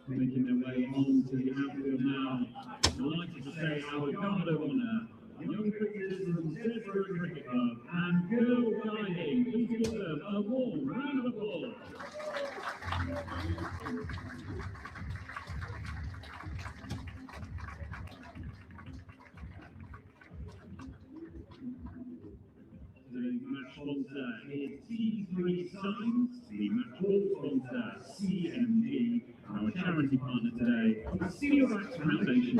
Making their way on to the outfield now. Delighted to say our guard of honour, young cricketers from Steelbacks Cricket Club and Girl Guiding. Please give them a warm round of applause. The match sponsor is T3 Signs, the match ball sponsor CMG, our charity partner today, the Steelbacks Foundation.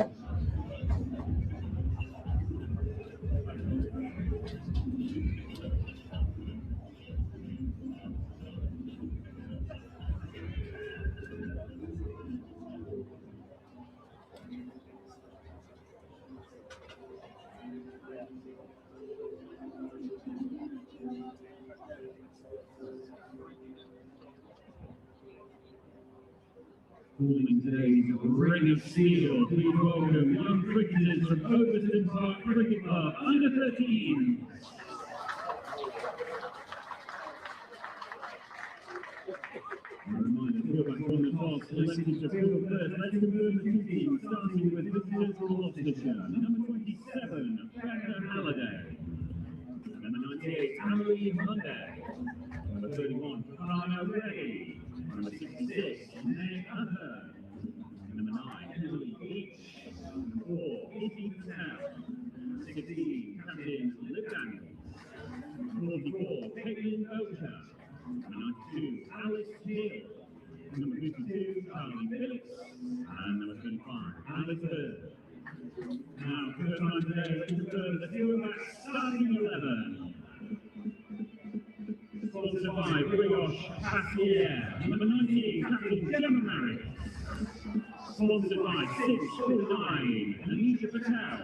Calling today's Ring of Steel, please welcome young cricketers from Overton Park Cricket Club, under 13. A reminder, Steelbacks on the toss, selected to field first. Let's confirm the two teams, starting with visitors from Gloucestershire. Number 27, Becca Halliday. Number 98, Emily Monday. Number 31, Carla Ray. Number 66, Ned Upper. Number 9, Emily Beach. Number 4, Izzy Patel. 16, Captain Liv Daniels. 44, Caitlin Ocher. Number 92, Alice Hill. Number 52, Charlie Phillips. And number 25, Alice Bird. Now, first time today, let's confirm the Steelbacks starting 11. Sponsored by Brioche Passier. Number 19, Captain Gemma Marriott. Sponsored by 649, Anisha Patel.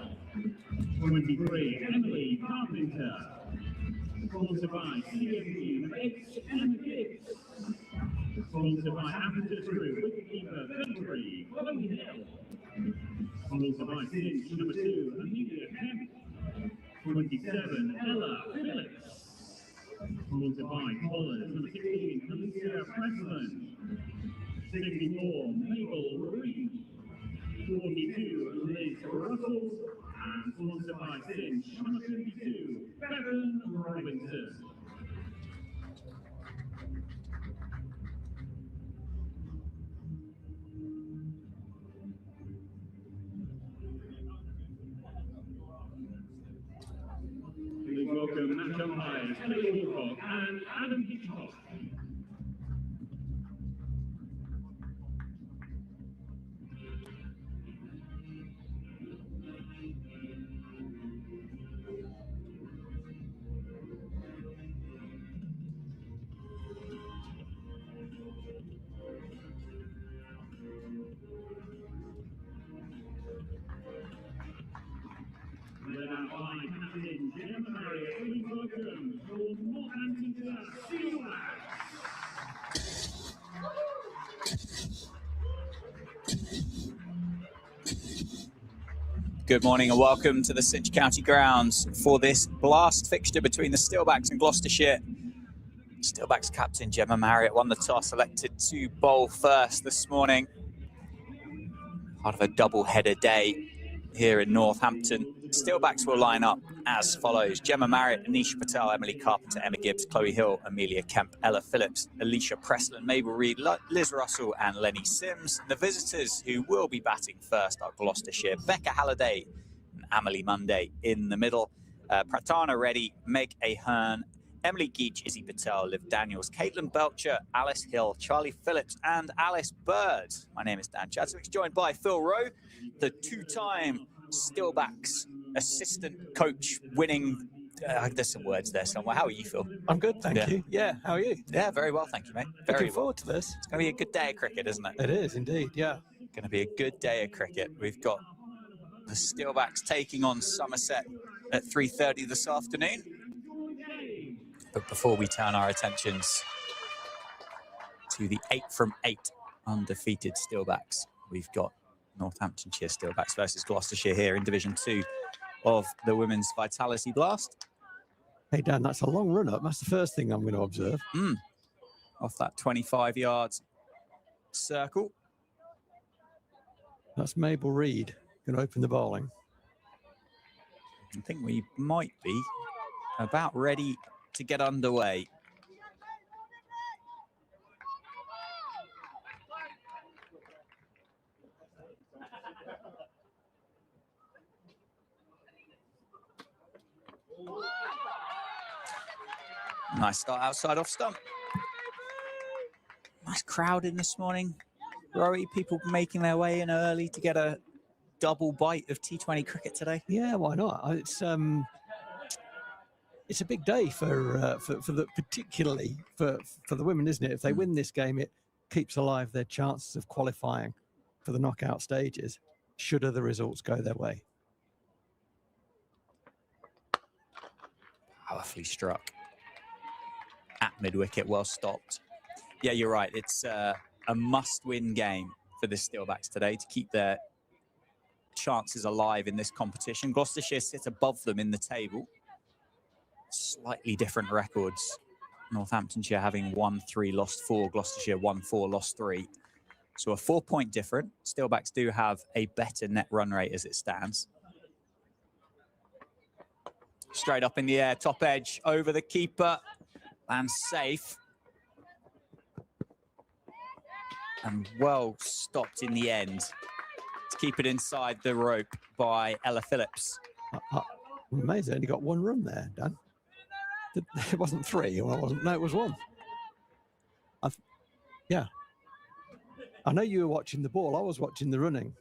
23, Emily Carpenter. Sponsored by CMG, number 8, Emma Gibbs. Sponsored by Appleton Group, wicketkeeper 33, Chloe Hill. Sponsored by Cinch, number 2, Amelia Kemp. 27, Ella Phillips. Sponsored by Collars, number 16, Alicia Preston. 64, Mabel Reed. 42, Liz Russell. And sponsored by Cinch, number 22, Bevan Robinson. Please welcome match umpires Kelly Wilcock and Adam Hitchcock. Good morning and welcome to the Cinch County grounds for this blast fixture between the Steelbacks and Gloucestershire. Steelbacks captain Gemma Marriott won the toss, elected to bowl first this morning. Part of a double-header day here in Northampton. Steelbacks will line up as follows: Gemma Marriott, Anisha Patel, Emily Carpenter, Emma Gibbs, Chloe Hill, Amelia Kemp, Ella Phillips, Alicia Preston, Mabel Reid, Liz Russell and Lenny Sims. The visitors who will be batting first are Gloucestershire, Becca Halliday and Amelie Monday in the middle. Pratana Reddy, Meg Ahern, Emily Geach, Izzy Patel, Liv Daniels, Caitlin Belcher, Alice Hill, Charlie Phillips and Alice Bird. My name is Dan Chadwick, joined by Phil Rowe, the two-time Steelbacks assistant coach winning. There's some words there somewhere. How are you, Phil? I'm good, thank you. Yeah, how are you? Yeah, very well, thank you, mate. Looking forward to this. It's going to be a good day of cricket, isn't it? It is indeed, yeah. Going to be a good day of cricket. We've got the Steelbacks taking on Somerset at 3:30 this afternoon. But before we turn our attentions to the 8 from 8 undefeated Steelbacks, we've got Northamptonshire Steelbacks versus Gloucestershire here in Division 2 of the Women's Vitality Blast. Hey, Dan, that's a long run-up. That's the first thing I'm going to observe. Off that 25 yards circle. That's Mabel Reid going to open the bowling. I think we might be about ready to get underway. Nice start outside off stump. Nice crowd in this morning. Rory, people making their way in early to get a double bite of T20 cricket today. Yeah, why not? It's a big day for the particularly for the women, isn't it? If they win this game, it keeps alive their chances of qualifying for the knockout stages, should other results go their way. Powerfully struck at mid-wicket, well stopped. Yeah, you're right. It's a must-win game for the Steelbacks today to keep their chances alive in this competition. Gloucestershire sit above them in the table. Slightly different records. Northamptonshire having won 3, lost 4. Gloucestershire won 4, lost 3. So a 4-point difference. Steelbacks do have a better net run rate as it stands. Straight up in the air, top edge, over the keeper, and safe. And well stopped in the end to keep it inside the rope by Ella Phillips. Amazing, only got 1 run there, Dan. It wasn't 3, or it wasn't, no, it was 1. Yeah. I know you were watching the ball, I was watching the running,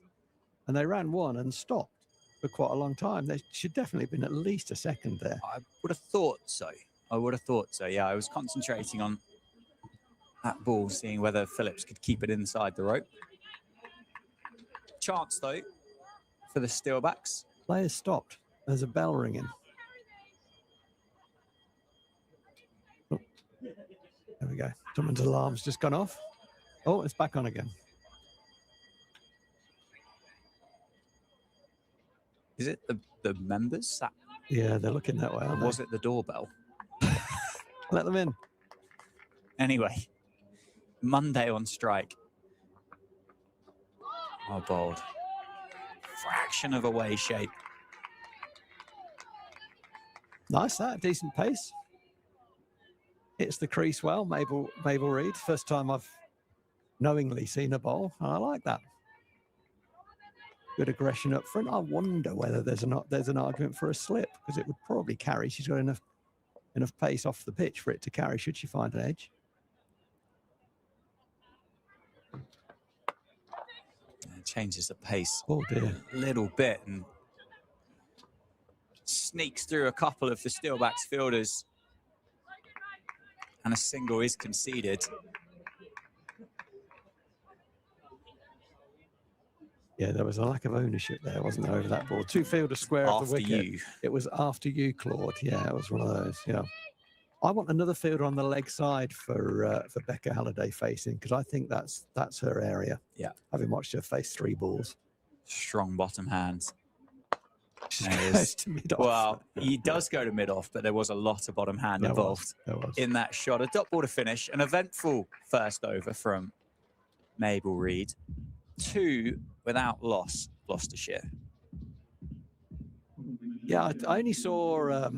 and they ran 1 and stopped for quite a long time. There should definitely have been at least a second there. I would have thought so. Yeah, I was concentrating on that ball, seeing whether Phillips could keep it inside the rope. Chance, though, for the Steelbacks. Players stopped. There's a bell ringing. Oh, there we go. Someone's alarm's just gone off. Oh, it's back on again. Is it the members? Yeah, they're looking that way, aren't they? Was it the doorbell? Let them in. Anyway, Monday on strike. Oh, bold. Fraction of away shape. Nice, that. Decent pace. Hits the crease well. Mabel Reid. First time I've knowingly seen a bowl. I like that. Good aggression up front. I wonder whether there's an argument for a slip, because it would probably carry. She's got enough pace off the pitch for it to carry, should she find an edge. It changes the pace a little bit and sneaks through a couple of the Steelbacks fielders, and a single is conceded. Yeah, there was a lack of ownership there, wasn't there, over that ball? 2 fielders square of the wicket. You. It was after you, Claude. Yeah, it was one of those. Yeah, I want another fielder on the leg side for Becca Halliday facing, because I think that's her area. Yeah, having watched her face 3 balls. Strong bottom hands. Just There it goes is. to mid-off. Well, he does go to mid-off, but there was a lot of bottom hand involved in that shot. A dot ball to finish, an eventful first over from Mabel Reid. 2 without loss, Gloucestershire. Yeah, I only saw,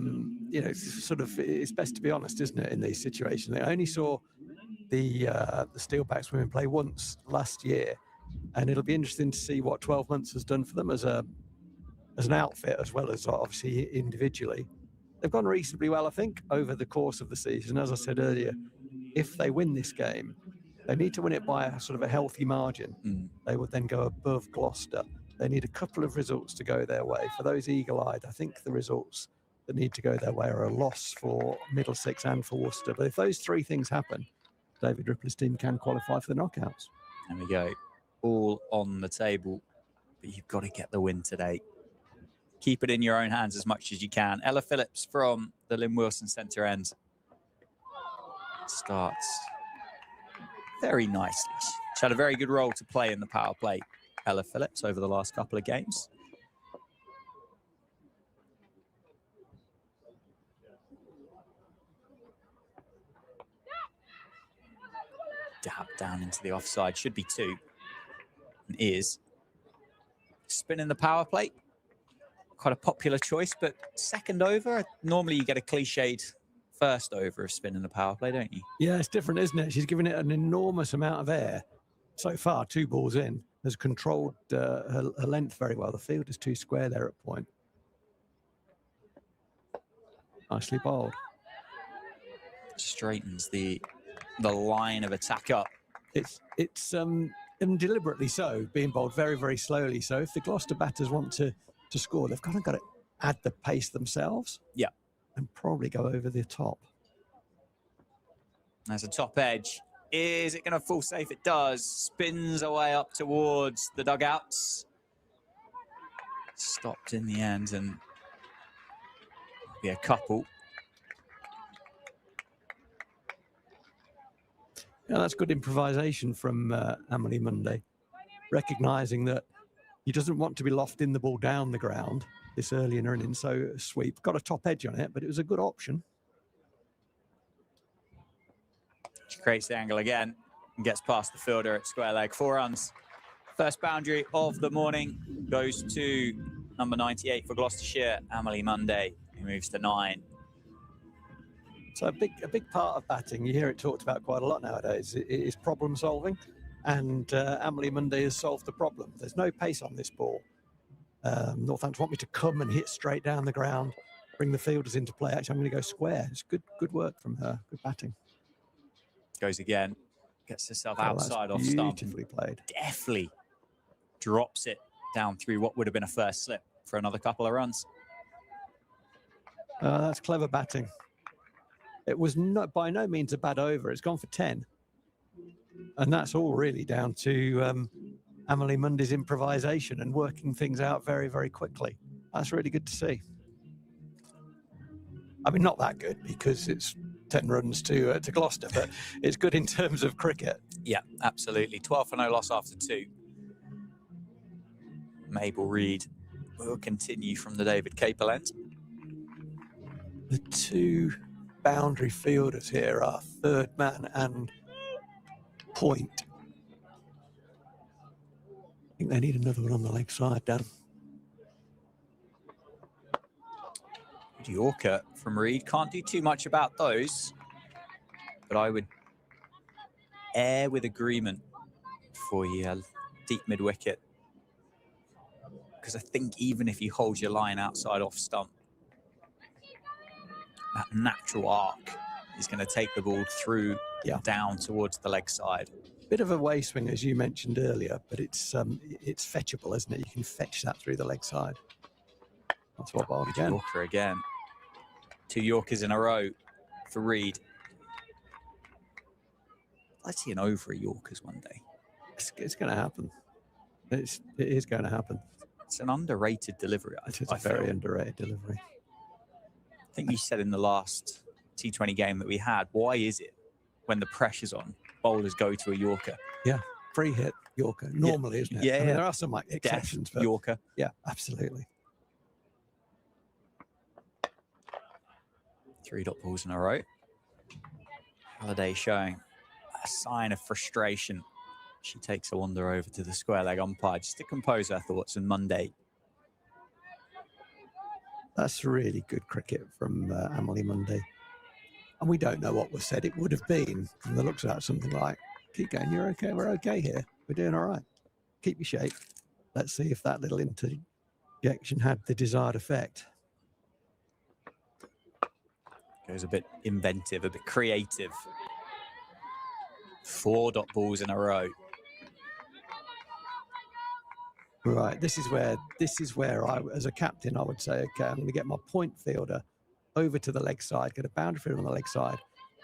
you know, sort of, it's best to be honest, isn't it, in these situations? I only saw the Steelbacks women play once last year, and it'll be interesting to see what 12 months has done for them as an outfit, as well as obviously individually. They've gone reasonably well, I think, over the course of the season. As I said earlier, if they win this game, they need to win it by a sort of a healthy margin. They would then go above Gloucester. They need a couple of results to go their way. For those eagle-eyed, I think the results that need to go their way are a loss for Middlesex and for Worcester. But if those 3 things happen, David Ripley's team can qualify for the knockouts. There we go. All on the table, but you've got to get the win today. Keep it in your own hands as much as you can. Ella Phillips from the Lynn Wilson centre end starts very nicely. She's had a very good role to play in the power play, Ella Phillips, over the last couple of games. Dab down into the offside, should be 2. And is. Spin in the power play. Quite a popular choice, but second over, normally you get a cliched first over of spin in the power play, don't you? Yeah, it's different, isn't it? She's given it an enormous amount of air. So far, 2 balls in, has controlled her length very well. The field is too square there at point. Nicely bowled. Straightens the line of attack up. It's and deliberately so, being bowled very, very slowly. So if the Gloucester batters want to score, they've kind of got to add the pace themselves. Yeah. And probably go over the top. There's a top edge. Is it going to fall safe? It does. Spins away up towards the dugouts. Stopped in the end, and be a couple. Yeah, that's good improvisation from Emily Munday, recognising that he doesn't want to be lofting the ball down the ground this early in her innings, so sweep. Got a top edge on it, but it was a good option. She creates the angle again and gets past the fielder at square leg. 4 runs. First boundary of the morning goes to number 98 for Gloucestershire, Emily Munday, who moves to 9. So a big part of batting, you hear it talked about quite a lot nowadays, is problem solving, and Emily Munday has solved the problem. There's no pace on this ball. Northampton want me to come and hit straight down the ground, bring the fielders into play. Actually, I'm going to go square. It's good work from her. Good batting. Goes again. Gets herself outside off stump. Beautifully played. Definitely drops it down through what would have been a first slip for another couple of runs. That's clever batting. It was not by no means a bad over. It's gone for 10. And that's all really down to Emily Munday's improvisation and working things out very, very quickly. That's really good to see. I mean, not that good because it's 10 runs to Gloucester, but it's good in terms of cricket. Yeah, absolutely. 12 for no loss after 2. Mabel Reid will continue from the David Capel end. The 2 boundary fielders here are third man and point. I think they need another one on the leg side, Dan. Good Yorker from Reid. Can't do too much about those, but I would err with agreement for you, deep mid-wicket. Because I think even if you hold your line outside off stump, that natural arc is going to take the ball through down towards the leg side. Bit of a way swing, as you mentioned earlier, but it's fetchable, isn't it? You can fetch that through the leg side. That's what bowled again. Yorker again. 2 Yorkers in a row for Reid. Let's see an over a Yorkers one day. It's going to happen. It is going to happen. It's an underrated delivery. It's a very underrated delivery. I think you said in the last T20 game that we had, why is it when the pressure's on, bowlers go to a Yorker? Yeah, free hit Yorker, normally, isn't it? Yeah, I mean, there are some exceptions. But Yorker. Yeah, absolutely. 3 dot balls in a row. Halliday showing a sign of frustration. She takes a wander over to the square leg umpire just to compose her thoughts on Monday. That's really good cricket from Emily Mundy. And we don't know what was said. It would have been, from the looks of that, something like, keep going, you're okay, we're okay here. We're doing all right. Keep your shape. Let's see if that little interjection had the desired effect. Goes a bit inventive, a bit creative. 4 dot balls in a row. Right, this is where I, as a captain, I would say, okay, I'm going to get my point fielder over to the leg side, get a boundary fielder on the leg side,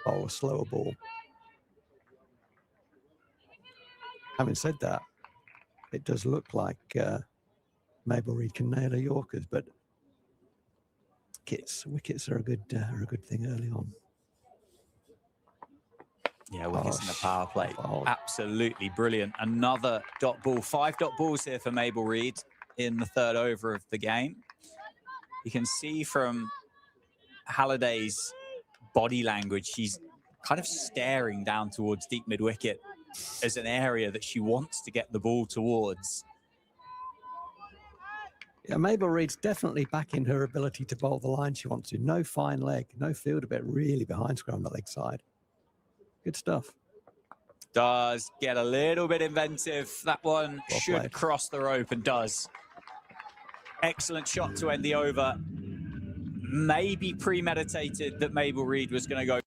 bowl a slower ball. Having said that, it does look like Mabel Reid can nail her Yorkers, but wickets are a good thing early on. Yeah, wickets in the power play. Absolutely brilliant. Another dot ball. 5 dot balls here for Mabel Reid in the 3rd over of the game. You can see from Halliday's body language, she's kind of staring down towards deep mid-wicket as an area that she wants to get the ball towards. Yeah, Mabel Reid's definitely backing her ability to bowl the line she wants to. No fine leg, no field a bit really behind square on the leg side. Good stuff. Does get a little bit inventive. That one Well should played. cross the rope and does. Excellent shot to end the over. Maybe premeditated that Mabel Reid was going to go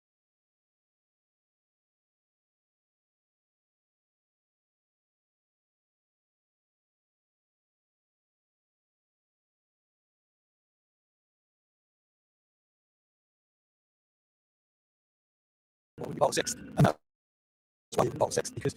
Bowl 6th, and that's why you bowl 6th, because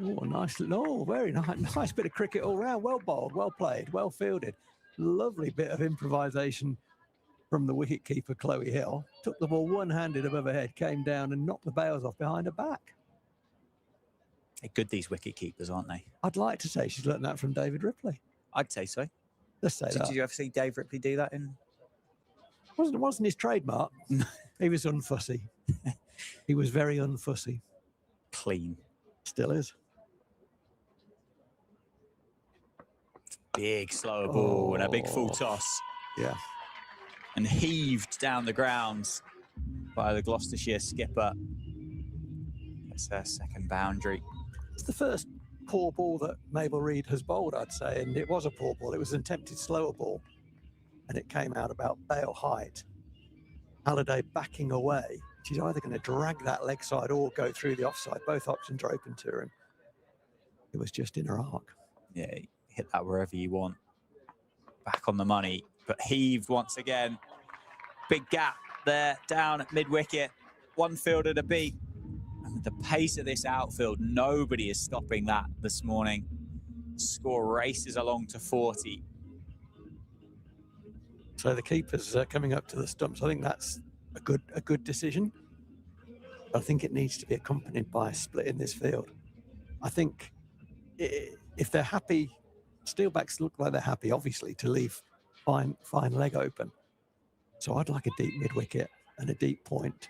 Oh, nice. Oh, very nice. Nice bit of cricket all round. Well bowled, well played, well fielded. Lovely bit of improvisation from the wicketkeeper, Chloe Hill. Took the ball one-handed above her head, came down and knocked the bails off behind her back. They're good, these wicket keepers, aren't they? I'd like to say she's learnt that from David Ripley. I'd say so. Let's say that. Did you ever see Dave Ripley do that in? Wasn't his trademark. He was unfussy. He was very unfussy. Clean. Still is. Big slower ball and a big full toss. Yeah. And heaved down the grounds by the Gloucestershire skipper. That's their second boundary. It's the first poor ball that Mabel Reid has bowled, I'd say, and it was a poor ball. It was an attempted slower ball, and it came out about bail height. Halliday backing away. She's either going to drag that leg side or go through the offside. Both options are open to her, and it was just in her arc. Yeah, hit that wherever you want. Back on the money, but heaved once again. Big gap there, down at mid-wicket. One fielder to beat. And with the pace of this outfield, nobody is stopping that this morning. Score races along to 40. So the keeper's coming up to the stumps. I think that's a good decision. I think it needs to be accompanied by a split in this field. I think if they're happy, Steelbacks look like they're happy, obviously, to leave fine leg open. So I'd like a deep mid-wicket and a deep point,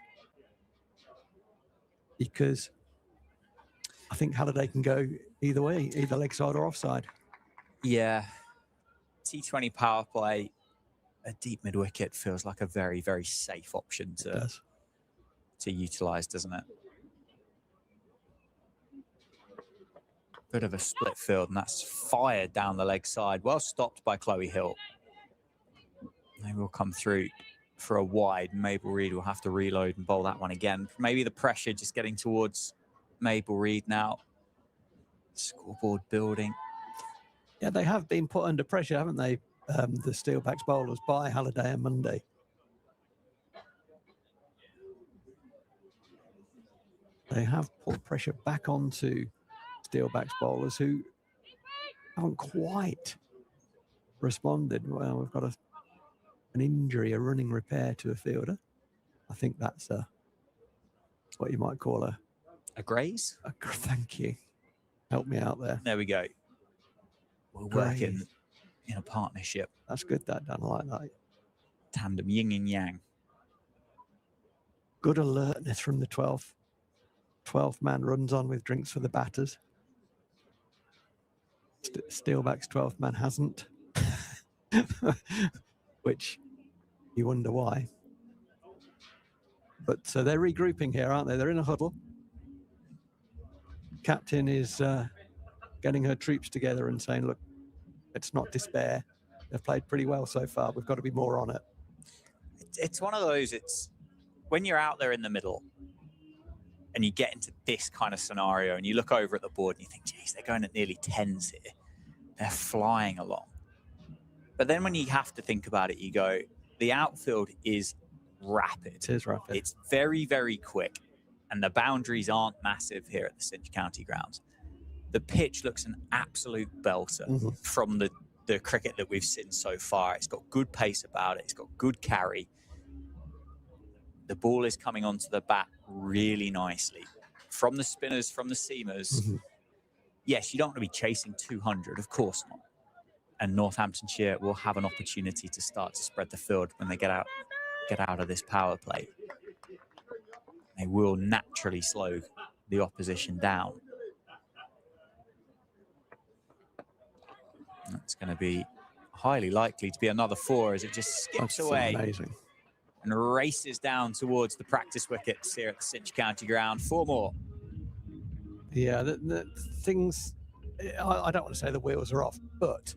because I think Halliday can go either way, either leg side or offside. Yeah. T20 power play, a deep mid-wicket feels like a very, very safe option to utilise, doesn't it? Bit of a split field, and that's fired down the leg side. Well stopped by Chloe Hill. They will come through for a wide. Mabel Reid will have to reload and bowl that one again. Maybe the pressure just getting towards Mabel Reid now. Scoreboard building. Yeah, they have been put under pressure, haven't they? The Steelbacks bowlers by Halliday and Monday. They have put pressure back onto Steelbacks bowlers who haven't quite responded. Well, we've got an injury, a running repair to a fielder. I think that's what you might call a graze. Thank you. Help me out there. There we go. We're working in a partnership. That's good, that done like that. Tandem, yin and yang. Good alertness from the 12th. 12th man runs on with drinks for the batters. Steelbacks 12th man hasn't. Which you wonder why. But so they're regrouping here, aren't they? They're in a huddle. Captain is getting her troops together and saying, look, let's not despair. They've played pretty well so far. We've got to be more on it. It's one of those, it's when you're out there in the middle and you get into this kind of scenario and you look over at the board and you think, geez, they're going at nearly 10s here. They're flying along. But then when you have to think about it, you go, the outfield is rapid. It is rapid. It's very, very quick. And the boundaries aren't massive here at the Cinch County grounds. The pitch looks an absolute belter from the cricket that we've seen so far. It's got good pace about it. It's got good carry. The ball is coming onto the bat really nicely. From the spinners, from the seamers. Yes, you don't want to be chasing 200, of course not. And Northamptonshire will have an opportunity to start to spread the field when they get out of this power play. They will naturally slow the opposition down. That's going to be highly likely to be another 4 as it just skips away. Amazing. And races down towards the practice wickets here at the Cinch County ground. 4 more. Yeah, the things, I don't want to say the wheels are off, but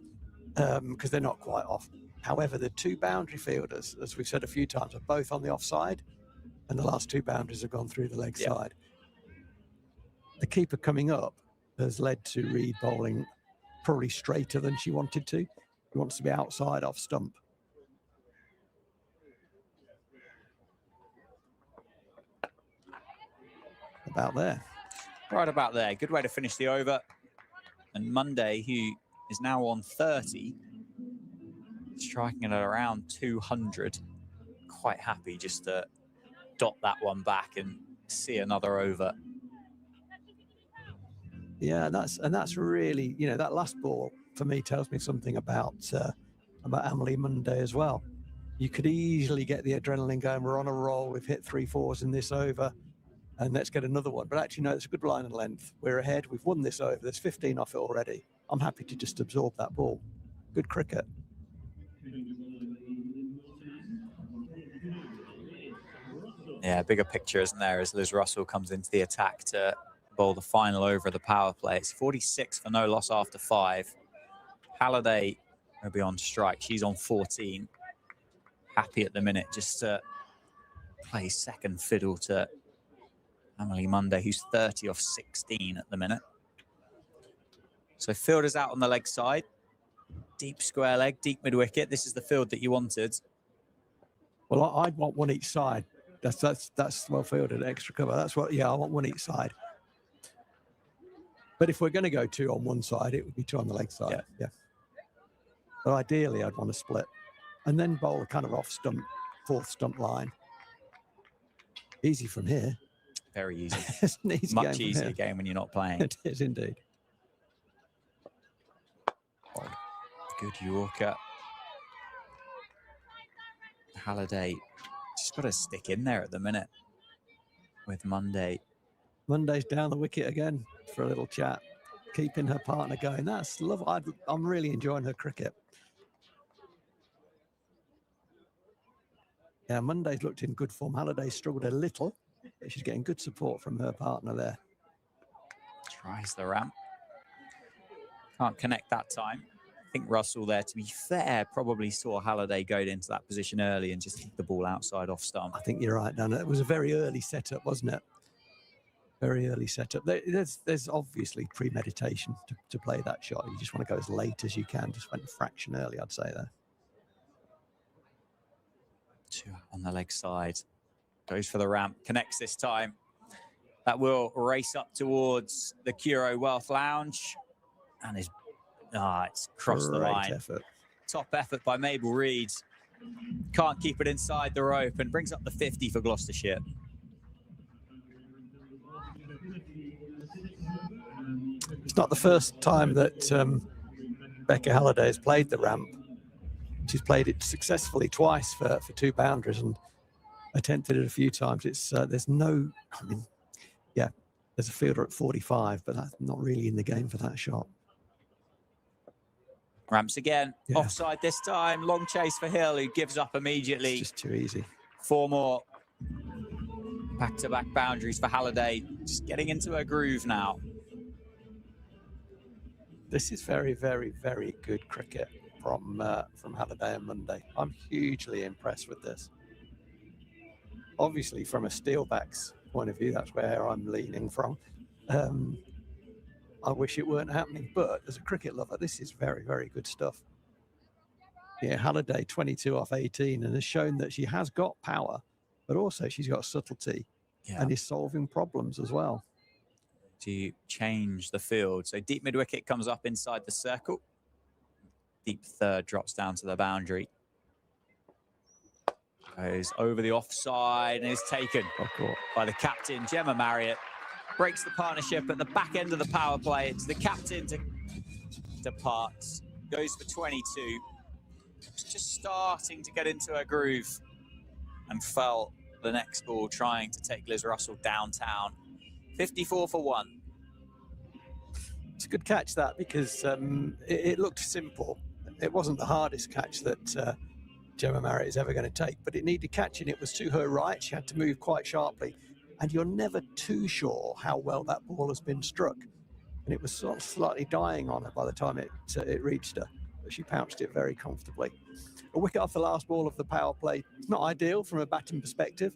because they're not quite off. However, the 2 boundary fielders, as we've said a few times, are both on the offside, and the last 2 boundaries have gone through the leg side. The keeper coming up has led to Reid bowling probably straighter than she wanted to. He wants to be outside off stump. About there. right about there. Good way to finish the over. And Monday, who is now on 30, striking it at around 200. Quite happy just to dot that one back and see another over. Yeah, that's really, you know, that last ball for me tells me something about Emily Monday as well. You could easily get the adrenaline going. We're on a roll. We've hit 3 4s in this over, and let's get another one. But actually, no, it's a good line of length. We're ahead. We've won this over. There's 15 off it already. I'm happy to just absorb that ball. Good cricket. Yeah, bigger picture, isn't there, as Liz Russell comes into the attack to bowl the final over of the power play. It's 46 for no loss after 5. Halliday will be on strike. She's on 14. Happy at the minute just to play second fiddle to Emily Monday, who's 30 off 16 at the minute. So fielders out on the leg side. Deep square leg, deep mid-wicket. This is the field that you wanted. Well, I'd want one each side. That's well fielded, extra cover. That's what, yeah, I want one each side. But if we're going to go 2 on one side, it would be 2 on the leg side. Yeah. But ideally, I'd want to split. And then bowl a kind of off stump, 4th stump line. Easy from here. Very easy. It's an easy Much game easier game when you're not playing. It is indeed. Good Yorker. Halliday just got to stick in there at the minute with Monday. Monday's down the wicket again for a little chat, keeping her partner going. That's lovely. I'm really enjoying her cricket. Yeah, Monday's looked in good form. Halliday struggled a little, but she's getting good support from her partner there. Tries the ramp. Can't connect that time. I think Russell there, to be fair, probably saw Halliday go into that position early and just hit the ball outside off stump. I think you're right, Dan. It was a very early setup, wasn't it? Very early setup. There's obviously premeditation to play that shot. You just want to go as late as you can. Just went a fraction early, I'd say there. 2 on the leg side. Goes for the ramp. Connects this time. That will race up towards the Curo Wealth Lounge. And it's crossed the line. Effort. Top effort by Mabel Reid. Can't keep it inside the rope and brings up the 50 for Gloucestershire. It's not the first time that Becca Halliday has played the ramp. She's played it successfully twice for 2 boundaries and attempted it a few times. It's there's no, I mean, yeah, there's a fielder at 45, but that's not really in the game for that shot. Ramps again, offside this time. Long chase for Hill, who gives up immediately. It's just too easy. 4 more back-to-back boundaries for Halliday. Just getting into her groove now. This is very, very, very good cricket from Halliday and Monday. I'm hugely impressed with this. Obviously, from a Steelbacks point of view, that's where I'm leaning from. I wish it weren't happening, but as a cricket lover, this is very, very good stuff. Yeah, Halliday 22 off 18 and has shown that she has got power, but also she's got subtlety and is solving problems as well. To change the field. So deep mid-wicket comes up inside the circle. Deep third drops down to the boundary. Goes over the offside and is taken by the captain, Gemma Marriott. Breaks the partnership at the back end of the power play. It's the captain to depart. Goes for 22. It's just starting to get into her groove and fell the next ball trying to take Liz Russell downtown. 54 for 1. It's a good catch that because it looked simple. It wasn't the hardest catch that Gemma Marriott is ever going to take, but it needed catching. It was to her right. She had to move quite sharply. And you're never too sure how well that ball has been struck. And it was sort of slightly dying on her by the time it reached her. But she pounced it very comfortably. A wicket off the last ball of the power play. It's not ideal from a batting perspective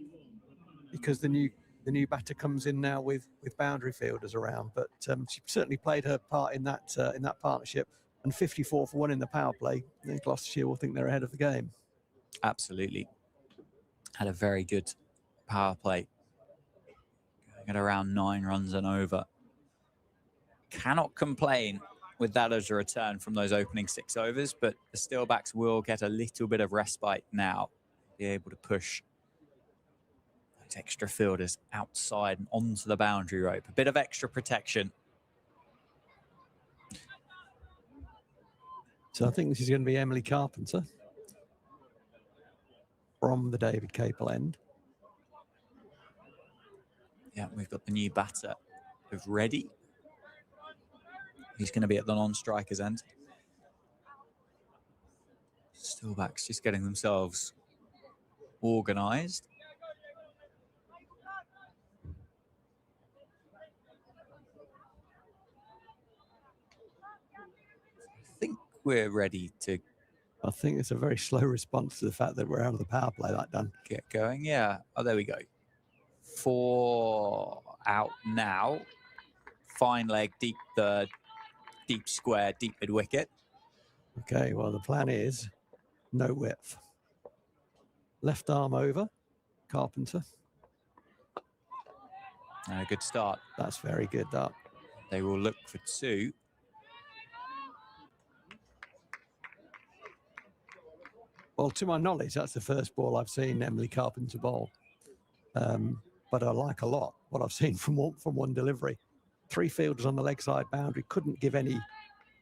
because the new batter comes in now with boundary fielders around. But she certainly played her part in that partnership. And 54 for 1 in the power play. I think Gloucestershire will think they're ahead of the game. Absolutely. Had a very good power play. At around 9 runs and over. cannot complain with that as a return from those opening 6 overs, but the Steelbacks will get a little bit of respite now, be able to push those extra fielders outside and onto the boundary rope. A bit of extra protection. So I think this is going to be Emily Carpenter from the David Capel end. Yeah, we've got the new batter of Reddy. He's going to be at the non-strikers end. Steelbacks just getting themselves organised. I think we're ready to... I think it's a very slow response to the fact that we're out of the power play like done. Get going, yeah. Oh, there we go. 4 out now. Fine leg, deep third, deep square, deep mid wicket. Okay, well, the plan is no width. Left arm over, Carpenter. Good start. That's very good, that. They will look for 2. Well, to my knowledge, that's the first ball I've seen Emily Carpenter bowl. But I like a lot what I've seen from one delivery. 3 fielders on the leg side boundary, couldn't give any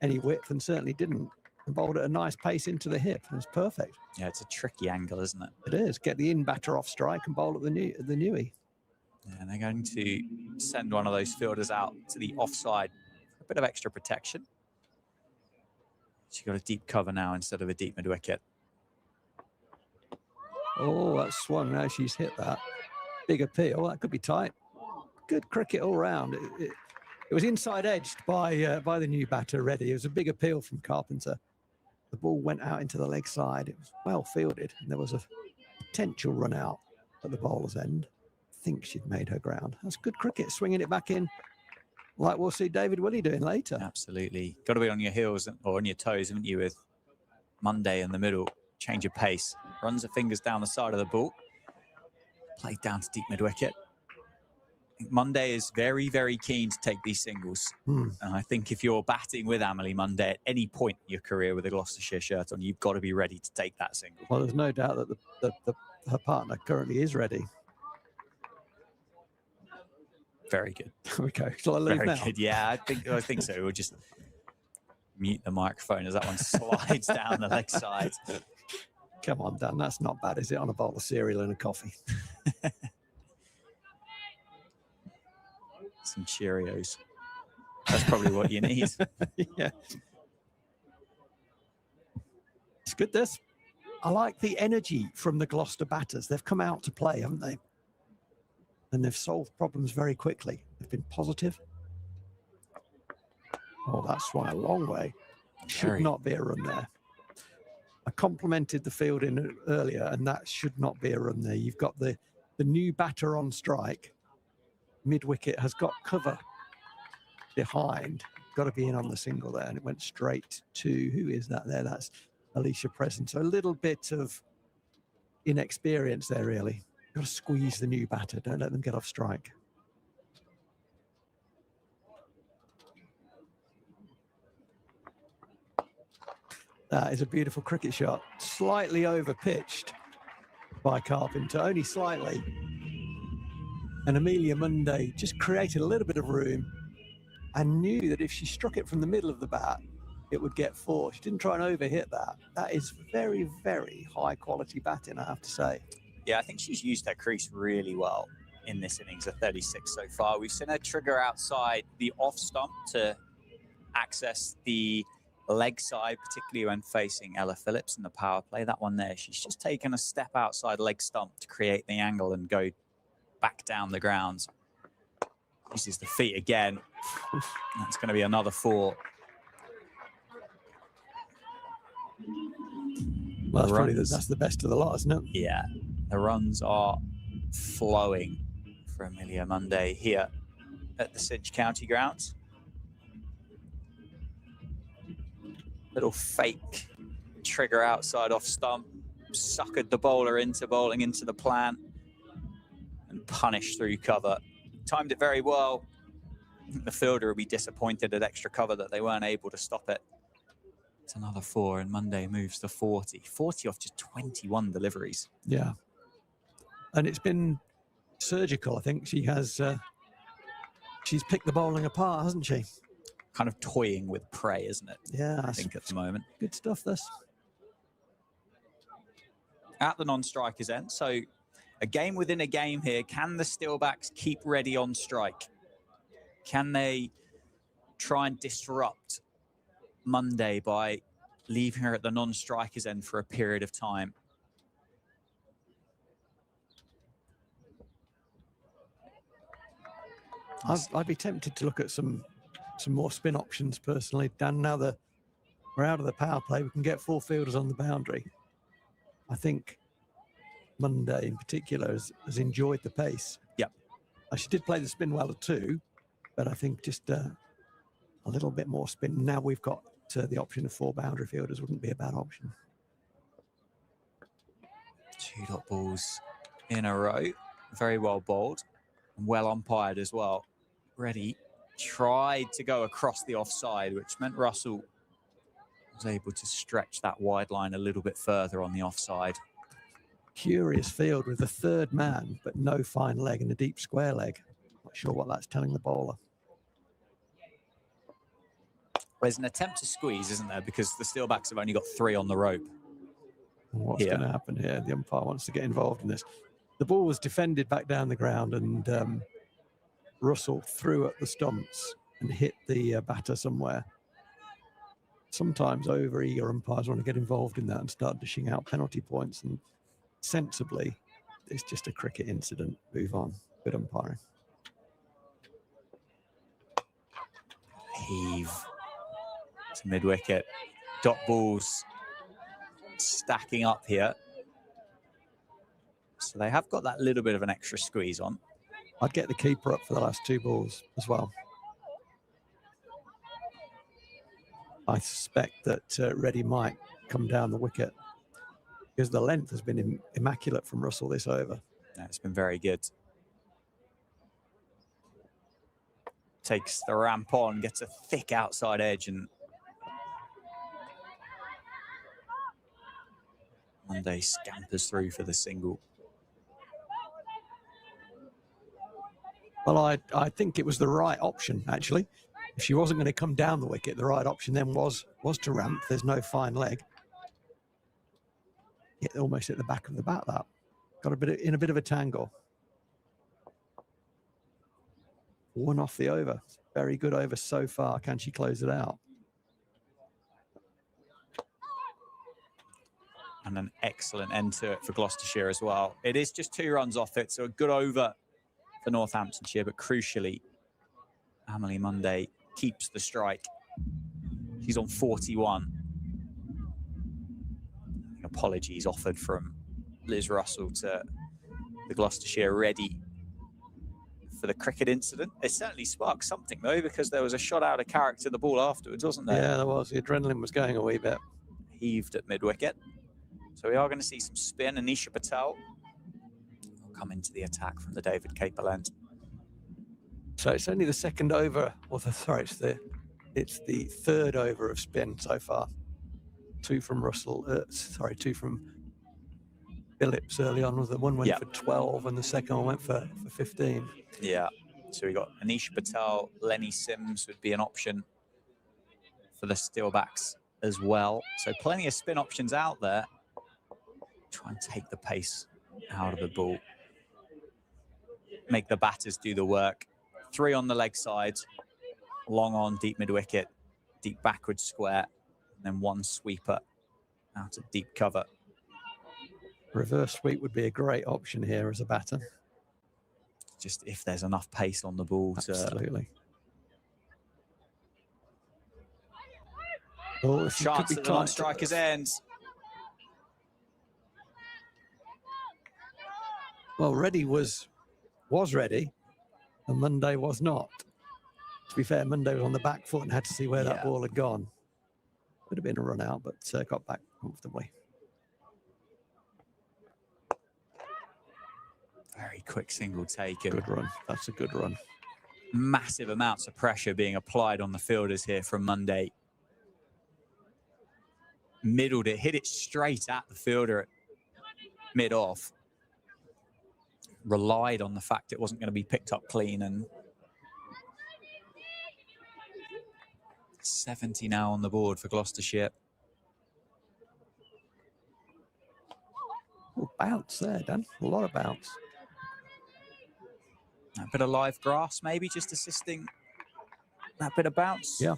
width and certainly didn't. And bowled at a nice pace into the hip. It was perfect. Yeah, it's a tricky angle, isn't it? It is. Get the in batter off strike and bowl at the newie. Yeah, and they're going to send one of those fielders out to the offside for a bit of extra protection. She's got a deep cover now instead of a deep mid wicket. Oh, that's swung. Now she's hit that. Big appeal. That could be tight. Good cricket all round. It was inside edged by the new batter, Reddy. It was a big appeal from Carpenter. The ball went out into the leg side. It was well fielded. And there was a potential run out at the bowler's end. I think she'd made her ground. That's good cricket, swinging it back in like we'll see David Willey doing later. Absolutely. Got to be on your heels or on your toes, haven't you, with Monday in the middle. Change of pace. Runs her fingers down the side of the ball. Played down to deep mid wicket. Monday is very, very keen to take these singles. And I think if you're batting with Amelie Monday at any point in your career with a Gloucestershire shirt on, you've got to be ready to take that single. Well, there's no doubt that her partner currently is ready. Very good. Okay, shall I leave very now? Good. Yeah, I think so. We'll just mute the microphone as that one slides down the leg side. Come on, Dan, that's not bad, is it, on a bowl of cereal and a coffee? Some Cheerios. That's probably what you need. Yeah. It's good, this. I like the energy from the Gloucester batters. They've come out to play, haven't they? And they've solved problems very quickly. They've been positive. Oh, that's swung a long way. Should not be a run there. I complimented the fielding earlier, and that should not be a run there. You've got the new batter on strike. Mid-wicket has got cover behind. Got to be in on the single there, and it went straight to, who is that there? That's Alicia Present. So a little bit of inexperience there, really. Got to squeeze the new batter. Don't let them get off strike. That is a beautiful cricket shot. Slightly over-pitched by Carpenter, only slightly. And Amelia Monday just created a little bit of room and knew that if she struck it from the middle of the bat, it would get 4. She didn't try and overhit that. That is very, very high-quality batting, I have to say. Yeah, I think she's used her crease really well in this innings of 36 so far. We've seen her trigger outside the off stump to access the leg side, particularly when facing Ella Phillips in the power play. That one there, she's just taken a step outside leg stump to create the angle and go back down the grounds. Uses the feet again. That's going to be another 4. Well, that's probably that's the best of the lot, isn't it? Yeah, the runs are flowing for Amelia Monday here at the Cinch County grounds. Little fake trigger outside off stump, suckered the bowler into bowling into the plan and punished through cover. Timed it very well. The fielder will be disappointed at extra cover that they weren't able to stop it. It's another 4, and Monday moves to 40. 40 off just 21 deliveries. Yeah. And it's been surgical, I think. She has, she's picked the bowling apart, hasn't she? Kind of toying with prey, isn't it? Yeah. I think at the moment. Good stuff, this. At the non-strikers end, so a game within a game here. Can the Steelbacks keep ready on strike? Can they try and disrupt Monday by leaving her at the non-strikers end for a period of time? I'd be tempted to look at some more spin options personally. Dan, now that we're out of the power play, we can get 4 fielders on the boundary. I think Monday in particular has enjoyed the pace. Yep. She did play the spin well too, but I think just a little bit more spin. Now we've got the option of 4 boundary fielders wouldn't be a bad option. 2 dot balls in a row. Very well bowled and well umpired as well. Ready tried to go across the offside, which meant Russell was able to stretch that wide line a little bit further on the offside. Curious field with the 3rd man, but no fine leg and a deep square leg. Not sure what that's telling the bowler. There's an attempt to squeeze, isn't there? Because the Steelbacks have only got 3 on the rope. What's going to happen here? The umpire wants to get involved in this. The ball was defended back down the ground, and Russell threw at the stumps and hit the batter somewhere. Sometimes over-eager umpires want to get involved in that and start dishing out penalty points, and sensibly, it's just a cricket incident. Move on. Good umpiring. Heave to mid-wicket. Dot balls stacking up here. So they have got that little bit of an extra squeeze on. I'd get the keeper up for the last 2 balls as well. I suspect that Reddy might come down the wicket because the length has been immaculate from Russell this over. Yeah, it's been very good. Takes the ramp on, gets a thick outside edge, and Monday scampers through for the single. Well, I think it was the right option, actually. If she wasn't going to come down the wicket, the right option then was to ramp. There's no fine leg. It almost hit the back of the bat, that. Got in a bit of a tangle. 1 off the over. Very good over so far. Can she close it out? And an excellent end to it for Gloucestershire as well. It is just 2 runs off it, so a good over for Northamptonshire, but crucially, Emily Monday keeps the strike. She's on 41. Apologies offered from Liz Russell to the Gloucestershire ready for the cricket incident. It certainly sparked something, though, because there was a shot out of character the ball afterwards, wasn't there? Yeah, there was. The adrenaline was going a wee bit. Heaved at mid-wicket. So we are going to see some spin. Anisha Patel will come into the attack from the David Capel end. So it's only the 2nd over, or it's the 3rd over of spin so far. 2 from Russell, 2 from Phillips early on. The one went for 12 and the second one went for 15. Yeah, so we got Anisha Patel, Lenny Sims would be an option for the Steelbacks as well. So plenty of spin options out there. Try and take the pace out of the ball. Make the batters do the work. 3 on the leg side, long on, deep mid-wicket, deep backward square, and then 1 sweeper out of deep cover. Reverse sweep would be a great option here as a batter. Just if there's enough pace on the ball to... Absolutely. Oh, chance at the non-strikers' ends. Well, Reddy was ready, and Monday was not. To be fair, Monday was on the back foot and had to see where that ball had gone. Would have been a run out, but got back comfortably. Very quick single taken. Good run. That's a good run. massive amounts of pressure being applied on the fielders here from Monday. Middled it, hit it straight at the fielder at mid-off. Relied on the fact it wasn't going to be picked up clean, and 70 now on the board for Gloucestershire. Oh, bounce there, Dan. A lot of bounce. A bit of live grass, maybe, just assisting that bit of bounce. Yeah.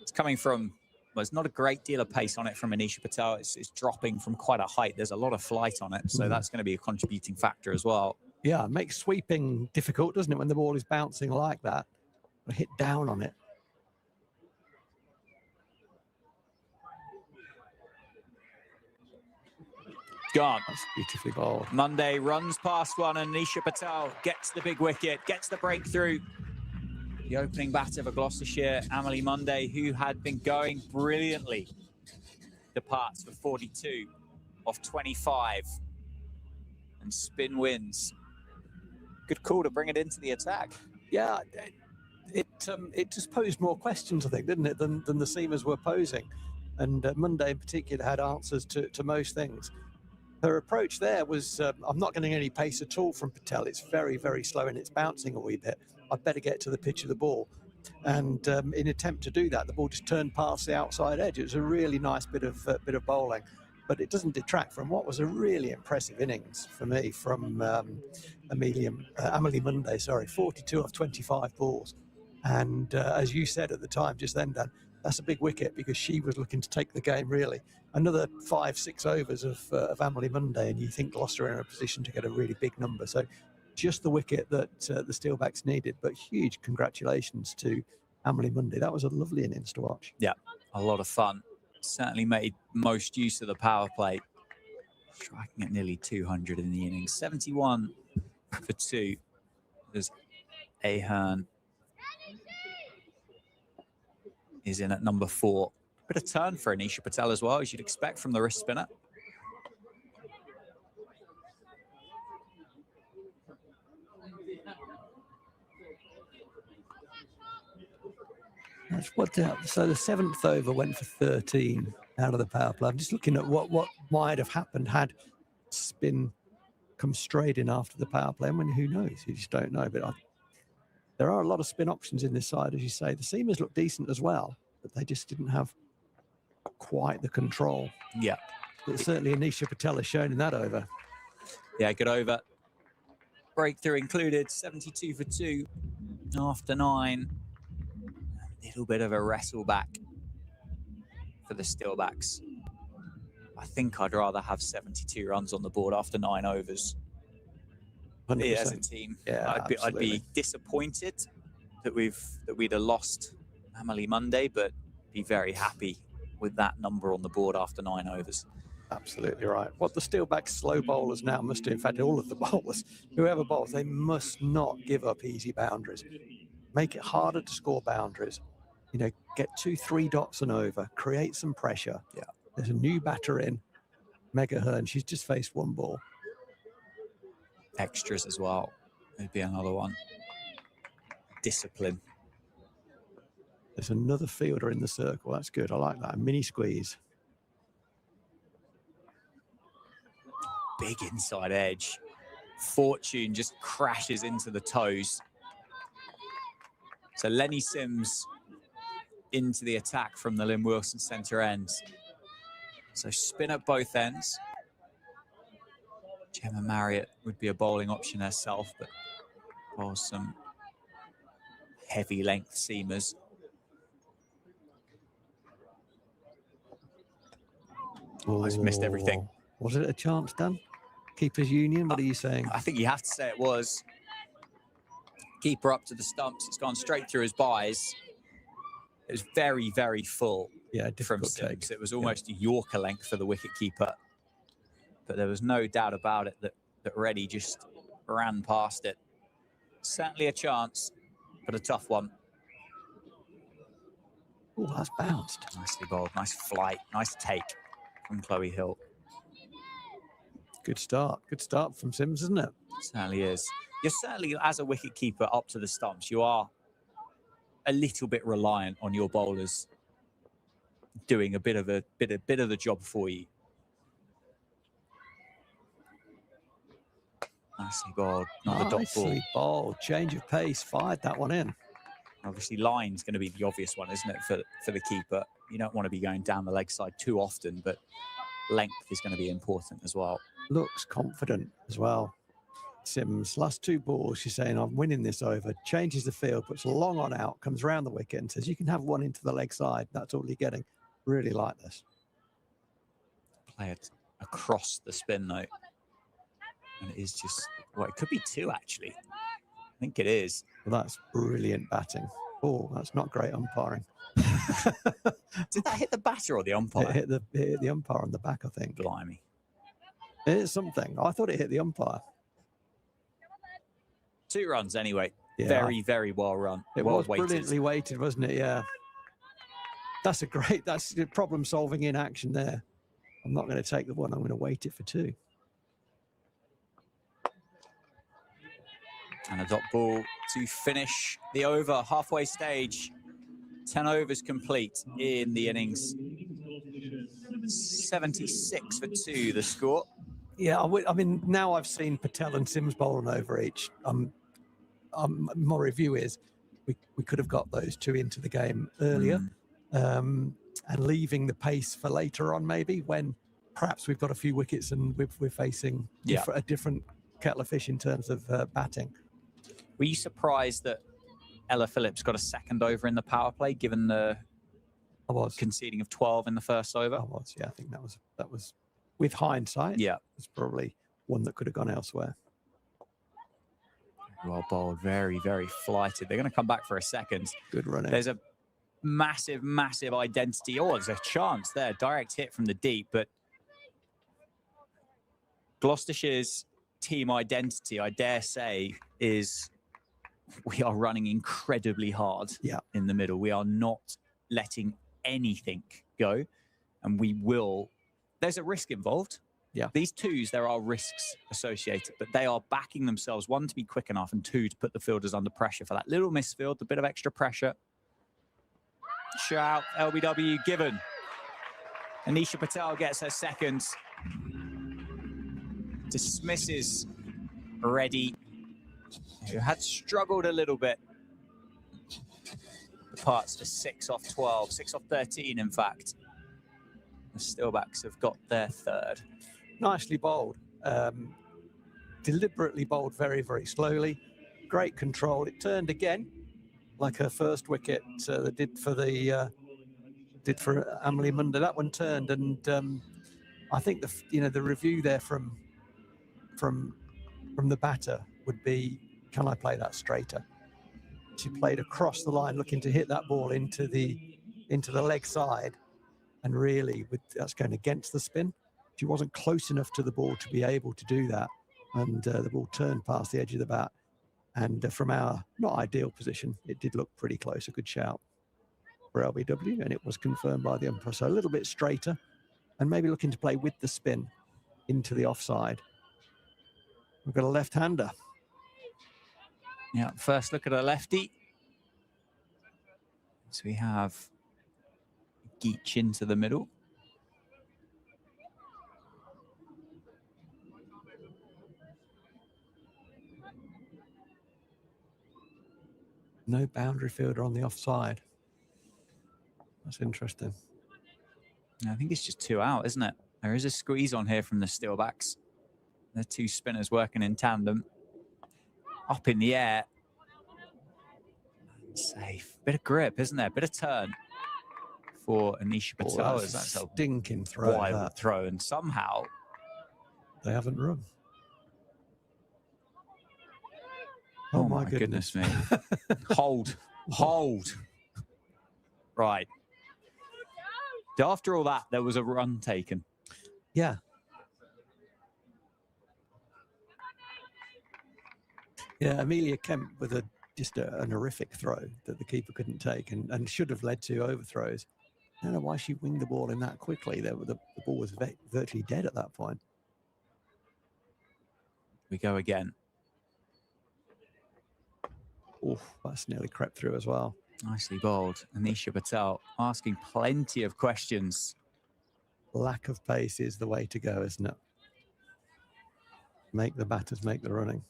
It's coming from, well, there's not a great deal of pace on it from Anisha Patel. It's dropping from quite a height. There's a lot of flight on it, so that's going to be a contributing factor as well. Yeah, it makes sweeping difficult, doesn't it, when the ball is bouncing like that? Hit down on it. Gone. That's beautifully bowled. Monday runs past one, and Anisha Patel gets the big wicket, gets the breakthrough. The opening batter for Gloucestershire, Amelie Monday, who had been going brilliantly, departs for 42 off 25, and spin wins. Good call to bring it into the attack. Yeah, it just posed more questions, I think, didn't it, than the seamers were posing. And Monday in particular had answers to most things. Her approach there was, I'm not getting any pace at all from Patel. It's very, very slow and it's bouncing a wee bit. I'd better get to the pitch of the ball. And in attempt to do that, the ball just turned past the outside edge. It was a really nice bit of bowling, but it doesn't detract from what was a really impressive innings for me from Amelie Monday. Sorry, 42 off 25 balls. And as you said at the time, just then, Dan, that's a big wicket because she was looking to take the game, really. Another 5-6 overs of Amelie Monday, and you think Gloucester are in a position to get a really big number. So just the wicket that the Steelbacks needed, but huge congratulations to Amelie Monday. That was a lovely innings to watch. Yeah, a lot of fun. Certainly made most use of the power play. Striking at nearly 200 in the innings. 71 for 2. There's Ahern is in at number 4. Bit of turn for Anisha Patel as well, as you'd expect from the wrist spinner. That's what. So the 7th over went for 13 out of the power play. I'm just looking at what might have happened had spin come straight in after the power play. I mean, who knows? You just don't know. But there are a lot of spin options in this side, as you say. The seamers look decent as well, but they just didn't have quite the control. Yeah. But certainly Anisha Patel has shown in that over. Yeah, good over. Breakthrough included, 72 for 2 after 9. A little bit of a wrestle back for the Steelbacks. I think I'd rather have 72 runs on the board after 9 overs. 100%. As a team, Yeah, I'd be disappointed that we'd have lost Amelie Monday, but be very happy with that number on the board after 9 overs. Absolutely right. What the Steelbacks slow bowlers now must do, in fact, all of the bowlers, whoever bowls, they must not give up easy boundaries. Make it harder to score boundaries. You know, get 2-3 dots and over, create some pressure. Yeah. There's a new batter in, Mega Hearn. She's just faced 1 ball. Extras as well. There'd be another one. Discipline. There's another fielder in the circle. That's good. I like that. A mini squeeze. Big inside edge. Fortune just crashes into the toes. So Lenny Sims into the attack from the Lynn Wilson centre end. So spin at both ends. Gemma Marriott would be a bowling option herself, but for some heavy length seamers. I just missed everything. Was it a chance, Dan? Keeper's union? What are you saying? I think you have to say it was. Keeper up to the stumps. It's gone straight through his buys. It was very, very full. Yeah, from Sims. It was almost a Yorker length for the wicketkeeper. But there was no doubt about it that Reddy just ran past it. Certainly a chance, but a tough one. Oh, that's bounced. Nicely bowled. Nice flight. Nice take from Chloe Hill. Good start. Good start from Sims, isn't it? Certainly is. You're certainly, as a wicket keeper up to the stumps, you are a little bit reliant on your bowlers doing a bit of the job for you. Nicely bowled, not the dot ball. Nicely bowled. Change of pace. Fired that one in. Obviously, line's going to be the obvious one, isn't it, for the keeper? You don't want to be going down the leg side too often, but length is going to be important as well. Looks confident as well. Sims, last 2 balls, she's saying, I'm winning this over. Changes the field, puts a long on out, comes around the wicket and says, you can have one into the leg side. That's all you're getting. Really like this. Play it across the spin, though. And it is just, well, it could be 2, actually. I think it is. Well, that's brilliant batting. Oh, that's not great umpiring. Did that hit the batter or the umpire? It hit the umpire on the back, I think. Blimey. It is something. I thought it hit the umpire. 2 runs anyway. Yeah. Very, very well run. It well was weighted. brilliantly weighted, wasn't it? Yeah. That's problem solving in action there. I'm not going to take the one. I'm going to weight it for 2. And a dot ball to finish the over, halfway stage. 10 overs complete in the innings. 76 for 2, the score. Yeah, I mean, now I've seen Patel and Sims bowling over each. My review is we could have got those 2 into the game earlier, and leaving the pace for later on, maybe when perhaps we've got a few wickets and we're facing a different kettle of fish in terms of batting. Were you surprised that Ella Phillips got a second over in the power play, given the conceding of 12 in the first over? I was, yeah. I think that was with hindsight. Yeah, it's probably one that could have gone elsewhere. Well bowled, very, very flighted. They're going to come back for a second. Good running. There's a massive, massive identity. Oh, there's a chance there. Direct hit from the deep, but Gloucestershire's team identity, I dare say, is we are running incredibly hard in the middle. We are not letting anything go, and we will. There's a risk involved. Yeah. These 2s, there are risks associated, but they are backing themselves, 1, to be quick enough, and 2, to put the fielders under pressure for that little misfield, a bit of extra pressure. Shout, LBW given. Anisha Patel gets her second. Dismisses Reddy, who had struggled a little bit. The parts for 6 off 12, 6 off 13, in fact. The Steelbacks have got their 3rd. Nicely bowled. Deliberately bowled very, very slowly. Great control. It turned again, like her first wicket that did for Emily Munday. That one turned, and I think the review there from the batter would be, can I play that straighter? She played across the line, looking to hit that ball into the leg side, and really that's going against the spin. She wasn't close enough to the ball to be able to do that, and the ball turned past the edge of the bat. And from our not ideal position, it did look pretty close. A good shout for LBW, and it was confirmed by the umpire. So a little bit straighter, and maybe looking to play with the spin into the offside. We've got a left-hander. Yeah, first look at a lefty. So we have Geach into the middle. No boundary fielder on the offside. That's interesting. I think it's just 2 out, isn't it? There is a squeeze on here from the Steelbacks. The 2 spinners working in tandem. Up in the air. Safe. Bit of grip, isn't there? Bit of turn for Anisha Patel. That's a stinking throw. Wild throw, and somehow they haven't run. Oh my goodness me. Hold. Right. After all that, there was a run taken. Yeah. Yeah, Amelia Kemp with just a horrific throw that the keeper couldn't take and should have led to overthrows. I don't know why she winged the ball in that quickly. The ball was virtually dead at that point. We go again. Oh, that's nearly crept through as well. Nicely bowled. Anisha Patel asking plenty of questions. Lack of pace is the way to go, isn't it? Make the batters make the running.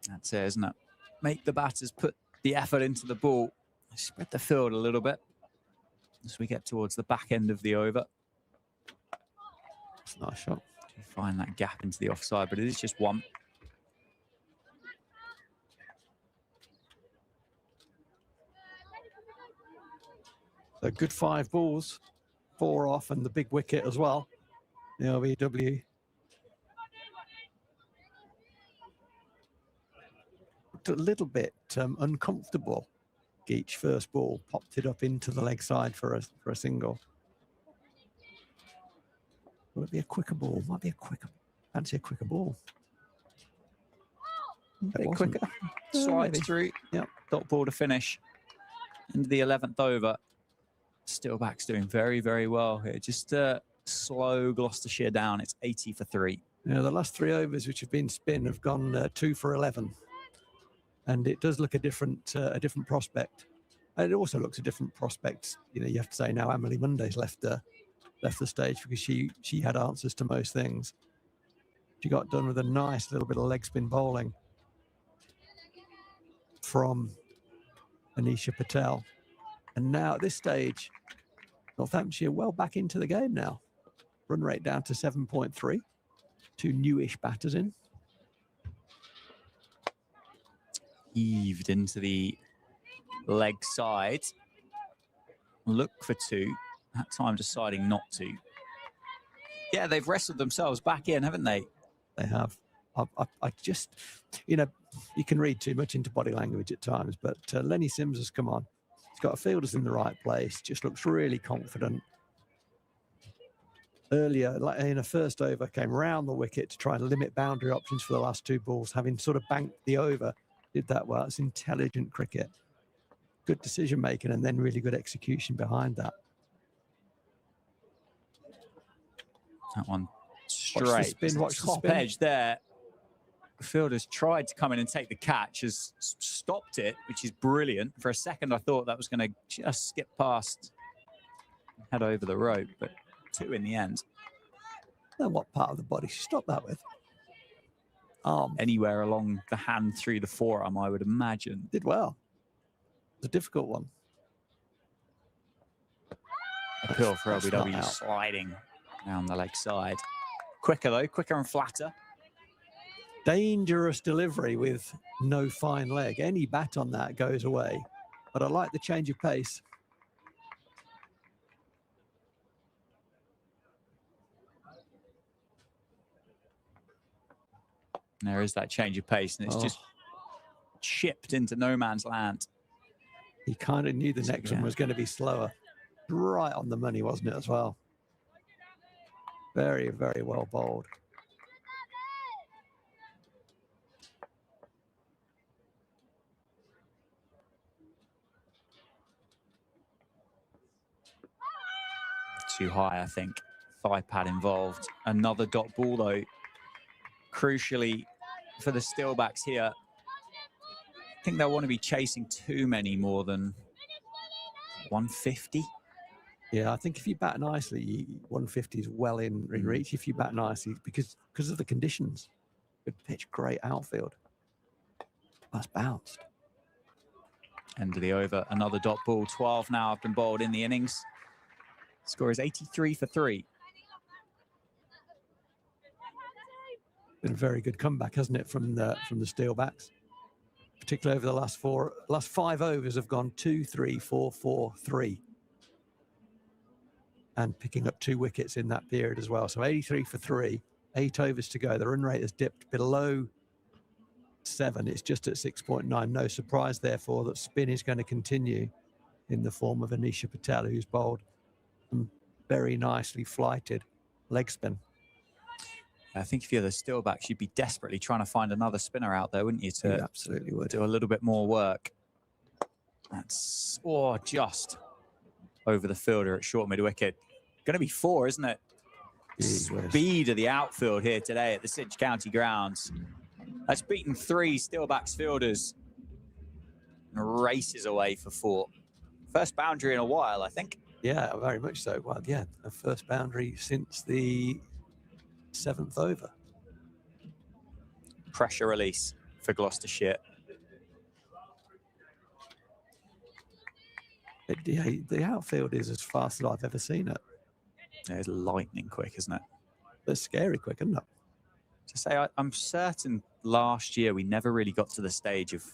That's it, isn't it? Make the batters put the effort into the ball. Spread the field a little bit as we get towards the back end of the over. It's a nice shot. To find that gap into the offside, but it is just one. So good 5 balls, 4 off, and the big wicket as well. The LBW. Looked a little bit uncomfortable. Each first ball popped it up into the leg side for a single. Will it be a quicker ball? Might be a quicker. Fancy a quicker ball. A bit quicker. Slides through. Yep. Dot ball to finish. Into the 11th over. Steelbacks doing very, very well here. Just slow Gloucestershire down. It's 80 for 3. Yeah, the last 3 overs which have been spin have gone 2 for 11, and it does look a different prospect. And it also looks a different prospect. You know, you have to say now Emily Monday's left the stage because she had answers to most things. She got done with a nice little bit of leg spin bowling from Anisha Patel. And now at this stage, Northamptonshire well back into the game now. Run rate down to 7.3. 2 newish batters in. Heaved into the leg side. Look for 2. That time deciding not to. Yeah, they've wrestled themselves back in, haven't they? They have. I just, you know, you can read too much into body language at times, but Lenny Sims has come on. He's got a fielders in the right place, just looks really confident. Earlier, like in a first over, came round the wicket to try and limit boundary options for the last 2 balls, having sort of banked the over. Did that well. It's intelligent cricket. Good decision making and then really good execution behind that. That one straight. Watch the spin, watch the top spin. edge there. The fielder's tried to come in and take the catch, has stopped it, which is brilliant. For a second, I thought that was going to just skip past, head over the rope, but 2 in the end. And what part of the body she stopped that with? Arm. Anywhere along the hand through the forearm, I would imagine. Did well. It's a difficult one. Appeal for That's LBW not out. sliding down the leg side. Quicker though, quicker and flatter. Dangerous delivery with no fine leg. Any bat on that goes away. But I like the change of pace. And there is that change of pace, and it's just chipped into no man's land. He kind of knew the next one Yeah. was going to be slower. Right on the money, wasn't it, as well? Very, very well bowled. Too high, I think. 5 pad involved. Another dot ball, though. Crucially for the Steelbacks here, I think they'll want to be chasing too many more than 150. Yeah, I think if you bat nicely, 150 is well in reach if you bat nicely because of the conditions. Good pitch, great outfield. That's bounced. End of the over. Another dot ball. 12 now have been bowled in the innings. Score is 83 for 3. Been a very good comeback, hasn't it, from the Steelbacks? Particularly over the last 5 overs have gone 2, 3, 4, 4, 3. And picking up 2 wickets in that period as well. So 83 for 3, 8 overs to go. The run rate has dipped below 7. It's just at 6.9. No surprise, therefore, that spin is going to continue in the form of Anisha Patel, who's bowled some very nicely flighted leg spin. I think if you're the Steelbacks, you'd be desperately trying to find another spinner out there, wouldn't you? You absolutely would. Do a little bit more work. That's just over the fielder at short mid wicket. Going to be 4, isn't it? speed of the outfield here today at the Cinch County grounds. That's beaten 3 Steelbacks fielders and races away for 4. First boundary in a while, I think. Yeah, very much so. Well, yeah, the first boundary since the 7th over. Pressure release for Gloucestershire. The outfield is as fast as I've ever seen it. It's lightning quick, isn't it? It's scary quick, isn't it? To say, I'm certain last year we never really got to the stage of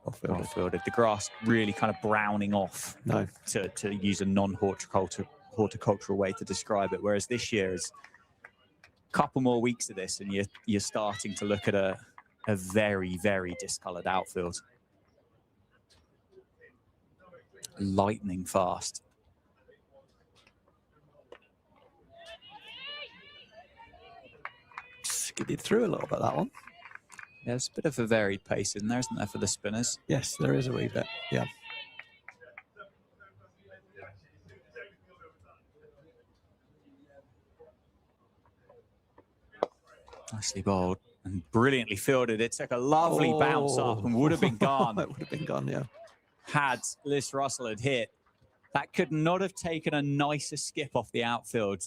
off-fielded. The grass really kind of browning off. No. To use a non-horticultural way to describe it. Whereas this year is a couple more weeks of this, and you're starting to look at a very, very discoloured outfield. Lightning fast. Skidded through a little bit, that one. Yeah, there's a bit of a varied pace in there, isn't there, for the spinners? Yes, there is a wee bit, yeah. Nicely bowled and brilliantly fielded. It took a lovely bounce up and would have been gone. It would have been gone, yeah. Had Liz Russell had hit. That could not have taken a nicer skip off the outfield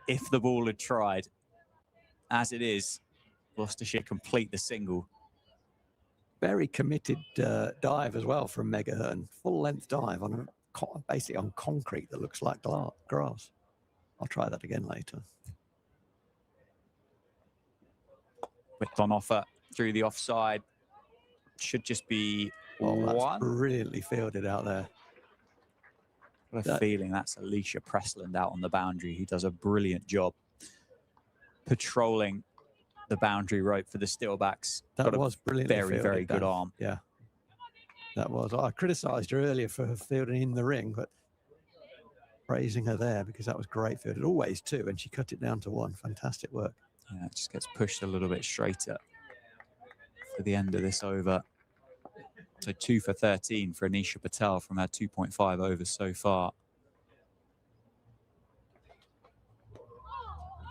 if the ball had tried. As it is, Gloucestershire complete the single. Very committed dive as well from Megahearn. Full length dive on basically on concrete that looks like grass. I'll try that again later. Whipped on offer through the offside. Should just be one. Brilliantly fielded out there. Got a feeling that's Alicia Pressland out on the boundary, who does a brilliant job patrolling the boundary rope for the Steelbacks. That was brilliantly fielded, very good arm. Yeah, that was. I criticised her earlier for her fielding in the ring, but praising her there because that was great fielded. Always 2, and she cut it down to 1. Fantastic work. Yeah, it just gets pushed a little bit straighter for the end of this over. So 2 for 13 for Anisha Patel from her 2.5 overs so far.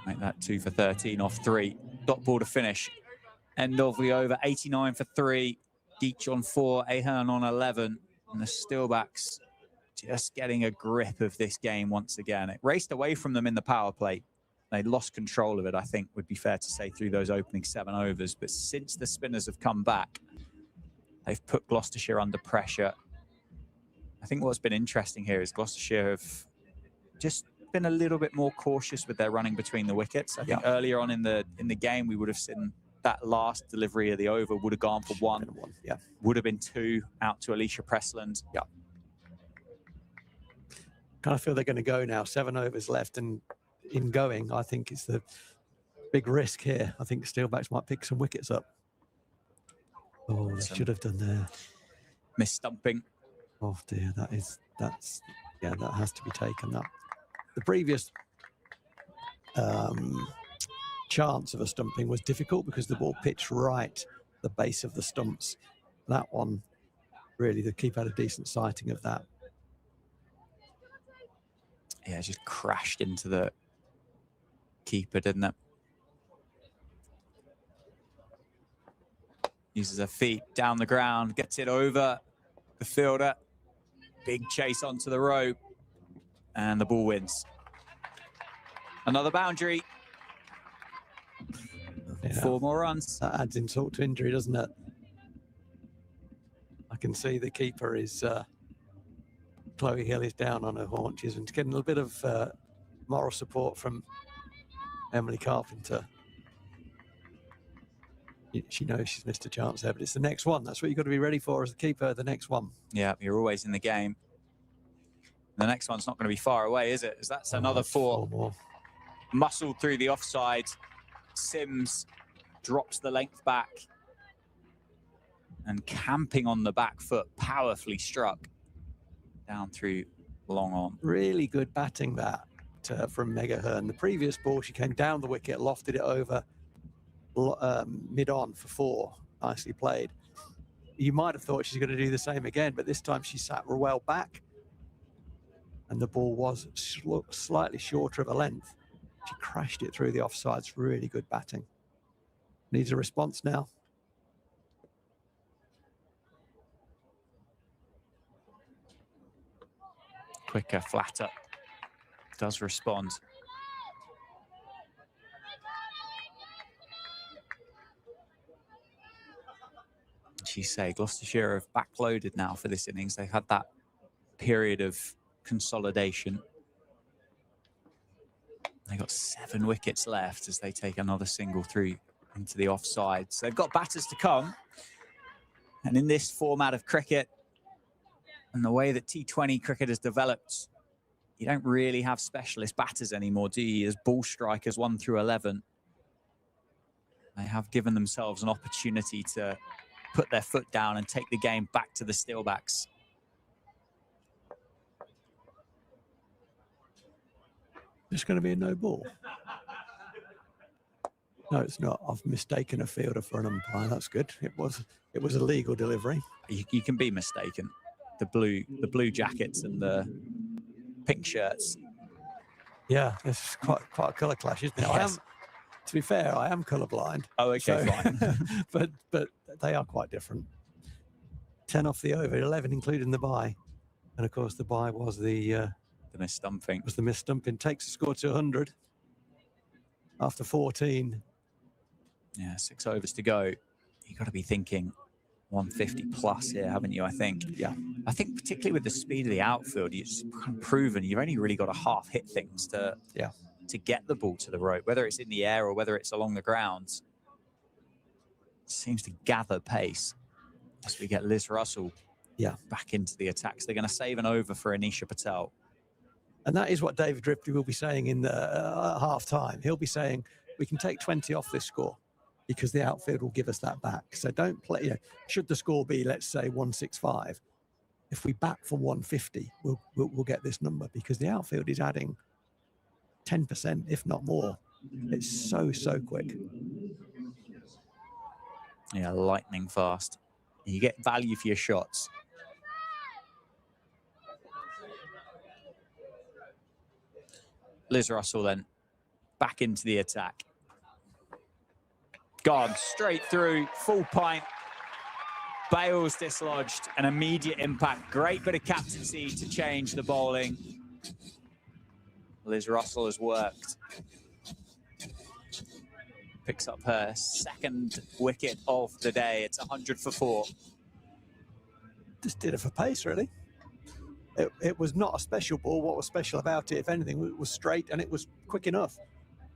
Make that 2 for 13 off 3. Dot ball to finish. End of the over, 89 for 3. Deach on 4, Ahern on 11. And the Steelbacks just getting a grip of this game once again. It raced away from them in the power play. They lost control of it, I think, would be fair to say, through those opening 7 overs. But since the spinners have come back, they've put Gloucestershire under pressure. I think what's been interesting here is Gloucestershire have just been a little bit more cautious with their running between the wickets. I think earlier on in the game, we would have seen that last delivery of the over would have gone for 1. Yeah. Would have been 2 out to Alicia Pressland. Yeah. Kind of feel they're going to go now. 7 overs left, and in going, I think it's the big risk here. I think Steelbacks might pick some wickets up. Oh, they should have done there. Miss stumping. Oh dear, that has to be taken up. The previous chance of a stumping was difficult because the ball pitched right the base of the stumps. That one, really, the keeper had a decent sighting of that. Yeah, just crashed into the keeper, didn't it? Uses her feet down the ground, gets it over the fielder. Big chase onto the rope, and the ball wins. Another boundary. Yeah. 4 more runs. That adds insult to injury, doesn't it? I can see the keeper is, Chloe Hill is down on her haunches and getting a little bit of moral support from Emily Carpenter. She knows she's missed a chance there, but it's the next one. That's what you've got to be ready for as the keeper, the next one. Yeah, you're always in the game. The next one's not going to be far away, is it? As that's another 4 more. Muscled through the offside. Sims drops the length back. And camping on the back foot, powerfully struck. Down through long on. Really good batting that from Megahearn. The previous ball, she came down the wicket, lofted it over mid-on for 4. Nicely played. You might have thought she's going to do the same again, but this time she sat well back and the ball was slightly shorter of a length. She crashed it through the offsides. Really good batting. Needs a response now. Quicker, flatter. Does respond. She say Gloucestershire have backloaded now for this innings. They've had that period of consolidation. They got 7 wickets left as they take another single through into the offside. So they've got batters to come. And in this format of cricket and the way that T20 cricket has developed, you don't really have specialist batters anymore, do you? As ball strikers 1 through 11. They have given themselves an opportunity to put their foot down and take the game back to the Steelbacks. It's going to be a no ball. No, it's not. I've mistaken a fielder for an umpire. That's good. It was a legal delivery. You can be mistaken. The blue jackets and the pink shirts. Yeah, it's quite a colour clash, isn't it? Yes. To be fair, I am colourblind. Oh, okay, so, fine. but they are quite different. 10 off the over, 11 including the bye, and of course the bye was the missed stumping. Was the missed stumping. Takes the score to 100 after 14. Yeah, 6 overs to go. You've got to be thinking 150 plus here, haven't you? I think. Yeah. I think particularly with the speed of the outfield, you've kind of proven you've only really got to half hit things to get the ball to the rope, whether it's in the air or whether it's along the ground. It seems to gather pace as we get Liz Russell back into the attacks. They're going to save an over for Anisha Patel. And that is what David Ripley will be saying in the half-time. He'll be saying, we can take 20 off this score because the outfield will give us that back. So don't play, you know, should the score be, let's say, 165, if we bat for 150, we'll get this number because the outfield is adding 10%, if not more. It's so quick. Yeah, lightning fast. You get value for your shots. Liz Russell then back into the attack. Gone straight through, full pint. Bales dislodged, an immediate impact. Great bit of captaincy to change the bowling. Liz Russell has worked. Picks up her 2nd wicket of the day. It's 100 for 4. Just did it for pace, really. It was not a special ball. What was special about it, if anything, it was straight and it was quick enough.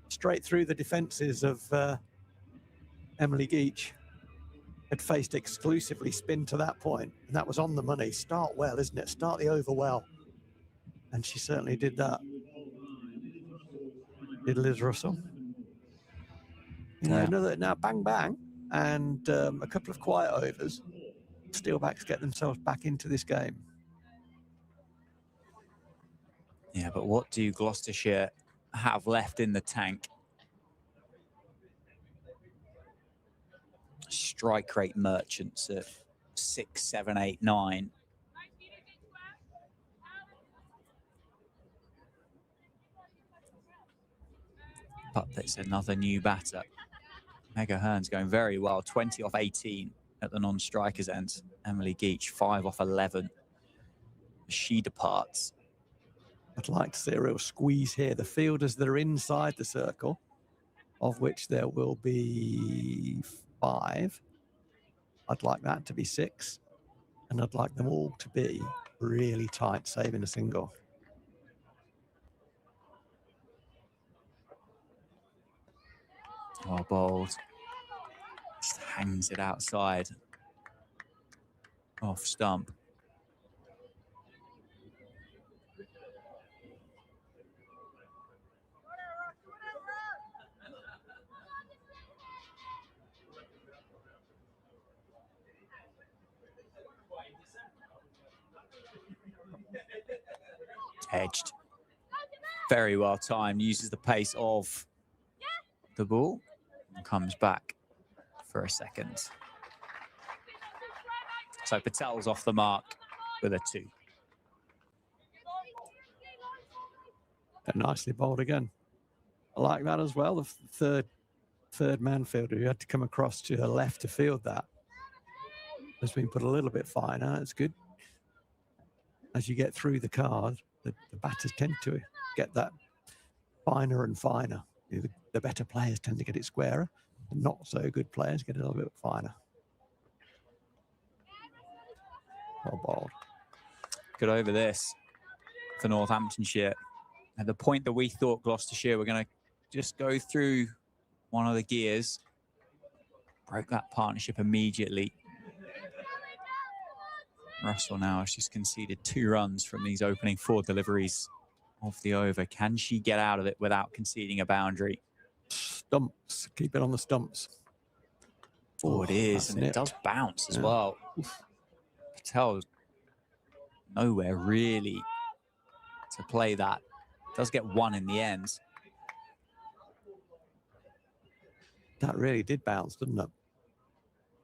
Straight through the defences of Emily Geach. Had faced exclusively spin to that point, and that was on the money. Start well, isn't it? Start the over well. And she certainly did that. Did Liz Russell. You know, another, now bang, bang, and a couple of quiet overs. Steelbacks get themselves back into this game. Yeah, but what do Gloucestershire have left in the tank? Strike rate merchants at 6, 7, 8, 9. But there's another new batter. Mega Hearn's going very well. 20 off 18 at the non-strikers end. Emily Geach, 5 off 11. She departs. I'd like to see a real squeeze here. The fielders that are inside the circle, of which there will be 5. I'd like that to be 6. And I'd like them all to be really tight, saving a single. Well bowled. Just hangs it outside. Off stump. Edged. Very well timed. Uses the pace of the ball and comes back for a second. So Patel's off the mark with a 2. And nicely bowled again. I like that as well. The third man fielder who had to come across to her left to field that has been put a little bit finer. It's good. As you get through the card, the batters tend to get that finer and finer. The better players tend to get it squarer. The not so good players get it a little bit finer. Well bowled. Good over this for Northamptonshire. At the point that we thought Gloucestershire were going to just go through one of the gears, broke that partnership immediately. Russell now has just conceded 2 runs from these opening 4 deliveries of the over. Can she get out of it without conceding a boundary? Stumps. Keep it on the stumps. Oh, it is, and it does bounce as well. Patel's nowhere really to play that. Does get 1 in the end. That really did bounce, didn't it?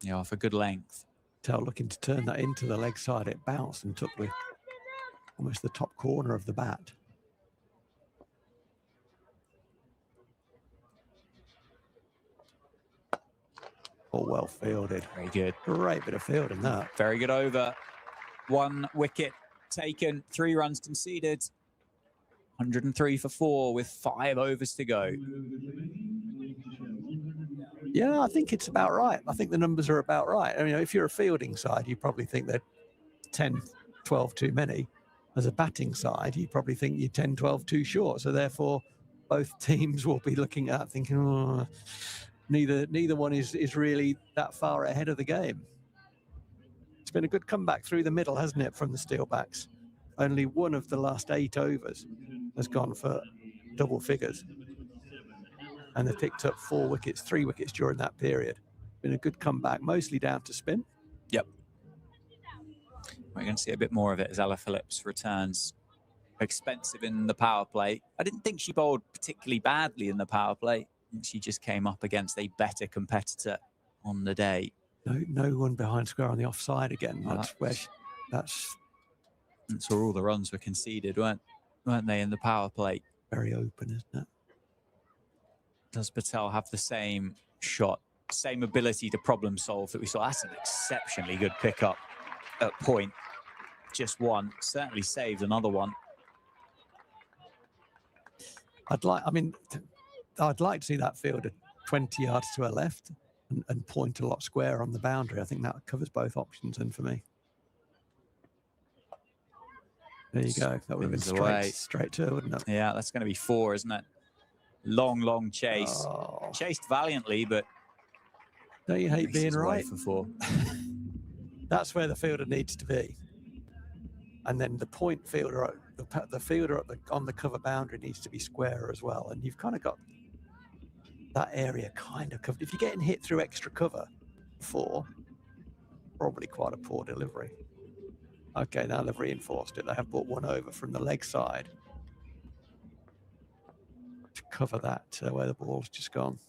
Yeah, for good length. Patel looking to turn that into the leg side. It bounced and took almost the top corner of the bat. Oh, well fielded. Very good. Great bit of fielding that. Very good over. 1 wicket taken, 3 runs conceded. 103 for 4 with 5 overs to go. Yeah, I think it's about right. I think the numbers are about right. I mean, if you're a fielding side, you probably think they're 10, 12 too many. As a batting side, you probably think you're 10, 12 too short. So therefore, both teams will be looking at thinking, oh, neither one is really that far ahead of the game. It's been a good comeback through the middle, hasn't it, from the Steelbacks? Only one of the last 8 overs has gone for double figures. And they've picked up 4 wickets, 3 wickets during that period. Been a good comeback, mostly down to spin. Yep. We're going to see a bit more of it as Ella Phillips returns. Expensive in the power play. I didn't think she bowled particularly badly in the power play. She just came up against a better competitor on the day. No one behind square on the offside again. That's where all the runs were conceded, weren't they, in the power play? Very open, isn't it? Does Patel have the same shot, same ability to problem solve that we saw? That's an exceptionally good pickup at point. Just 1. Certainly saved another one. I'd like to see that fielder 20 yards to her left and point a lot square on the boundary. I think that covers both options in for me. There you go. That would have been straight to her, wouldn't it? Yeah, that's going to be 4, isn't it? Long chase. Oh. Chased valiantly, but don't you hate being right? For 4. That's where the fielder needs to be. And then the point fielder, the fielder on the cover boundary needs to be squarer as well. And you've kind of got that area kind of covered. If you're getting hit through extra cover 4, probably quite a poor delivery. Okay, now they've reinforced it. They have brought 1 over from the leg side to cover that where the ball's just gone.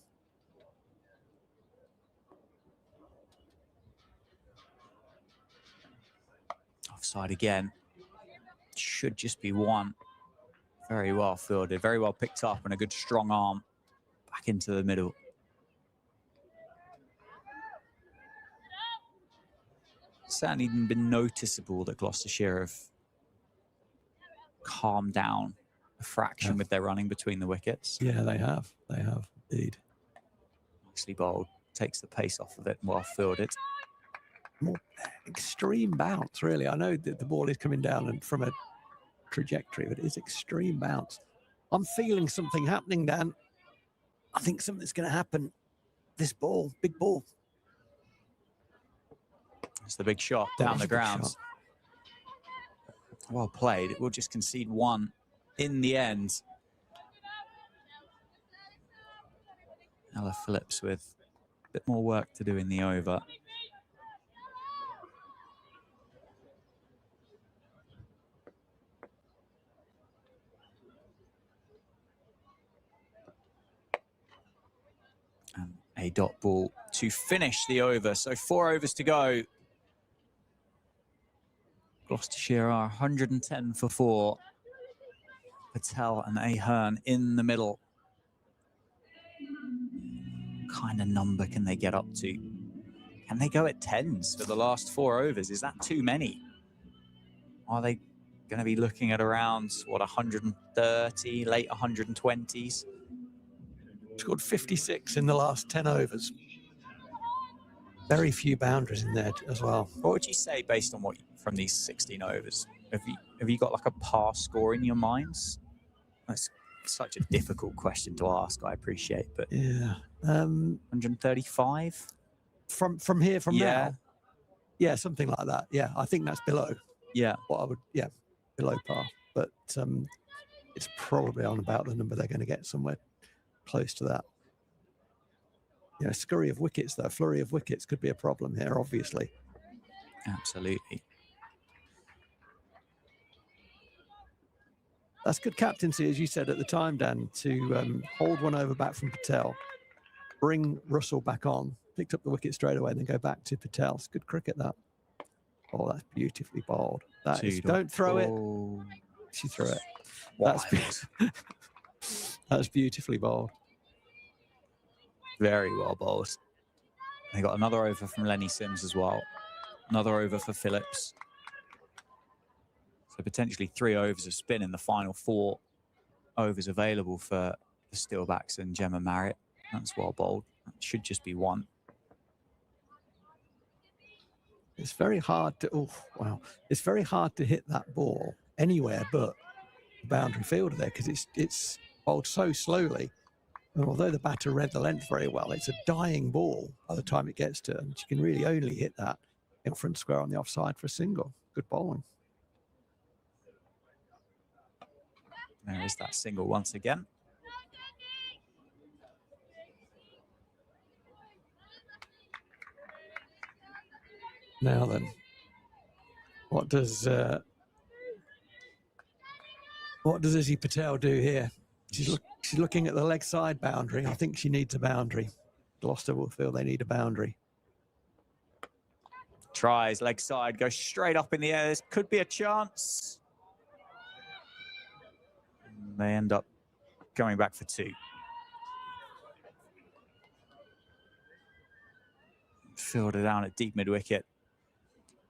Offside again. Should just be 1. Very well fielded, very well picked up, and a good strong arm back into the middle. Certainly been noticeable that Gloucestershire have calmed down a fraction with their running between the wickets. Yeah, they have. They have, indeed. Nicely bowled. Takes the pace off of it and well fielded. More extreme bounce, really. I know that the ball is coming down and from a trajectory, but it's extreme bounce. I'm feeling something happening, Dan. I think something's going to happen. This ball, big ball. It's the big shot down the grounds. Well played. It will just concede 1 in the end. Ella Phillips with a bit more work to do in the over. And a dot ball to finish the over. So 4 overs to go. Gloucestershire are 110 for 4. Patel and Ahern in the middle. What kind of number can they get up to? Can they go at 10s for the last 4 overs? Is that too many? Are they going to be looking at around, what, 130, late 120s? Scored 56 in the last 10 overs. Very few boundaries in there as well. What would you say based on what from these 16 overs? Have you got like a par score in your minds? That's such a difficult question to ask, I appreciate, but yeah, 135 from now. Yeah, something like that. Yeah, I think that's below. Yeah, what I would, below par. But it's probably on about the number they're going to get, somewhere close to that. Scurry of wickets, though, flurry of wickets could be a problem here, obviously. absolutely. That's good captaincy, as you said at the time, Dan, to hold one over back from Patel, bring Russell back on, picked up the wicket straight away, and then go back to Patel. It's good cricket, that. Oh, that's beautifully bowled. That is, don't throw it. She threw it. That's beautifully bowled. Very well bowled. They got another over from Lenny Sims as well. Another over for Phillips. So potentially 3 overs of spin in the final 4 overs available for the Steelbacks and Gemma Marriott. That's well bowled. That should just be 1. It's very hard to, it's very hard to hit that ball anywhere but the boundary fielder there, because it's bowled so slowly. And although the batter read the length very well, it's a dying ball by the time it gets to, and you can really only hit that in front square on the offside for a single. Good bowling. There is that single once again. Now then, what does Izzy Patel do here? She's looking at the leg side boundary. I think she needs a boundary. Gloucester will feel they need a boundary. Tries leg side, goes straight up in the air. This could be a chance. They end up going back for 2. Fielded down at deep mid-wicket.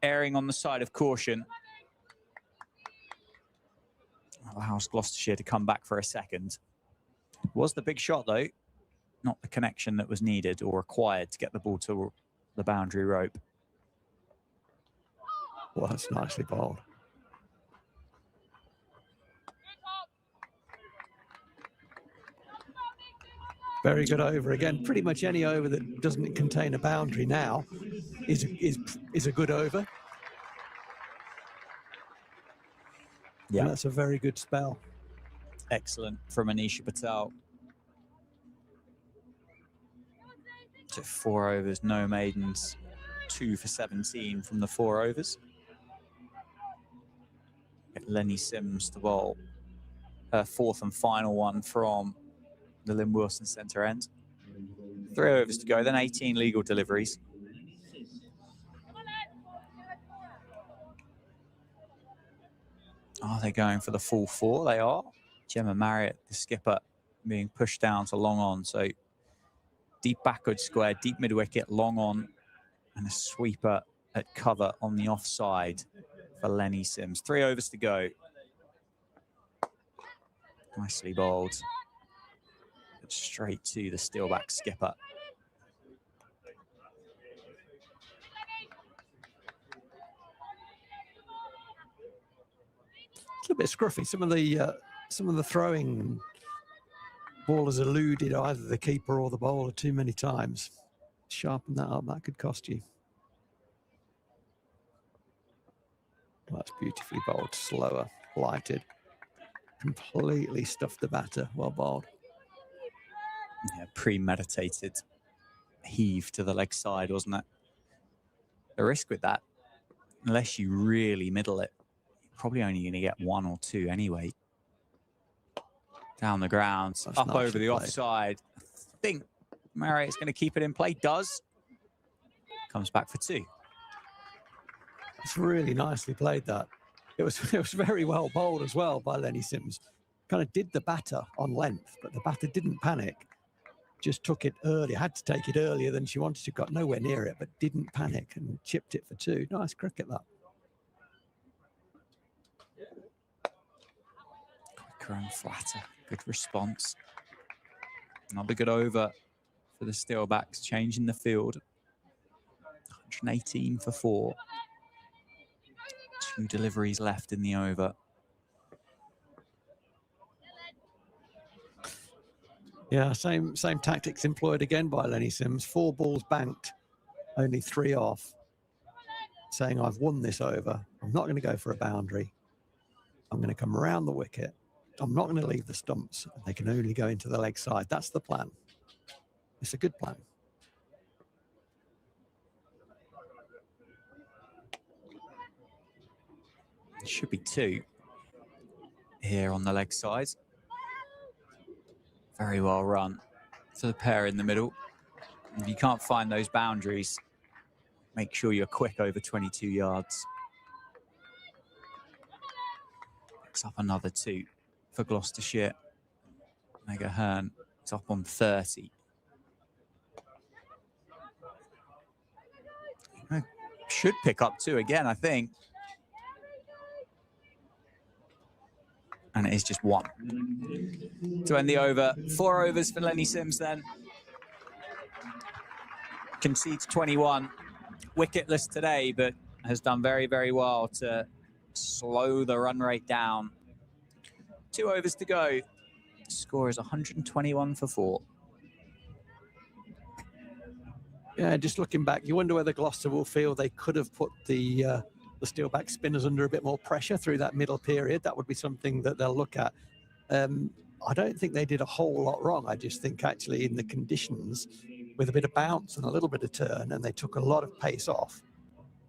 Airing on the side of caution. Allows Gloucestershire to come back for a second. Was the big shot, though. Not the connection that was needed or required to get the ball to the boundary rope. Well, that's nicely bowled. Very good over again. Pretty much any over that doesn't contain a boundary now is a good over. Yeah, and that's a very good spell. Excellent from Anisha Patel. So 4 overs, no maidens, 2 for 17 from the 4 overs. Get Lenny Sims to bowl her 4th and final one from the Lynn Wilson centre end. 3 overs to go, then 18 legal deliveries. Are they going for the full 4? They are. Gemma Marriott, the skipper, being pushed down to long on. So deep backward square, deep mid-wicket, long on, and a sweeper at cover on the offside for Lenny Sims. 3 overs to go. Nicely bowled. Straight to the Steelback skipper. It's a bit scruffy. Some of the throwing ballers eluded either the keeper or the bowler too many times. Sharpen that up. That could cost you. That's beautifully bowled. Slower, lighted. Completely stuffed the batter. Well bowled. Yeah, premeditated heave to the leg side, wasn't it? The risk with that, unless you really middle it, you're probably only going to get 1 or 2 anyway. Down the ground, up over the offside. I think Marriott's going to keep it in play. Does. Comes back for 2. It's really nicely played, that. It was very well bowled as well by Lenny Sims. kind of did the batter on length, but the batter didn't panic. Just took it early, had to take it earlier than she wanted to, got nowhere near it, but didn't panic and chipped it for 2. Nice cricket, that. Quicker and flatter. Good response. Another good over for the Steelbacks, changing the field. 118 for 4. 2 deliveries left in the over. Yeah, same tactics employed again by Lenny Simms. 4 balls banked, only 3 off. Saying, I've won this over. I'm not going to go for a boundary. I'm going to come around the wicket. I'm not going to leave the stumps. They can only go into the leg side. That's the plan. It's a good plan. It should be 2 here on the leg side. Very well run for the pair in the middle. If you can't find those boundaries, make sure you're quick over 22 yards. Picks up another 2 for Gloucestershire. Meg Ahern is up on 30. Should pick up 2 again, I think. And it is just 1. To end the over. 4 overs for Lenny Simms then. Concedes 21. Wicketless today, but has done very, very well to slow the run rate down. 2 overs to go. Score is 121 for 4. Yeah, just looking back, you wonder whether Gloucester will feel they could have put the Steelback spinners under a bit more pressure through that middle period. That would be something that they'll look at. I don't think they did a whole lot wrong. I just think actually in the conditions, with a bit of bounce and a little bit of turn, and they took a lot of pace off,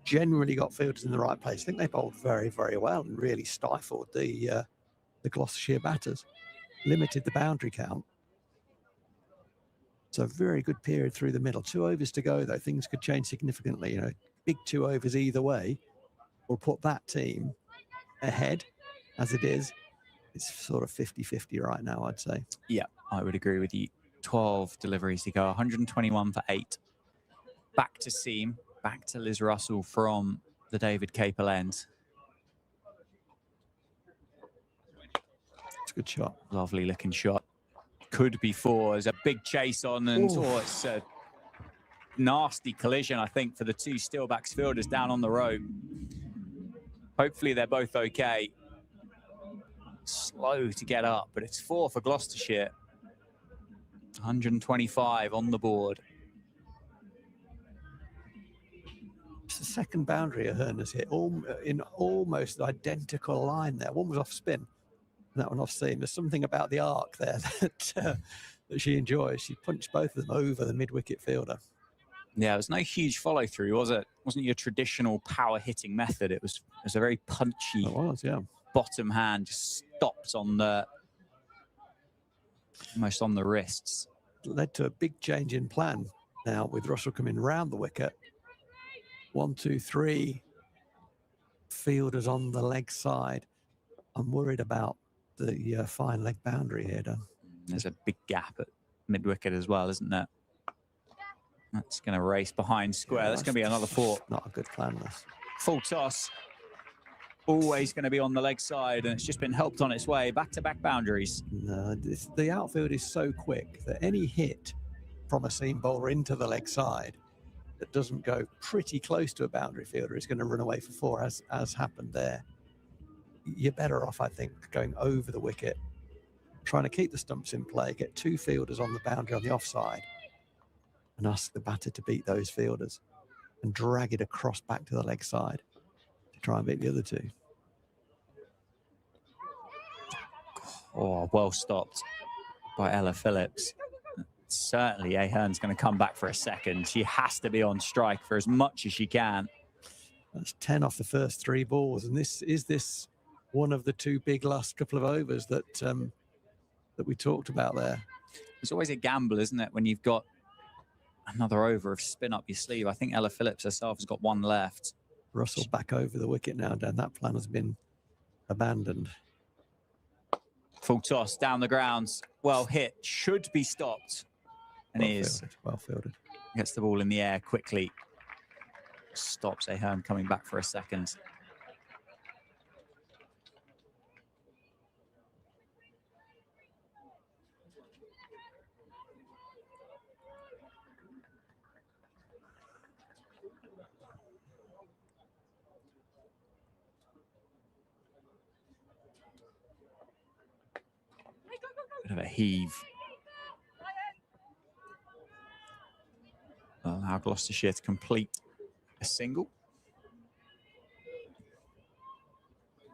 generally got fielders in the right place. I think they bowled very, very well and really stifled the Gloucestershire batters, limited the boundary count. So a very good period through the middle. 2 overs to go, though. Things could change significantly. You know, big 2 overs either way will put that team ahead. As it is, it's sort of 50-50 right now, I'd say. Yeah, I would agree with you. 12 deliveries to go, 121 for 8. Back to seam, back to Liz Russell from the David Capel end. It's a good shot. Lovely looking shot. Could be 4. There's a big chase on, and it's a nasty collision, I think, for the 2 Steelbacks fielders down on the rope. Hopefully they're both okay. Slow to get up, but it's 4 for Gloucestershire. 125 on the board. It's the second boundary Ahern has hit, in almost identical line there. One was off spin, and that one off seam. There's something about the arc there that she enjoys. She punched both of them over the mid-wicket fielder. Yeah, it was no huge follow through, was it? Wasn't your traditional power hitting method. It was a very punchy bottom hand, just stopped on the almost on the wrists. Led to a big change in plan now with Russell coming round the wicket. 1, 2, 3 fielders on the leg side. I'm worried about the fine leg boundary here, Dan. There's a big gap at mid wicket as well, isn't there? That's going to race behind square. That's going to be another 4. Not a good plan, this. Full toss. Always going to be on the leg side, and it's just been helped on its way. Back-to-back boundaries. No, the outfield is so quick that any hit from a seam bowler into the leg side that doesn't go pretty close to a boundary fielder is going to run away for 4, as happened there. You're better off, I think, going over the wicket, trying to keep the stumps in play, get 2 fielders on the boundary on the offside, and ask the batter to beat those fielders and drag it across back to the leg side to try and beat the other 2. Oh, well stopped by Ella Phillips. Certainly Ahern's going to come back for a second. She has to be on strike for as much as she can. That's 10 off the first 3 balls. And this one of the 2 big last couple of overs that that we talked about there? It's always a gamble, isn't it, when you've got another over of spin up your sleeve. I think Ella Phillips herself has got 1 left. Russell back over the wicket now, Dan. That plan has been abandoned. Full toss down the grounds. Well hit, should be stopped. And Well he is. fielded, well fielded. Gets the ball in the air quickly. Stops Ahern coming back for a second. Bit of a heave. Allow Gloucestershire to complete a single.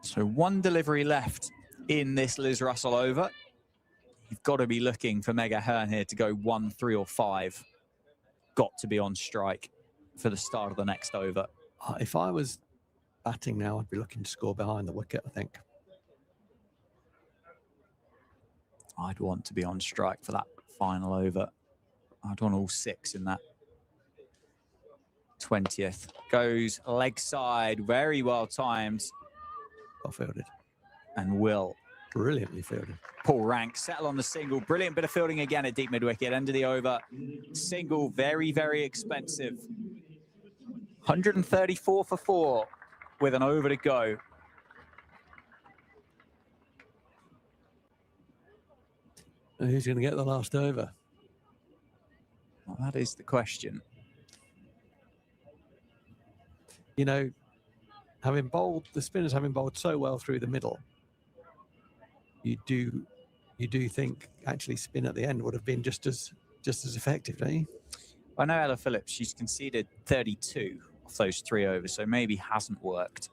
So one delivery left in this Liz Russell over. You've got to be looking for Meg Ahern here to go 1, 3 or 5. Got to be on strike for the start of the next over. If I was batting now, I'd be looking to score behind the wicket, I think. I'd want to be on strike for that final over. I'd want all 6 in that 20th. Goes leg side, very well timed. Well fielded. And will. Brilliantly fielded. Paul Rank settle on the single. Brilliant bit of fielding again at deep mid-wicket. End of the over. Single, very, very expensive. 134 for 4 with an over to go. Who's going to get the last over? Well, that is the question. You know, the spinners having bowled so well through the middle, you do think actually spin at the end would have been just as effective, don't you? I know Ella Phillips, she's conceded 32 of those 3 overs, so maybe hasn't worked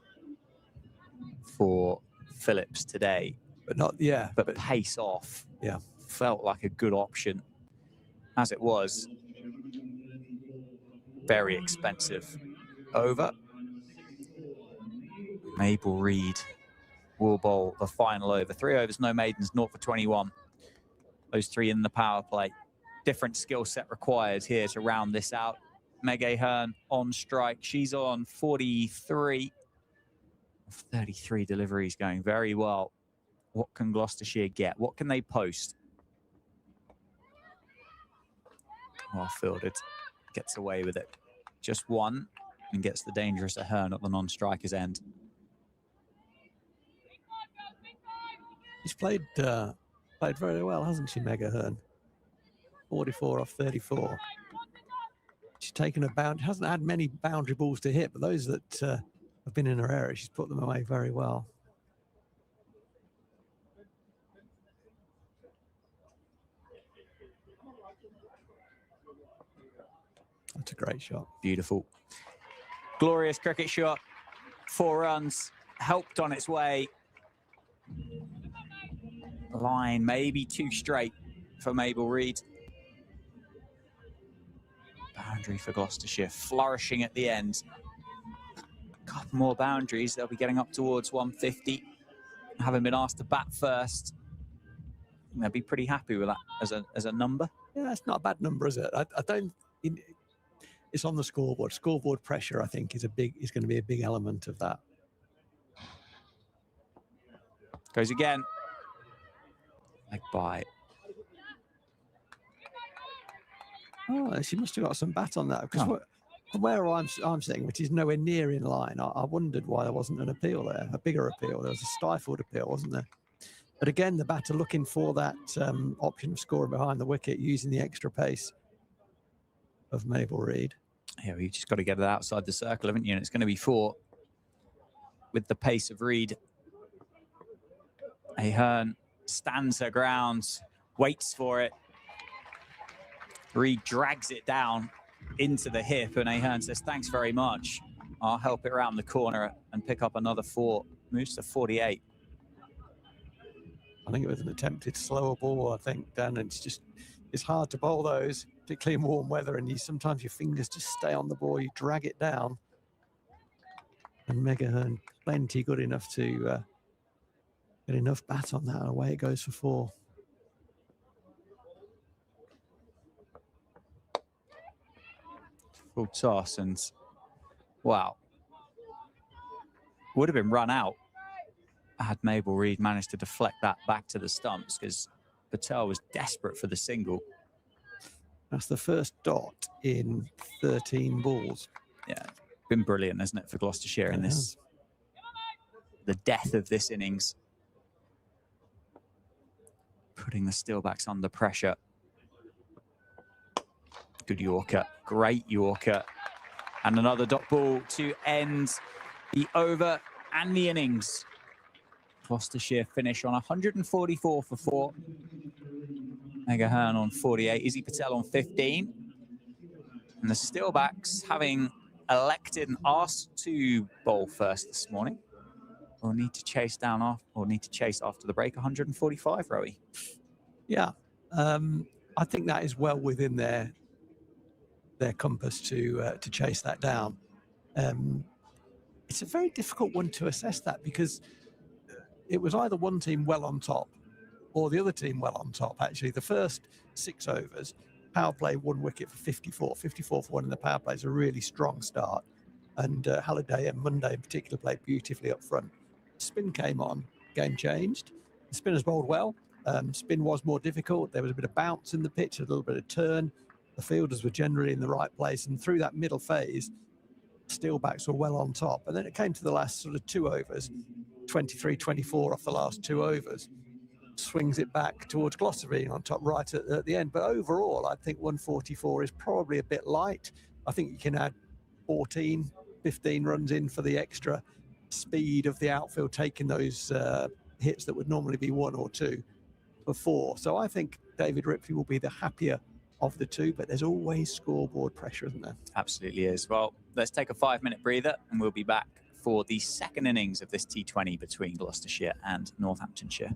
for Phillips today. But not, yeah. But pace off. Yeah. Felt like a good option. As it was, very expensive over. Mabel Reid will bowl the final over. 3 overs, no maidens, 0 for 21. Those 3 in the power play. Different skill set required here to round this out. Meg Ahern on strike. She's on 43 of 33 deliveries, going very well. What can Gloucestershire get? What can they post? Well fielded. Gets away with it. Just 1 and gets the dangerous Ahern at the non-striker's end. She's played very well, hasn't she, Meg Ahern? 44 off 34. She's taken a bound. Hasn't had many boundary balls to hit, but those that have been in her area, she's put them away very well. That's a great shot. Beautiful. Glorious cricket shot. 4 runs. Helped on its way. Line maybe too straight for Mabel Reid. Boundary for Gloucestershire. Flourishing at the end. A couple more boundaries. They'll be getting up towards 150. Having been asked to bat first. They'll be pretty happy with that as a number. Yeah, it's not a bad number, is it? I don't... It's on the scoreboard. Scoreboard pressure, I think, is going to be a big element of that. Goes again. Leg by. Oh, she must have got some bat on that, because from where I'm sitting, which is nowhere near in line, I wondered why there wasn't an appeal there, a bigger appeal. There was a stifled appeal, wasn't there? But again, the batter looking for that option of scoring behind the wicket, using the extra pace of Mabel Reid. Yeah, we've just got to get it outside the circle, haven't you? And it's going to be 4 with the pace of Reid. Ahern stands her ground, waits for it. Reid drags it down into the hip, and Ahern says, thanks very much. I'll help it around the corner and pick up another 4. Moves to 48. I think it was an attempted slower ball, I think, Dan. It's hard to bowl those, particularly in warm weather, and sometimes your fingers just stay on the ball, you drag it down. And Meg Ahern plenty good enough to get enough bat on that, and away it goes for 4. Full toss, and wow. Would have been run out had Mabel Reid managed to deflect that back to the stumps, because Patel was desperate for the single. That's the first dot in 13 balls. Yeah, been brilliant, hasn't it, for Gloucestershire in this, the death of this innings. Putting the Steelbacks under pressure. Good Yorker, great Yorker. And another dot ball to end the over and the innings. Gloucestershire finish on 144 for 4. Mega Hearn on 48, Izzy Patel on 15. And the Steelbacks, having elected and asked to bowl first this morning, will need to chase down off, or need to chase after the break 145, Rowie. Yeah, I think that is well within their compass to chase that down. It's a very difficult one to assess that, because it was either one team well on top or the other team well on top. Actually, the first 6 overs, power play 1 wicket for 54 for 1 in the power play is a really strong start. And Halliday and Monday in particular played beautifully up front. Spin came on, game changed. The spinners bowled well. Spin was more difficult. There was a bit of bounce in the pitch, a little bit of turn. The fielders were generally in the right place. And through that middle phase, Steelbacks were well on top. And then it came to the last sort of 2 overs, 23, 24 off the last 2 overs. Swings it back towards Gloucester being on top right at the end. But overall, I think 144 is probably a bit light. I think you can add 14, 15 runs in for the extra speed of the outfield, taking those hits that would normally be 1 or 2 for 4. So I think David Ripley will be the happier of the 2, but there's always scoreboard pressure, isn't there? Absolutely is. Well, let's take a 5-minute breather and we'll be back for the second innings of this T20 between Gloucestershire and Northamptonshire.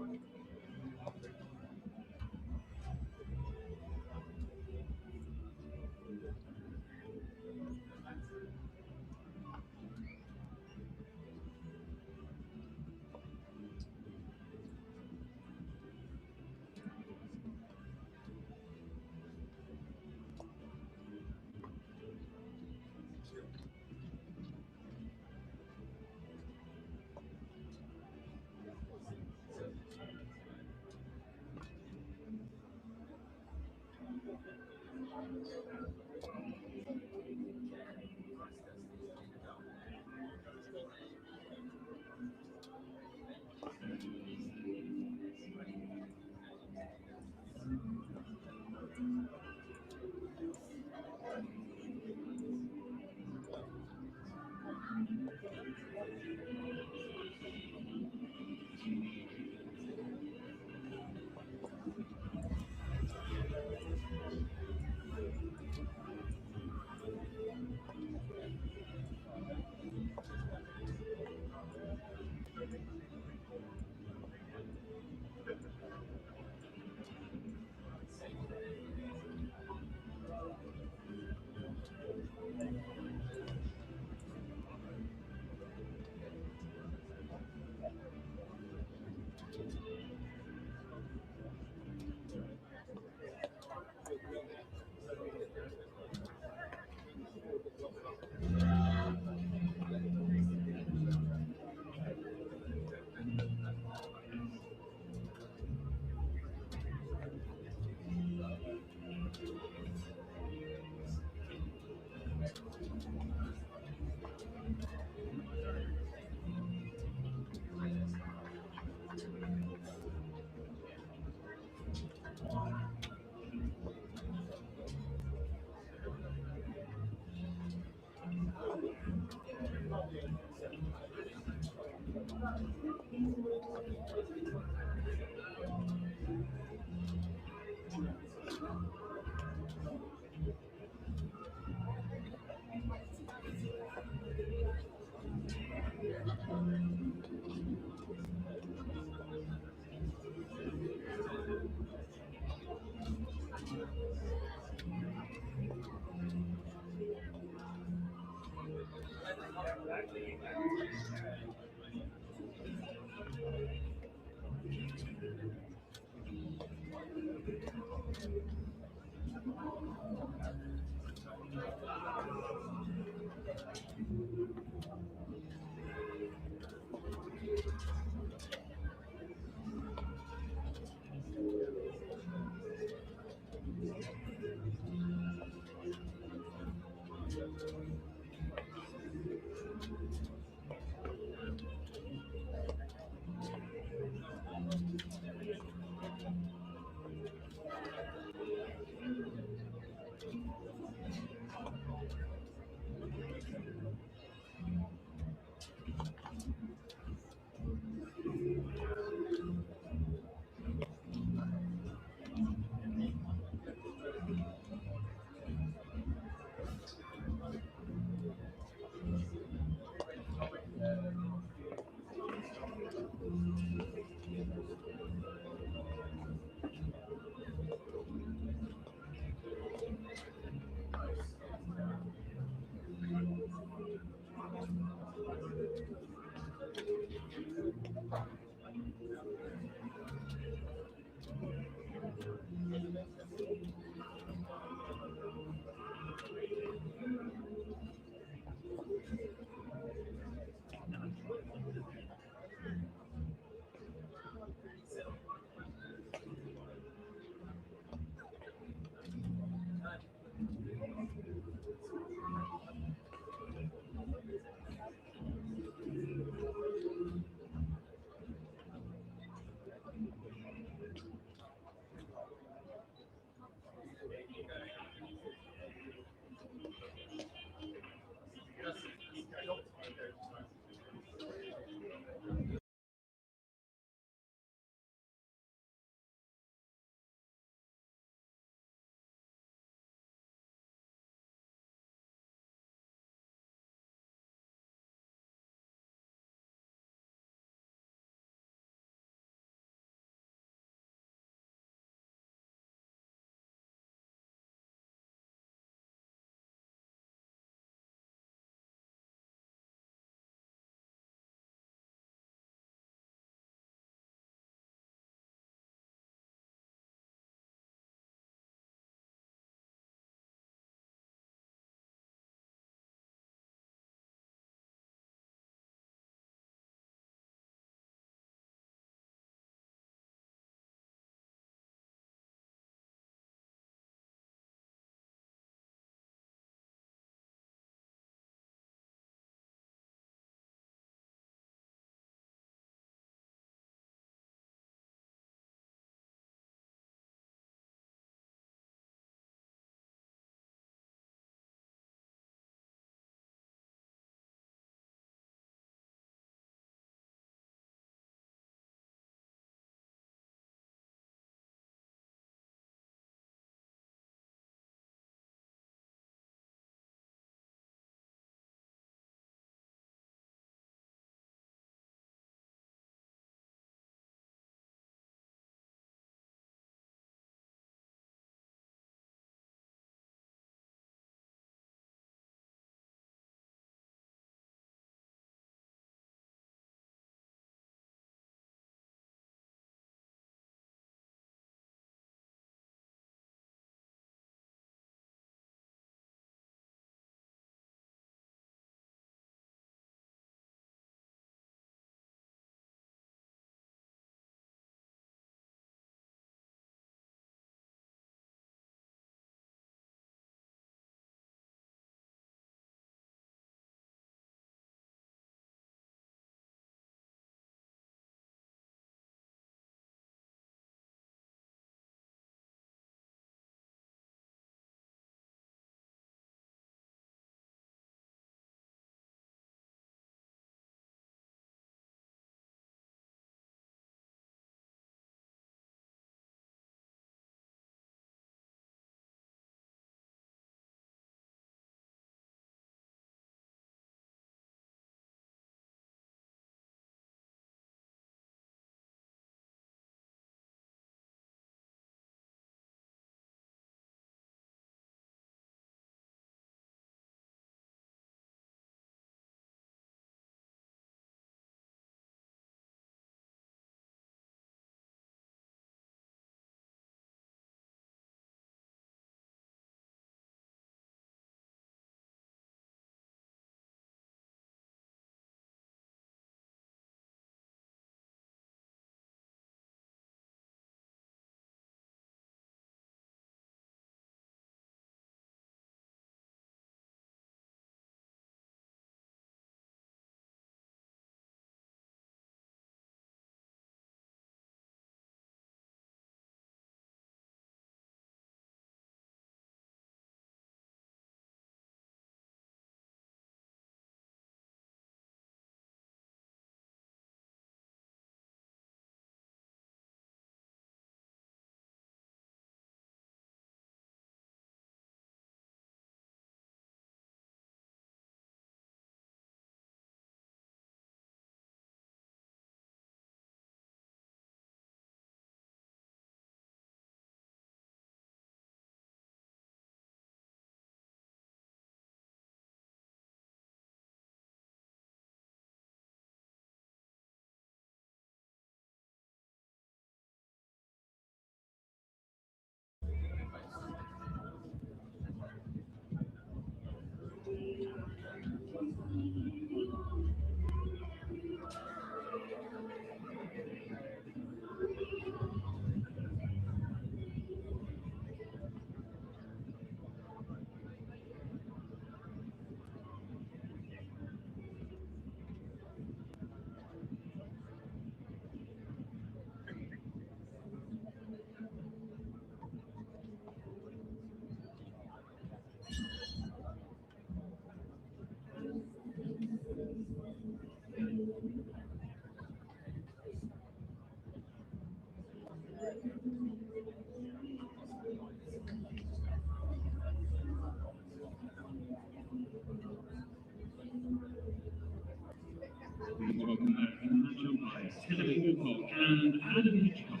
Henry Woodcock and Adam Hitchcock.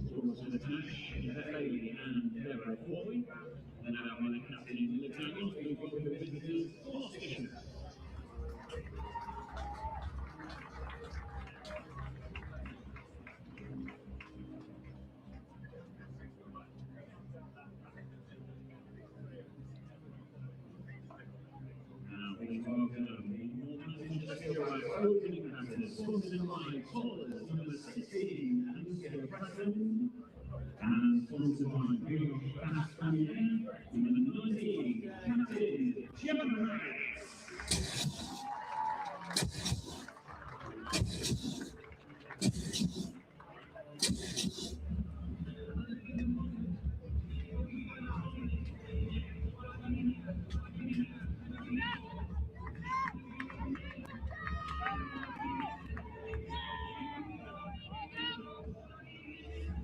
Stormers Nash, Bailey and Deborah Foy. And now by the captain in the tunnels, we've got the visitors, Gloucestershire. Now we welcome the Steelbacks opening batters, sponsored by Tollers, number 16, and Steelbacks. And sponsored by Brioche Bass Family, number 19, Captain Gemma.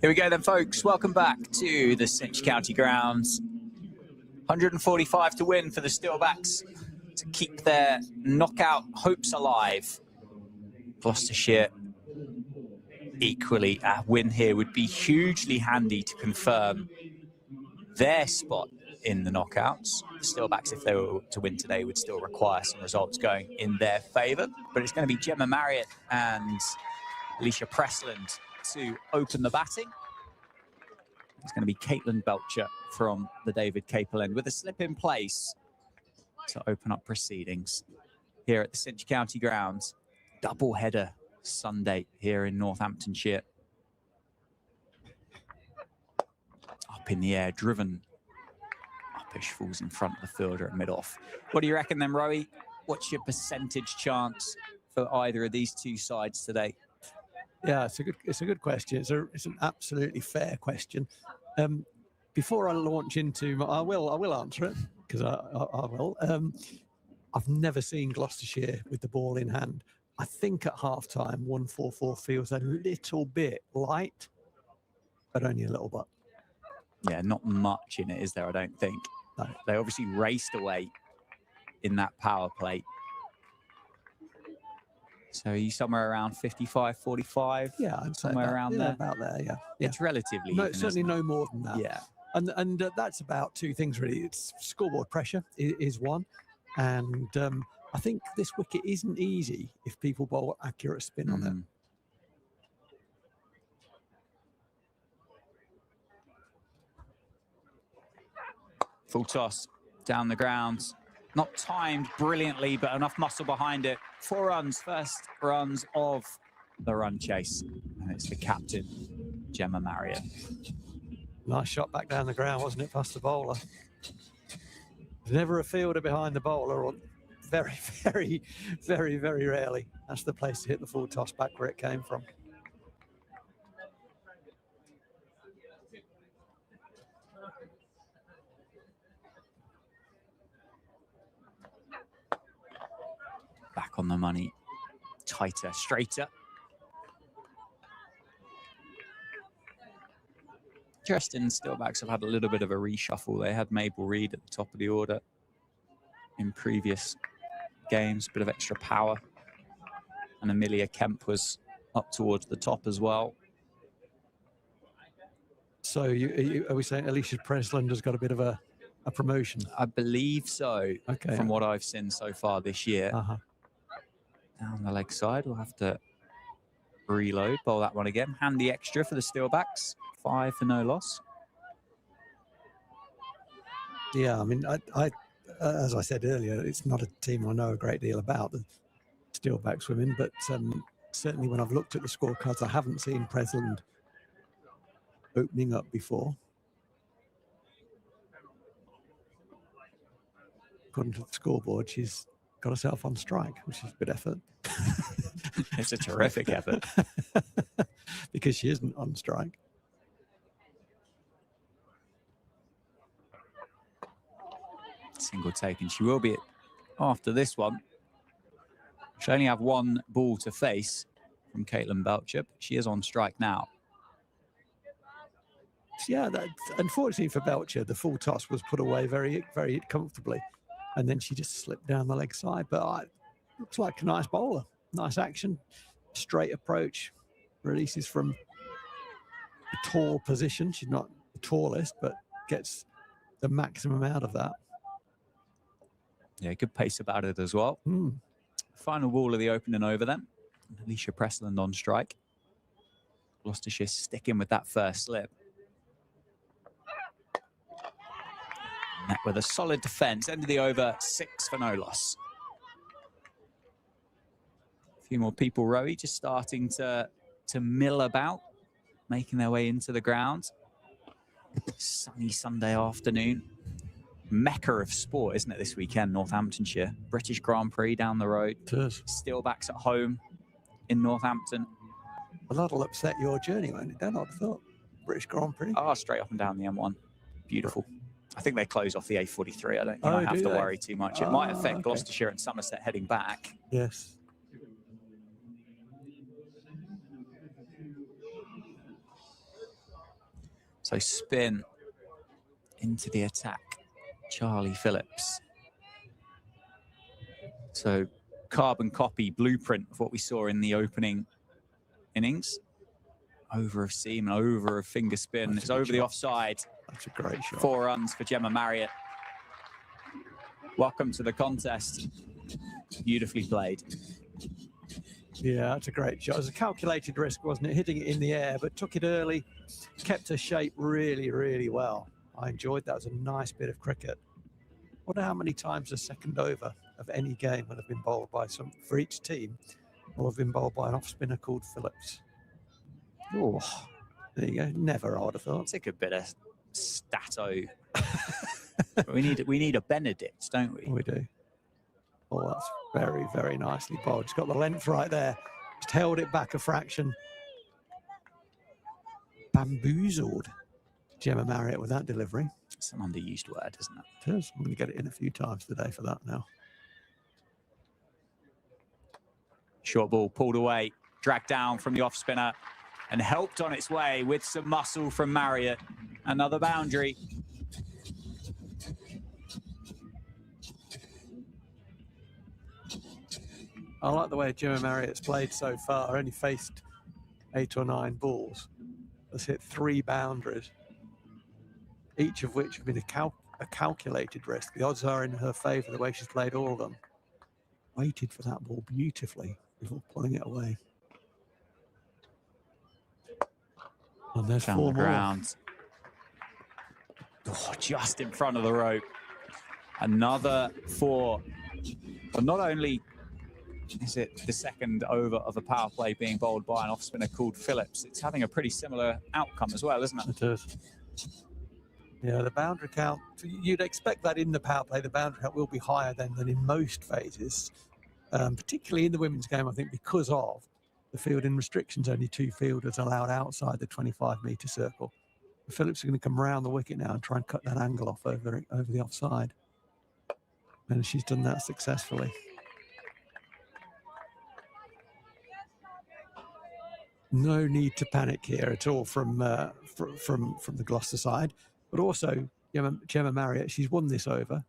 Here we go then, folks. Welcome back to the Cinch County Grounds. 145 to win for the Steelbacks to keep their knockout hopes alive. Gloucestershire equally, a win here would be hugely handy to confirm their spot in the knockouts. The Steelbacks, if they were to win today, would still require some results going in their favour. But it's going to be Gemma Marriott and Alicia Pressland to open the batting. It's going to be Caitlin Belcher from the David Capel end with a slip in place to open up proceedings here at the Cinch County Grounds. Double header Sunday here in Northamptonshire. Up in the air, driven uppish, falls in front of the fielder at mid-off. What do you reckon then, Rowie? What's your percentage chance for either of these two sides today? Yeah, it's a good question. It's an absolutely fair question. Before I launch into, I will answer it because I will. I've never seen Gloucestershire with the ball in hand. I think at half-time, 1-4-4 feels a little bit light, but only a little bit. Yeah, not much in it, is there? I don't think. No. They obviously raced away in that power play. So are you somewhere around 55, 45? Yeah, I'd say somewhere around there. About there, yeah. It's relatively no, even, certainly no more than that. Yeah. And that's about two things really. It's scoreboard pressure is one, and I think this wicket isn't easy if people bowl accurate spin on it. Full toss down the ground. Not timed brilliantly, but enough muscle behind it. 4 runs, first runs of the run chase. And it's the captain, Gemma Marriott. Nice shot back down the ground, wasn't it, past the bowler? There's never a fielder behind the bowler, or very, very, very, very rarely. That's the place to hit the full toss back where it came from. Back on the money, tighter, straighter. Interesting, Steelbacks have had a little bit of a reshuffle. They had Mabel Reid at the top of the order in previous games, bit of extra power. And Amelia Kemp was up towards the top as well. So are we saying Alicia Pressland has got a bit of a promotion? I believe so, okay, from what I've seen so far this year. Down the leg side, we'll have to reload, bowl that one again. Handy extra for the Steelbacks, 5 for no loss. Yeah, I mean, I as I said earlier, it's not a team I know a great deal about, the Steelbacks women, but certainly when I've looked at the scorecards, I haven't seen Pressland opening up before. According to the scoreboard, she's got herself on strike, which is a good effort. It's a terrific effort. Because she isn't on strike. Single take, and she will be after this one. She'll only have 1 ball to face from Caitlin Belcher, but she is on strike now. Yeah, that, unfortunately for Belcher, the full toss was put away very, very comfortably. And then she just slipped down the leg side. But looks like a nice bowler. Nice action, straight approach, releases from a tall position. She's not the tallest, but gets the maximum out of that. Yeah, good pace about it as well. Final ball of the opening over then. Alicia Pressland on strike. Gloucestershire sticking with that first slip. Met with a solid defence. End of the over, 6 for no loss. A few more people, Rowie, just starting to mill about, making their way into the ground. Sunny Sunday afternoon. Mecca of sport, isn't it, this weekend, Northamptonshire? British Grand Prix down the road. It is. Steelbacks at home in Northampton. Well, that'll upset your journey, won't it, Dan? I'd have thought. British Grand Prix. Oh, straight up and down the M1. Beautiful. I think they close off the A43. I don't think I have to worry too much. It might affect Gloucestershire and Somerset heading back. Yes. So spin into the attack. Charlie Phillips. So carbon copy blueprint of what we saw in the opening innings. Over of seam and over of finger spin. It's over the offside. That's a great shot. 4 runs for Gemma Marriott. Welcome to the contest. Beautifully played. Yeah, that's a great shot. It was a calculated risk, wasn't it? Hitting it in the air, but took it early, kept her shape really, really well. I enjoyed that. It was a nice bit of cricket. I wonder how many times a second over of any game will have been bowled by for each team, will have been bowled by an off-spinner called Phillips. Oh, there you go. Never, I would have thought. It's a good bit of stato. we need a Benedict, don't we? We do. Oh, that's very, very nicely bowled. It's got the length right there. Just held it back a fraction. Bamboozled Gemma Marriott with that delivery. It's an underused word, isn't it? It is. I'm going to get it in a few times today for that now. Short ball pulled away, dragged down from the off spinner and helped on its way with some muscle from Marriott. Another boundary. I like the way Gemma Marriott's played so far. Only faced 8 or 9 balls. Has hit 3 boundaries, each of which have been a calculated risk. The odds are in her favour the way she's played all of them. Waited for that ball beautifully before pulling it away. And there's 4 more. Ground. Oh, just in front of the rope. Another 4. But not only is it the second over of a power play being bowled by an off-spinner called Phillips, it's having a pretty similar outcome as well, isn't it? It is. Yeah, the boundary count, you'd expect that in the power play, the boundary count will be higher than in most phases, particularly in the women's game, I think, because of the fielding restrictions. Only 2 fielders allowed outside the 25-metre circle. Phillips is going to come around the wicket now and try and cut that angle off over the offside. And she's done that successfully. No need to panic here at all from the Gloucester side, but also Gemma Marriott. She's won this over.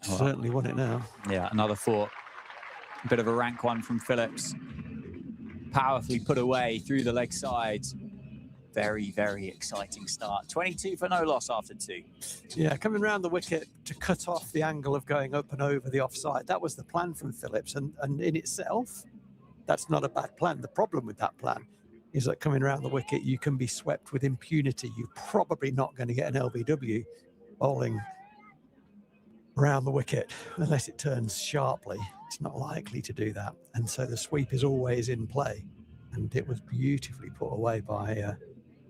Certainly won it now. Yeah, another 4. A bit of a rank one from Phillips. Powerfully put away through the leg side. Very, very exciting start. 22 for no loss after 2. Yeah, coming round the wicket to cut off the angle of going up and over the offside. That was the plan from Phillips. And in itself, that's not a bad plan. The problem with that plan is that coming around the wicket, you can be swept with impunity. You're probably not going to get an LBW bowling around the wicket unless it turns sharply. It's not likely to do that. And so the sweep is always in play. And it was beautifully put away by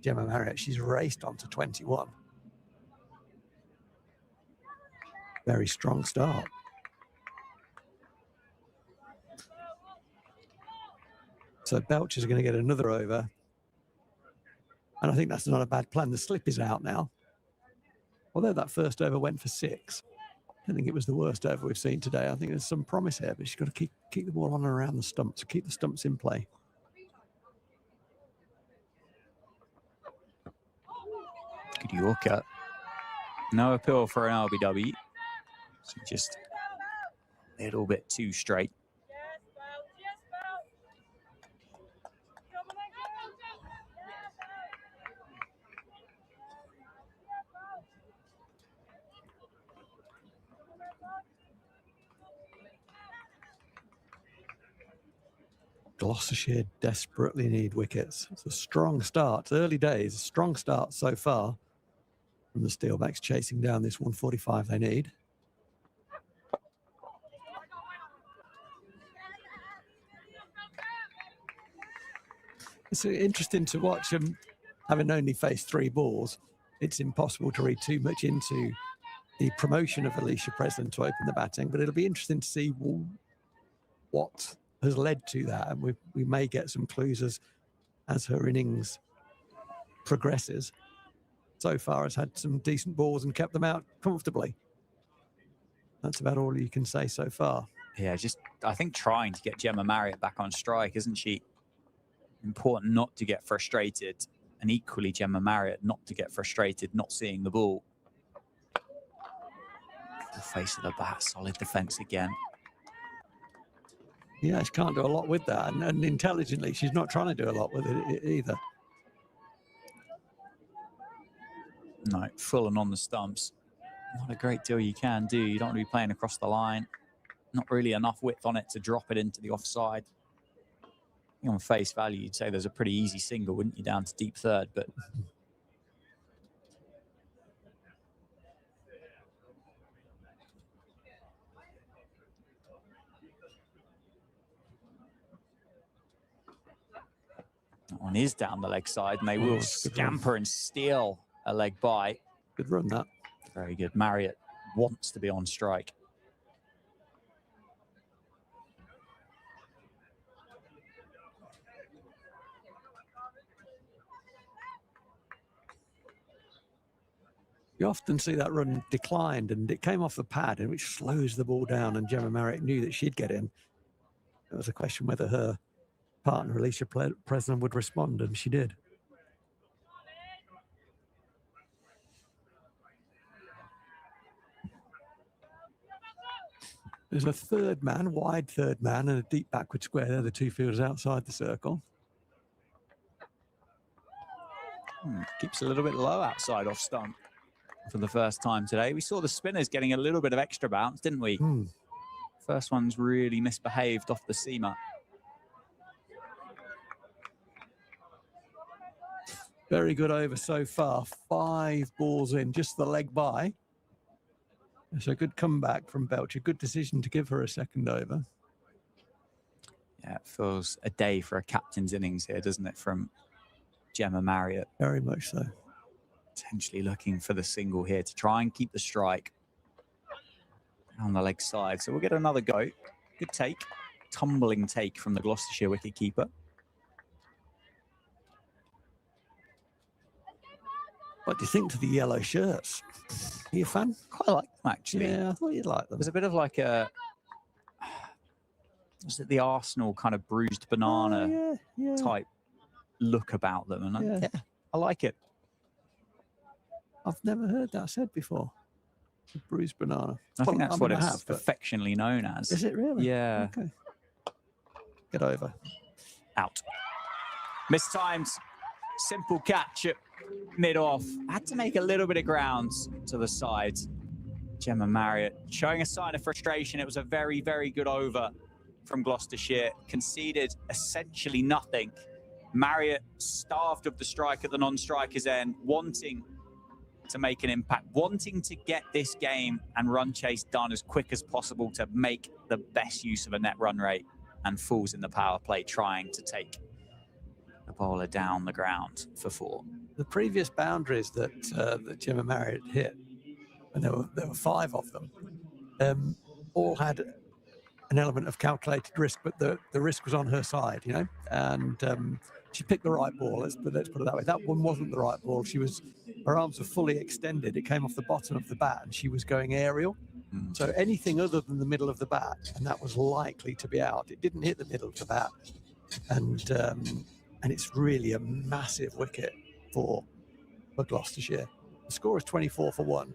Gemma Marriott. She's raced on to 21. Very strong start. So Belcher's going to get another over. And I think that's not a bad plan. The slip is out now. Although that first over went for 6. I don't think it was the worst over we've seen today. I think there's some promise here, but she's got to keep the ball on and around the stumps, keep the stumps in play. Good Yorker. No appeal for an RBW. So just a little bit too straight. Gloucestershire desperately need wickets. It's a strong start. It's early days, a strong start so far from the Steelbacks chasing down this 145 they need. It's interesting to watch them, having only faced 3 balls. It's impossible to read too much into the promotion of Alicia Preston to open the batting, but it'll be interesting to see what has led to that, and we may get some clues as her innings progresses. So far, has had some decent balls and kept them out comfortably. That's about all you can say so far. Yeah, just I think trying to get Gemma Marriott back on strike, isn't she? Important not to get frustrated, and equally Gemma Marriott not to get frustrated not seeing the ball. The face of the bat, solid defence again. Yeah, she can't do a lot with that, and intelligently, she's not trying to do a lot with it either. No, full and on the stumps. Not a great deal you can do. You don't want to be playing across the line. Not really enough width on it to drop it into the offside. On face value, you'd say there's a pretty easy single, wouldn't you, down to deep third, but that one is down the leg side, and they will scamper and steal a leg by. Good run, that. Very good. Marriott wants to be on strike. You often see that run declined, and it came off the pad, and which slows the ball down, and Gemma Marriott knew that she'd get in. It was a question whether her partner, Alicia Preston, would respond, and she did. There's a third man, wide third man, and a deep backward square. They're the 2 fielders outside the circle. Keeps a little bit low outside off stump for the first time today. We saw the spinners getting a little bit of extra bounce, didn't we? First one's really misbehaved off the seamer. Very good over so far. 5 balls in, just the leg by. It's a good comeback from Belcher. Good decision to give her a second over. Yeah, it feels a day for a captain's innings here, doesn't it, from Gemma Marriott? Very much so. Potentially looking for the single here to try and keep the strike on the leg side. So we'll get another go. Good take. Tumbling take from the Gloucestershire wicketkeeper. What do you think to the yellow shirts? Are you a fan? Quite like them, actually. Yeah, I thought you'd like them. There's a bit of like a... Was it the Arsenal kind of bruised banana type look about them? And yeah, I like it. I've never heard that said before. A bruised banana. I think that's what it's affectionately known as. Is it really? Yeah. Okay. Get over. Out. Mistimed. Simple catch at mid-off. Had to make a little bit of ground to the side. Gemma Marriott showing a sign of frustration. It was a very, very good over from Gloucestershire. Conceded essentially nothing. Marriott starved of the strike at the non-striker's end, wanting to make an impact, wanting to get this game and run chase done as quick as possible to make the best use of a net run rate, and falls in the power play trying to take the bowler down the ground for 4. The previous boundaries that Gemma Marriott hit, and there were 5 of them, all had an element of calculated risk, but the risk was on her side, you know, and she picked the right ball. Let's put it that way. That one wasn't the right ball. Her arms were fully extended. It came off the bottom of the bat, and she was going aerial. So anything other than the middle of the bat, and that was likely to be out. It didn't hit the middle of the bat, and it's really a massive wicket for Gloucestershire. The score is 24 for 1.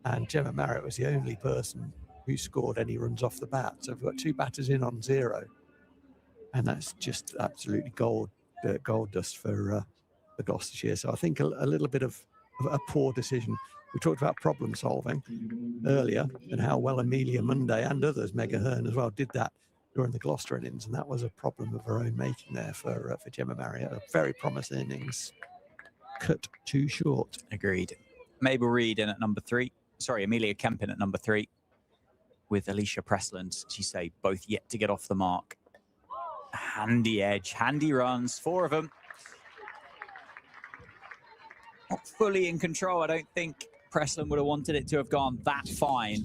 And Gemma Marriott was the only person who scored any runs off the bat. So we've got 2 batters in on 0. And that's just absolutely gold dust for Gloucestershire. So I think a little bit of a poor decision. We talked about problem solving earlier and how well Amelia Monday and others, Mega Hearn as well, did that during the Gloucester innings. And that was a problem of her own making there for Gemma Marriott. A very promising innings cut too short. Agreed. Mabel Reid in at number 3. Sorry, Amelia Kemp in at number 3 with Alicia Pressland, as you say, both yet to get off the mark. Handy edge, handy runs, 4 of them. Not fully in control. I don't think Pressland would have wanted it to have gone that fine,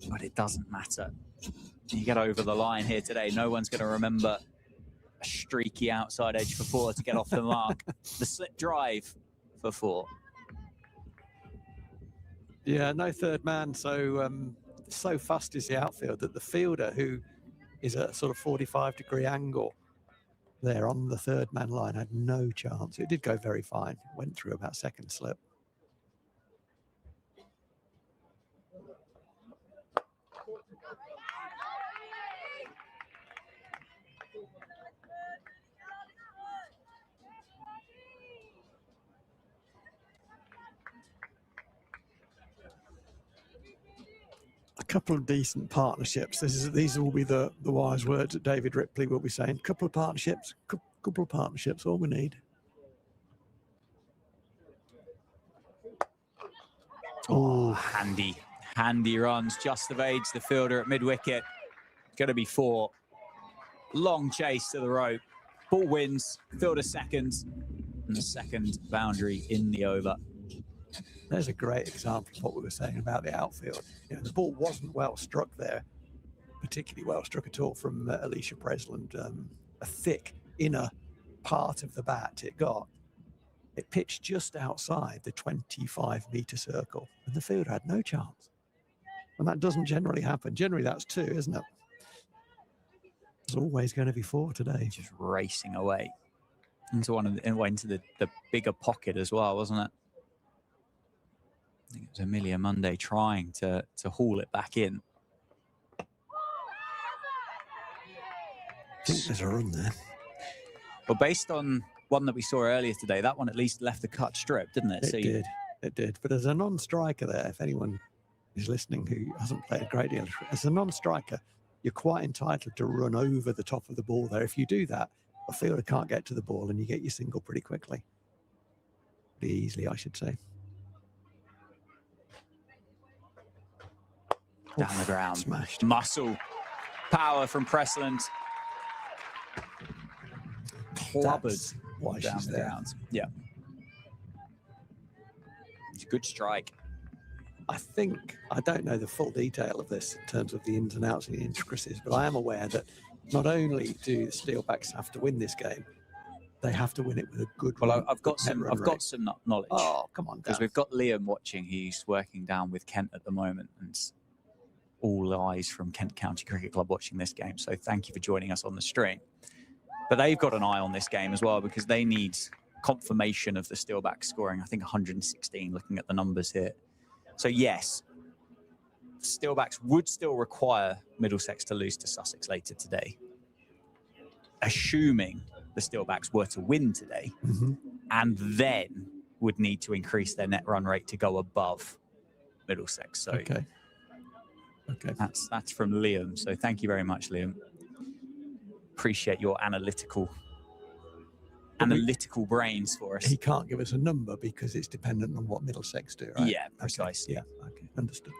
but it doesn't matter. You get over the line here today. No one's going to remember a streaky outside edge for 4 to get off the mark. The slip drive for 4. Yeah, no third man. So fast is the outfield that the fielder, who is at a sort of 45-degree angle there on the third man line, had no chance. It did go very fine. Went through about second slip. A couple of decent partnerships. These will be the wise words that David Ripley will be saying. Couple of partnerships, all we need. Oh, handy runs. Just evades the fielder at mid-wicket. Going to be 4. Long chase to the rope. Ball wins, fielder seconds, and the second boundary in the over. There's a great example of what we were saying about the outfield. You know, the ball wasn't well struck there, particularly well struck at all from Alicia Pressland. A thick inner part of the bat it got. It pitched just outside the 25-metre circle, and the fielder had no chance. And that doesn't generally happen. Generally, that's 2, isn't it? There's always going to be 4 today. Just racing away into the bigger pocket as well, wasn't it? I think it was Amelia Monday trying to haul it back in. I think there's a run there. Well, based on one that we saw earlier today, that one at least left the cut strip, didn't it? It did. But as a non-striker there, if anyone is listening who hasn't played a great deal, as a non-striker, you're quite entitled to run over the top of the ball there. If you do that, a fielder can't get to the ball and you get your single pretty quickly. Pretty easily, I should say. Down the ground. Smashed. Muscle. Power from Pressland. Clobbered why down she's the there. ground. Yeah. It's a good strike. I don't know the full detail of this in terms of the ins and outs and the intricacies, but I am aware that not only do the Steelbacks have to win this game, they have to win it with a good Well, run, I've got some knowledge. Oh, come on, because we've got Liam watching. He's working down with Kent at the moment, and all eyes from Kent County Cricket Club watching this game. So thank you for joining us on the stream. But they've got an eye on this game as well, because they need confirmation of the Steelbacks scoring. I think 116, looking at the numbers here. So yes, Steelbacks would still require Middlesex to lose to Sussex later today, assuming the Steelbacks were to win today, and then would need to increase their net run rate to go above Middlesex. So Okay. that's from Liam. So thank you very much, Liam. Appreciate your analytical brains for us. He can't give us a number because it's dependent on what Middlesex do, right? Yeah, precisely. Okay. Yeah, okay, understood.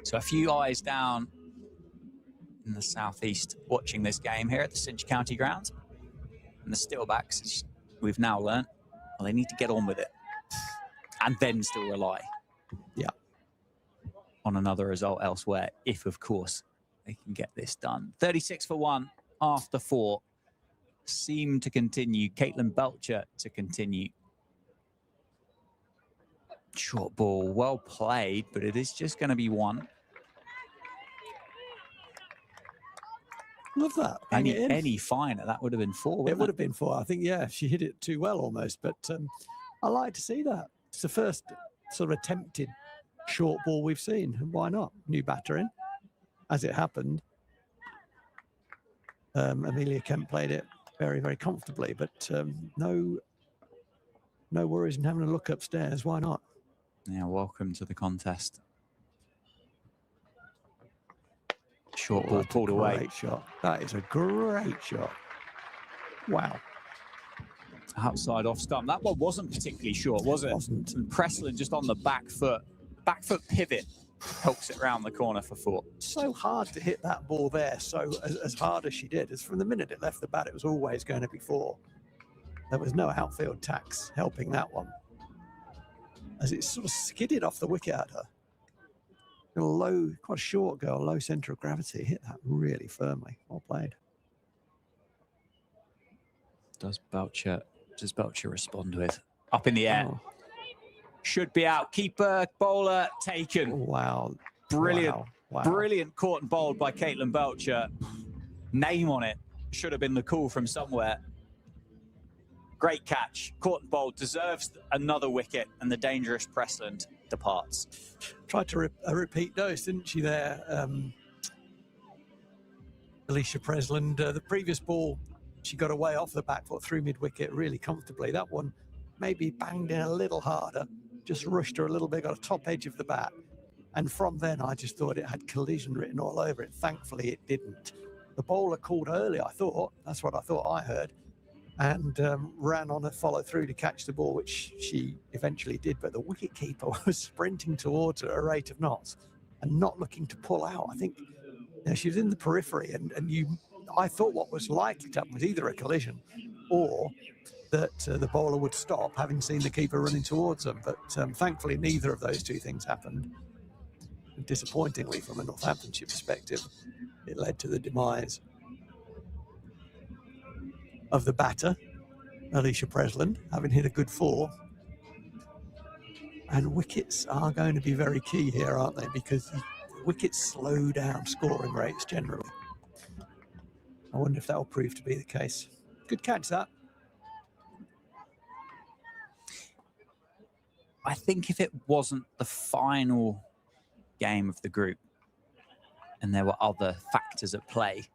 So a few eyes down in the southeast watching this game here at the Cinch County ground. And the Steelbacks, as we've now learnt, well, they need to get on with it and then still rely on another result elsewhere, if, of course, they can get this done. 36 for 1 after 4. Seem to continue. Caitlin Belcher to continue. Short ball, well played, but it is just going to be 1. Love that. Bang it in. Any finer, that would have been 4. It would have been 4. I think, yeah, she hit it too well almost. But I like to see that. It's the first sort of attempted short ball we've seen. And why not? New batter in. As it happened, Amelia Kemp played it very, very comfortably. But no worries in having a look upstairs. Why not? Yeah, welcome to the contest. Short ball pulled away. Great shot. That is a great shot. Wow. Outside off stump. That one wasn't particularly short, was it? It wasn't. And Presslin just on the back foot pivot pokes it round the corner for 4. So hard to hit that ball there. So as hard as she did, as from the minute it left the bat, it was always going to be 4. There was no outfield tax helping that one, as it sort of skidded off the wicket at her. A low, quite a short girl, low centre of gravity, hit that really firmly. Well played. Does Belcher respond with? Up in the air. Oh. Should be out. Keeper, bowler, taken. Wow. Brilliant. Wow. Brilliant caught and bowled by Caitlin Belcher. Name on it. Should have been the call from somewhere. Great catch. Caught and bowled. Deserves another wicket. And the dangerous Presland departs. Tried to a repeat dose, didn't she, there? Alicia Presland. The previous ball, she got away off the back foot through mid-wicket really comfortably. That one maybe banged in a little harder, just rushed her a little bit, got a top edge of the bat. And from then, I just thought it had collision written all over it. Thankfully, it didn't. The bowler called early, I thought. That's what I thought I heard. And ran on a follow through to catch the ball, which she eventually did. But the wicketkeeper was sprinting towards her at a rate of knots and not looking to pull out. I think she was in the periphery, and I thought what was likely to happen was either a collision or that the bowler would stop, having seen the keeper running towards them. But thankfully, neither of those two things happened. And disappointingly, from a Northamptonshire perspective, it led to the demise of the batter, Alicia Presland, having hit a good 4. And wickets are going to be very key here, aren't they? Because wickets slow down scoring rates generally. I wonder if that will prove to be the case. Good catch, that. I think if it wasn't the final game of the group and there were other factors at play,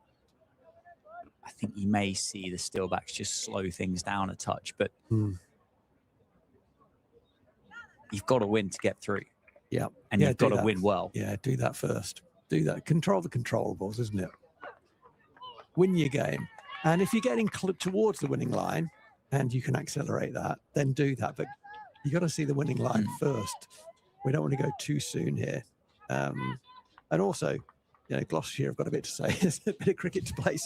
I think you may see the Steelbacks just slow things down a touch, but you've got to win to get through. Yeah. And you've got to win well. Yeah, do that first. Do that. Control the controllables, isn't it? Win your game. And if you're getting towards the winning line and you can accelerate that, then do that. But you got to see the winning line first. We don't want to go too soon here. And also, Gloucestershire have got a bit to say. There's a bit of cricket to play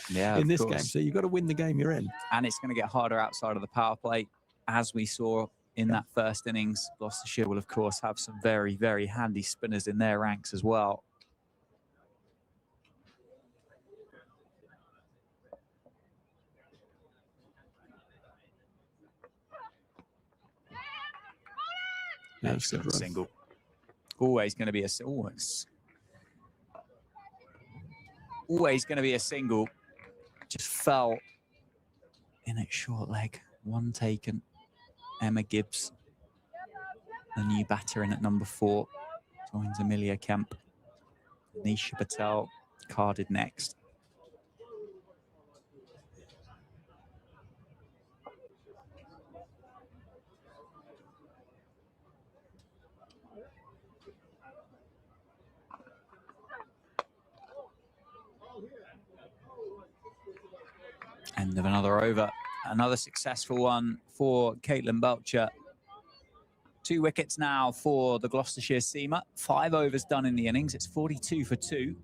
in this game. So you've got to win the game you're in. And it's going to get harder outside of the power play. As we saw in that first innings, Gloucestershire will, of course, have some very, very handy spinners in their ranks as well. Excellent single. Always going to be always going to be a single. Just fell in its short leg. One taken. Emma Gibbs, the new batter in at number 4, joins Amelia Kemp. Nisha Patel carded next. End of another over. Another successful one for Caitlin Belcher. 2 wickets now for the Gloucestershire seamer. 5 overs done in the innings. It's 42 for 2.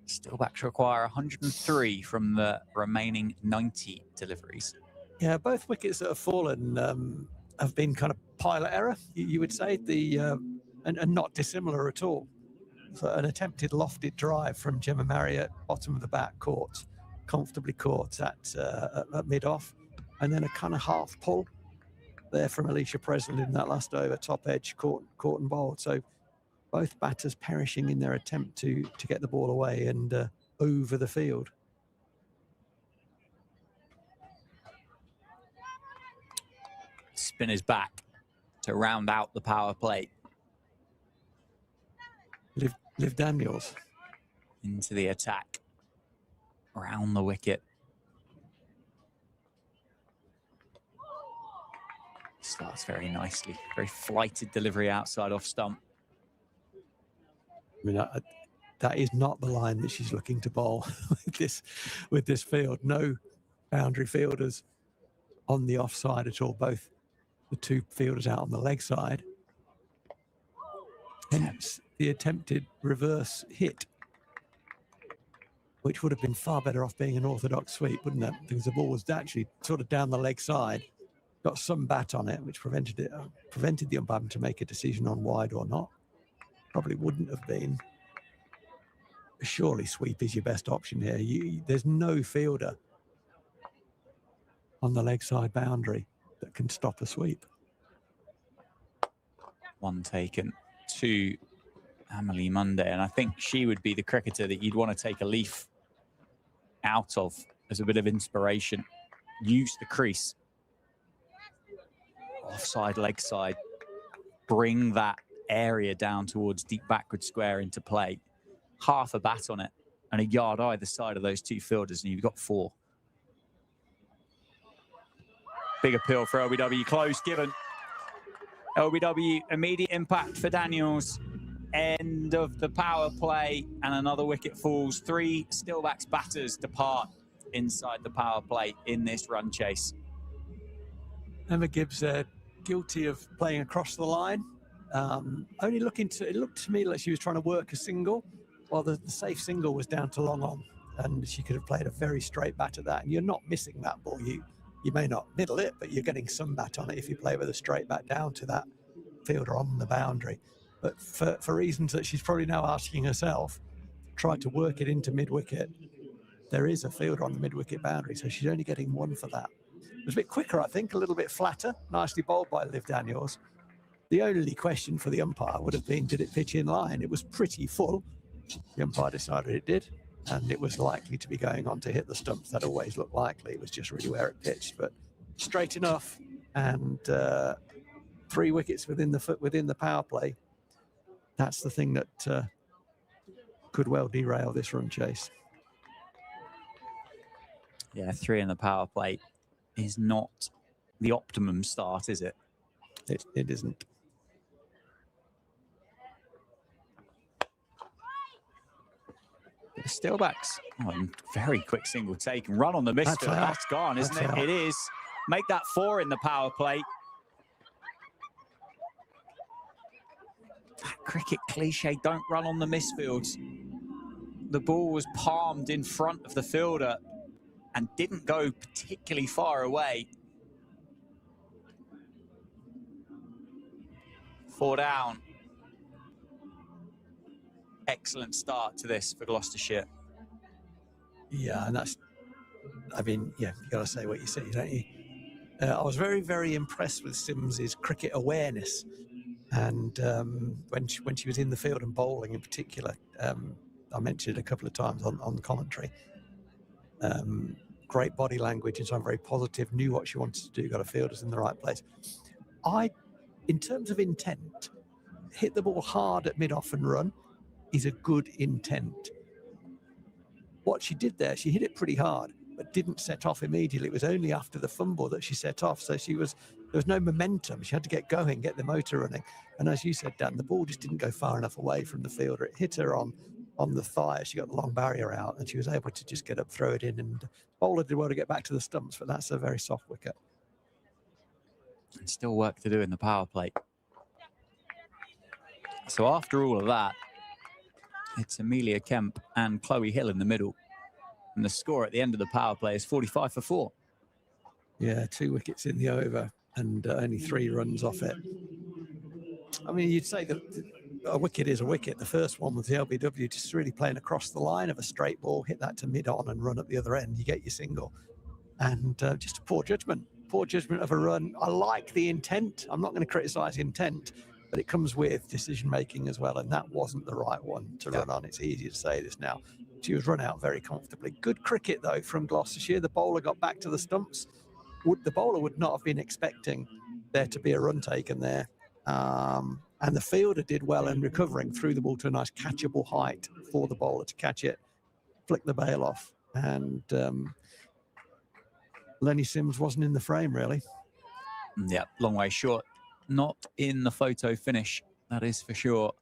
Steelbacks require 103 from the remaining 90 deliveries. Yeah, both wickets that have fallen have been kind of pilot error, you would say, and not dissimilar at all. So an attempted lofted drive from Gemma Marriott, bottom of the bat, comfortably caught at mid-off, and then a kind of half pull there from Alicia Presland in that last over, top edge, caught and bowled. So both batters perishing in their attempt to get the ball away, and over the field. Spin is back to round out the power play. Liv Daniels into the attack. Round the wicket. Starts very nicely. Very flighted delivery outside off stump. I mean, that is not the line that she's looking to bowl with this field. No boundary fielders on the offside at all. Both the two fielders out on the leg side. Hence the attempted reverse hit, which would have been far better off being an orthodox sweep, wouldn't it? Because the ball was actually sort of down the leg side, got some bat on it, which prevented the umpire to make a decision on wide or not. Probably wouldn't have been. Surely sweep is your best option here. There's no fielder on the leg side boundary that can stop a sweep. One taken to Emily Monday, and I think she would be the cricketer that you'd want to take a leaf out of as a bit of inspiration. Use the crease. Offside, leg side. Bring that area down towards deep backward square into play. Half a bat on it and a yard either side of those two fielders, and you've got 4. Big appeal for LBW, close given. LBW, immediate impact for Daniels. End of the power play, and another wicket falls. 3 Steelbacks batters depart inside the power play in this run chase. Emma Gibbs guilty of playing across the line. Only it looked to me like she was trying to work a single, while the safe single was down to long on, and she could have played a very straight bat at that. And you're not missing that ball. You may not middle it, but you're getting some bat on it if you play with a straight bat down to that fielder on the boundary. But for reasons that she's probably now asking herself, tried to work it into mid-wicket. There is a fielder on the mid-wicket boundary, so she's only getting 1 for that. It was a bit quicker, I think, a little bit flatter. Nicely bowled by Liv Daniels. The only question for the umpire would have been, did it pitch in line? It was pretty full. The umpire decided it did, and it was likely to be going on to hit the stumps. That always looked likely. It was just really where it pitched, but straight enough. And 3 wickets within the power play. That's the thing that could well derail this run chase. Yeah, 3 in the power play is not the optimum start, is it? It isn't. The Steelbacks. Oh, very quick single take and run on the misfield. That's gone, isn't it? It is. Make that 4 in the power play. That cricket cliche, don't run on the misfields. The ball was palmed in front of the fielder and didn't go particularly far away. 4 down. Excellent start to this for Gloucestershire. Yeah, and I mean, you got to say what you say, don't you? I was very, very impressed with Sims's cricket awareness. And when she was in the field and bowling in particular, I mentioned it a couple of times on the commentary. Great body language, and so I'm very positive, knew what she wanted to do, got her fielders in the right place. In terms of intent, hit the ball hard at mid-off and run is a good intent. What she did there, she hit it pretty hard, but didn't set off immediately. It was only after the fumble that she set off. So there was no momentum. She had to get going, get the motor running. And as you said, Dan, the ball just didn't go far enough away from the fielder. It hit her on the thigh. She got the long barrier out, and she was able to just get up, throw it in, and bowler did well to get back to the stumps, but that's a very soft wicket. And still work to do in the power play. So after all of that, it's Amelia Kemp and Chloe Hill in the middle. And the score at the end of the power play is 45 for 4. Yeah, 2 wickets in the over and only 3 runs off it. I mean, you'd say that a wicket is a wicket. The first one was the LBW, just really playing across the line of a straight ball, hit that to mid-on and run at the other end. You get your single. And just a poor judgment of a run. I like the intent. I'm not going to criticise intent, but it comes with decision-making as well, and that wasn't the right one to run on. It's easy to say this now. She was run out very comfortably. Good cricket, though, from Gloucestershire. The bowler got back to the stumps. The bowler would not have been expecting there to be a run taken there. And the fielder did well in recovering, threw the ball to a nice catchable height for the bowler to catch it, flick the bail off. And Lenny Sims wasn't in the frame, really. Yeah, long way short. Not in the photo finish, that is for sure.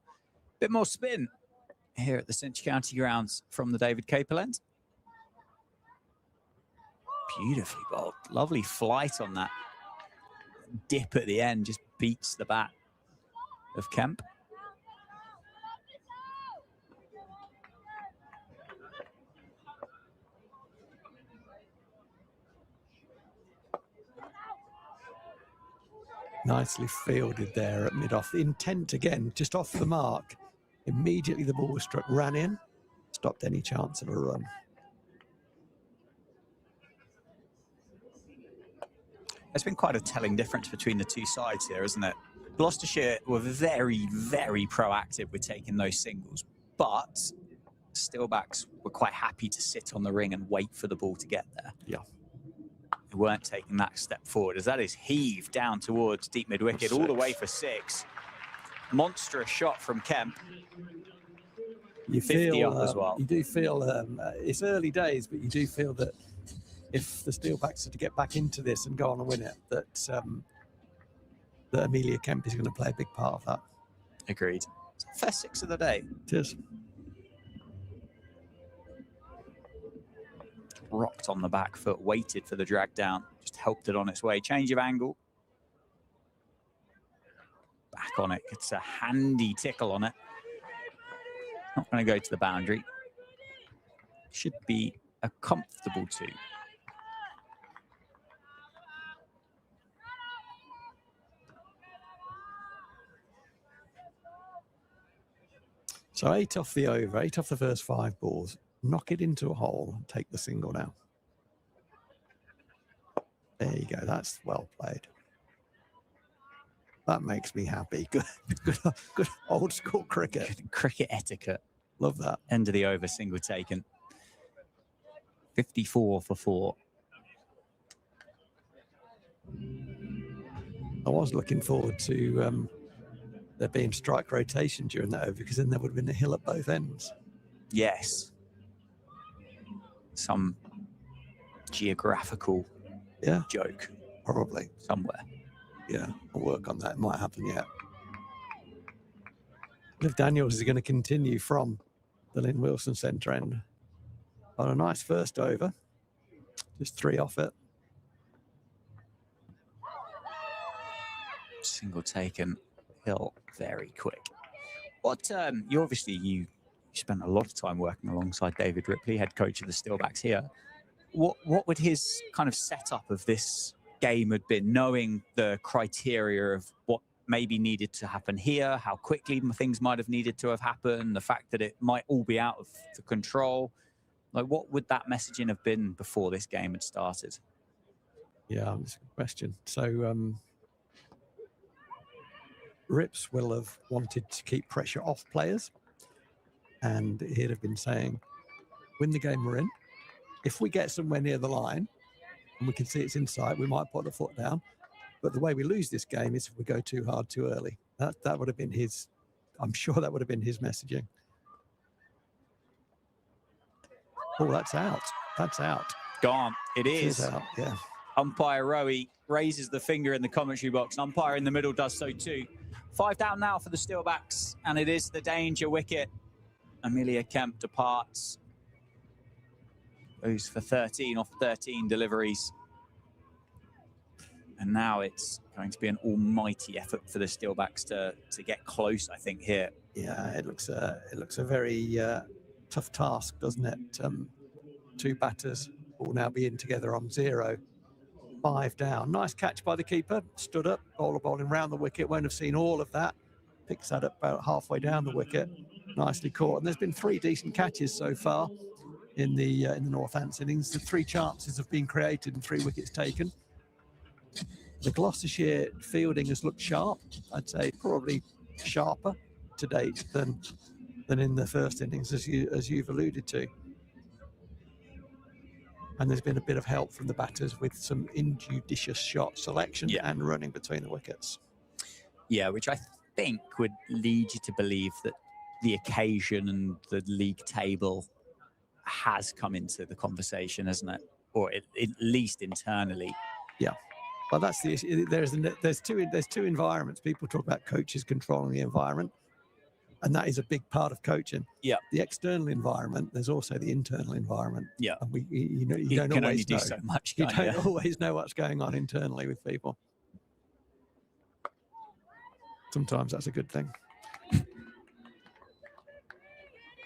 Bit more spin here at the Cinch County grounds from the David Capel end. Beautifully bowled. Lovely flight on that. Dip at the end just beats the bat of Kemp. Nicely fielded there at mid-off. The intent again, just off the mark. Immediately the ball was struck, ran in, stopped any chance of a run. There's been quite a telling difference between the two sides here, isn't it? Gloucestershire were very, very proactive with taking those singles, but Steelbacks were quite happy to sit on the ring and wait for the ball to get there. Yeah. They weren't taking that step forward, as that is heaved down towards deep mid-wicket, all the way for 6. Monstrous shot from Kemp. You 50 feel, up as well. You do feel, it's early days, but you do feel that if the Steelbacks are to get back into this and go on and win it, that that Amelia Kemp is going to play a big part of that. Agreed. It's the first 6 of the day. It is. Rocked on the back foot, waited for the drag down, just helped it on its way. Change of angle. Back on it. It's a handy tickle on it. Not going to go to the boundary. Should be a comfortable 2. So 8 off the over, 8 off the first 5 balls. Knock it into a hole and take the single now. There you go. That's well played. That makes me happy. Good old school cricket. Good cricket etiquette. Love that. End of the over, single taken. 54 for 4. I was looking forward to there being strike rotation during that over, because then there would have been a hill at both ends. Yes. Some geographical joke. Probably. Somewhere. Yeah, I'll work on that. It might happen yet. Liv Daniels is going to continue from the Lynn Wilson centre end on a nice first over. Just 3 off it. Single taken. Hill very quick. What you spent a lot of time working alongside David Ripley, head coach of the Steelbacks here. What would his kind of setup of this game had been, knowing the criteria of what maybe needed to happen here, how quickly things might have needed to have happened, the fact that it might all be out of the control? Like, what would that messaging have been before this game had started? Yeah, that's a good question. So Rips will have wanted to keep pressure off players, and he'd have been saying, win the game we're in. If we get somewhere near the line and we can see it's inside, we might put the foot down. But the way we lose this game is if we go too hard too early. That would have been his, I'm sure that would have been his messaging. Oh, that's out. That's out. Gone. It is. It is out, yeah. Umpire Rowie raises the finger in the commentary box. Umpire in the middle does so too. 5 down now for the Steelbacks, and it is the danger wicket. Amelia Kemp departs. Goes for 13 off 13 deliveries. And now it's going to be an almighty effort for the Steelbacks to get close, I think, here. Yeah, it looks a very tough task, doesn't it? 2 batters will now be in together on 0. 5 down. Nice catch by the keeper. Stood up, bowler bowling round the wicket. Won't have seen all of that. Picks that up about halfway down the wicket. Nicely caught. And there's been 3 decent catches so far in the Northants innings. The 3 chances have been created and 3 wickets taken. The Gloucestershire fielding has looked sharp. I'd say probably sharper to date than in the first innings, as you've alluded to. And there's been a bit of help from the batters with some injudicious shot selection and running between the wickets. Yeah, which I think would lead you to believe that the occasion and the league table has come into the conversation, hasn't it? Or at least internally. Yeah. Well, that's the issue. There's two environments. People talk about coaches controlling the environment, and that is a big part of coaching. Yeah. The external environment, there's also the internal environment. Yeah. And you don't can always only do know. so much. You don't always know what's going on internally with people. Sometimes that's a good thing.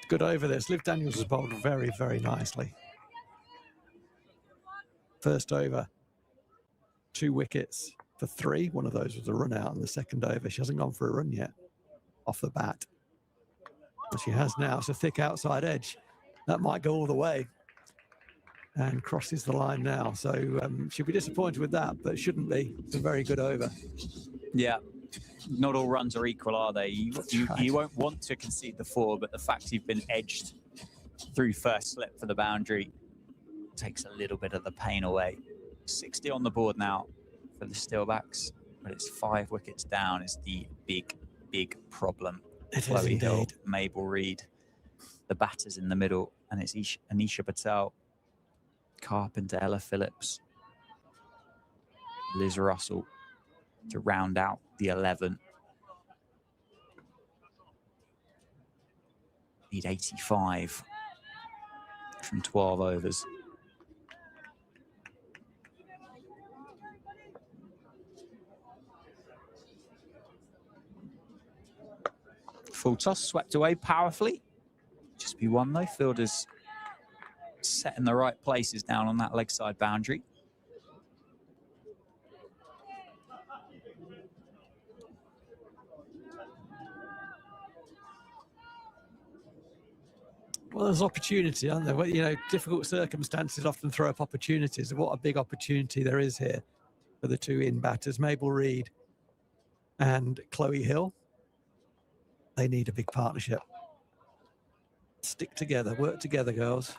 Good over this. Liv Daniels has bowled very, very nicely. First over, 2 wickets for 3. One of those was a run out in the second over. She hasn't gone for a run yet off the bat. But she has now. It's a thick outside edge. That might go all the way and crosses the line now. So she'll be disappointed with that, but shouldn't be. It's a very good over. Yeah. Not all runs are equal, are they? You won't want to concede the 4, but the fact you've been edged through first slip for the boundary takes a little bit of the pain away. 60 on the board now for the Steelbacks, but it's 5 wickets down is the big problem. Chloe Hill, Mabel Reid, the batters in the middle, and it's Anisha Patel, Carpenter, Ella Phillips, Liz Russell to round out the 11. Need 85 from 12 overs. Full toss swept away powerfully. Just be one though. Fielders set in the right places down on that leg side boundary. Well, there's opportunity, aren't there? Well, you know, difficult circumstances often throw up opportunities. What a big opportunity there is here for the 2 in batters, Mabel Reid and Chloe Hill. They need a big partnership. Stick together, work together, girls.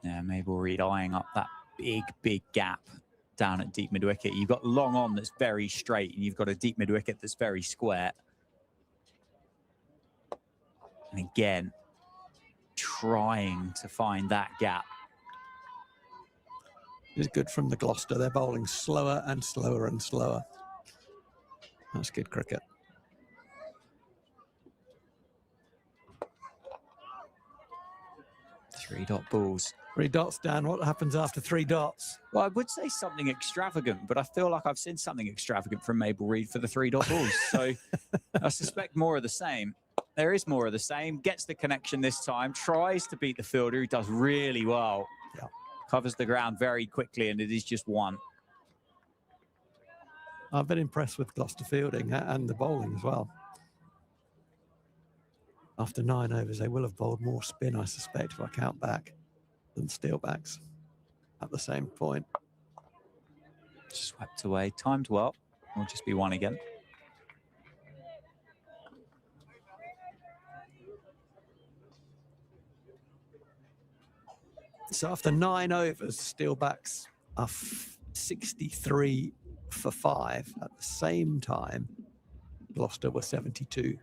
Yeah, Mabel Reid eyeing up that big gap down at deep mid-wicket. You've got long on that's very straight, and you've got a deep mid-wicket that's very square. And again, trying to find that gap. It's good from the Gloucester. They're bowling slower and slower and slower. That's good cricket. Three-dot balls. 3 dots, Dan. What happens after 3 dots? Well, I would say something extravagant, but I feel like I've seen something extravagant from Mabel Reid for the 3-dot balls. So I suspect more of the same. There is more of the same. Gets the connection this time. Tries to beat the fielder, who does really well. Yeah. Covers the ground very quickly, and it is just 1. I've been impressed with Gloucester fielding and the bowling as well. After 9 overs, they will have bowled more spin, I suspect, if I count back, than Steelbacks at the same point. Swept away. Timed well. Will just be 1 again. So after 9 overs, Steelbacks are 63 for 5. At the same time, Gloucester were 72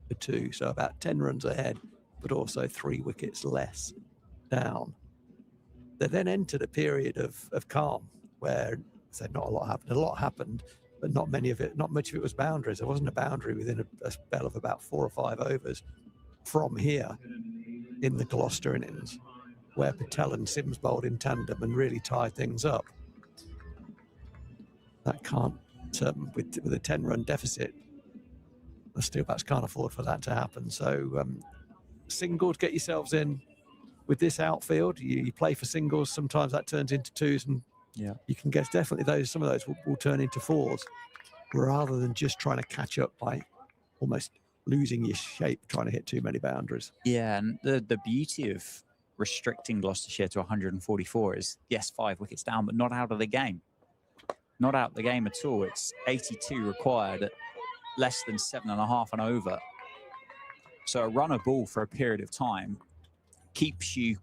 for 2. So about 10 runs ahead, but also 3 wickets less down. They then entered a period of calm where not a lot happened. A lot happened, but not much of it was boundaries. There wasn't a boundary within a spell of about 4 or 5 overs from here in the Gloucester innings, where Patel and Sims bowled in tandem and really tied things up. That can't, with a 10-run deficit, the Steelbacks can't afford for that to happen. So singles, get yourselves in with this outfield. You play for singles, sometimes that turns into 2s, and you can get definitely some of those will turn into 4s, rather than just trying to catch up by almost losing your shape, trying to hit too many boundaries. Yeah, and the beauty of restricting Gloucestershire to 144 is, yes, 5 wickets down, but not out of the game. Not out of the game at all. It's 82 required at less than 7.5 and over. So a run of ball for a period of time keeps you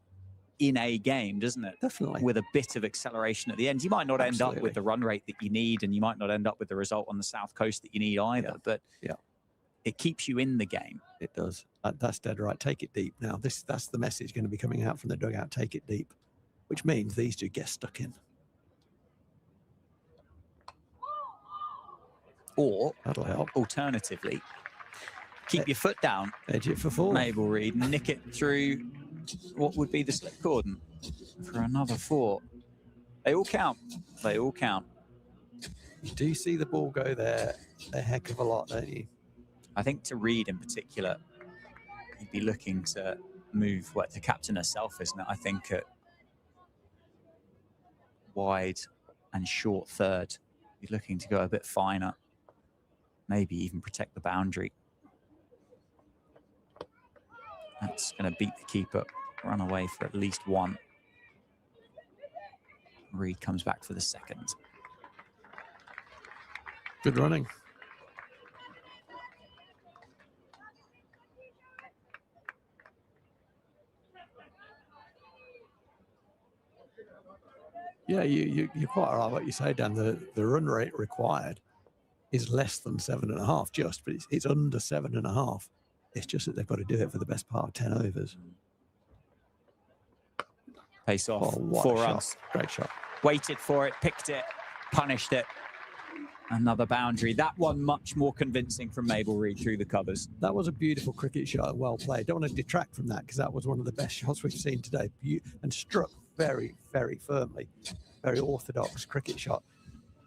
in a game, doesn't it? Definitely. With a bit of acceleration at the end. You might not end up Absolutely. with the run rate that you need, and you might not end up with the result on the South Coast that you need either, but it keeps you in the game. It does. That's dead right. Take it deep. Now, that's the message going to be coming out from the dugout. Take it deep, which means these two get stuck in. Or, that'll help. Alternatively, keep your foot down. Edge it for 4. Mabel Reid, nick it through what would be the slip cordon for another 4. They all count. They all count. Do you see the ball go there a heck of a lot, don't you? I think to Reid in particular, you'd be looking to move, the captain herself, isn't it? I think at wide and short third, you're looking to go a bit finer, maybe even protect the boundary. That's going to beat the keeper, run away for at least 1. Reid comes back for the 2nd. Good running. Yeah, you're quite right what you say, Dan. The run rate required is less than 7.5 just, but it's under 7.5. It's just that they've got to do it for the best part of 10 overs. Pace off, what 4 a shot. runs. Great shot. Waited for it, picked it, punished it. Another boundary. That one much more convincing from Mabel Reid through the covers. That was a beautiful cricket shot, well played. Don't want to detract from that because that was one of the best shots we've seen today. And struck very, very firmly. Very orthodox cricket shot.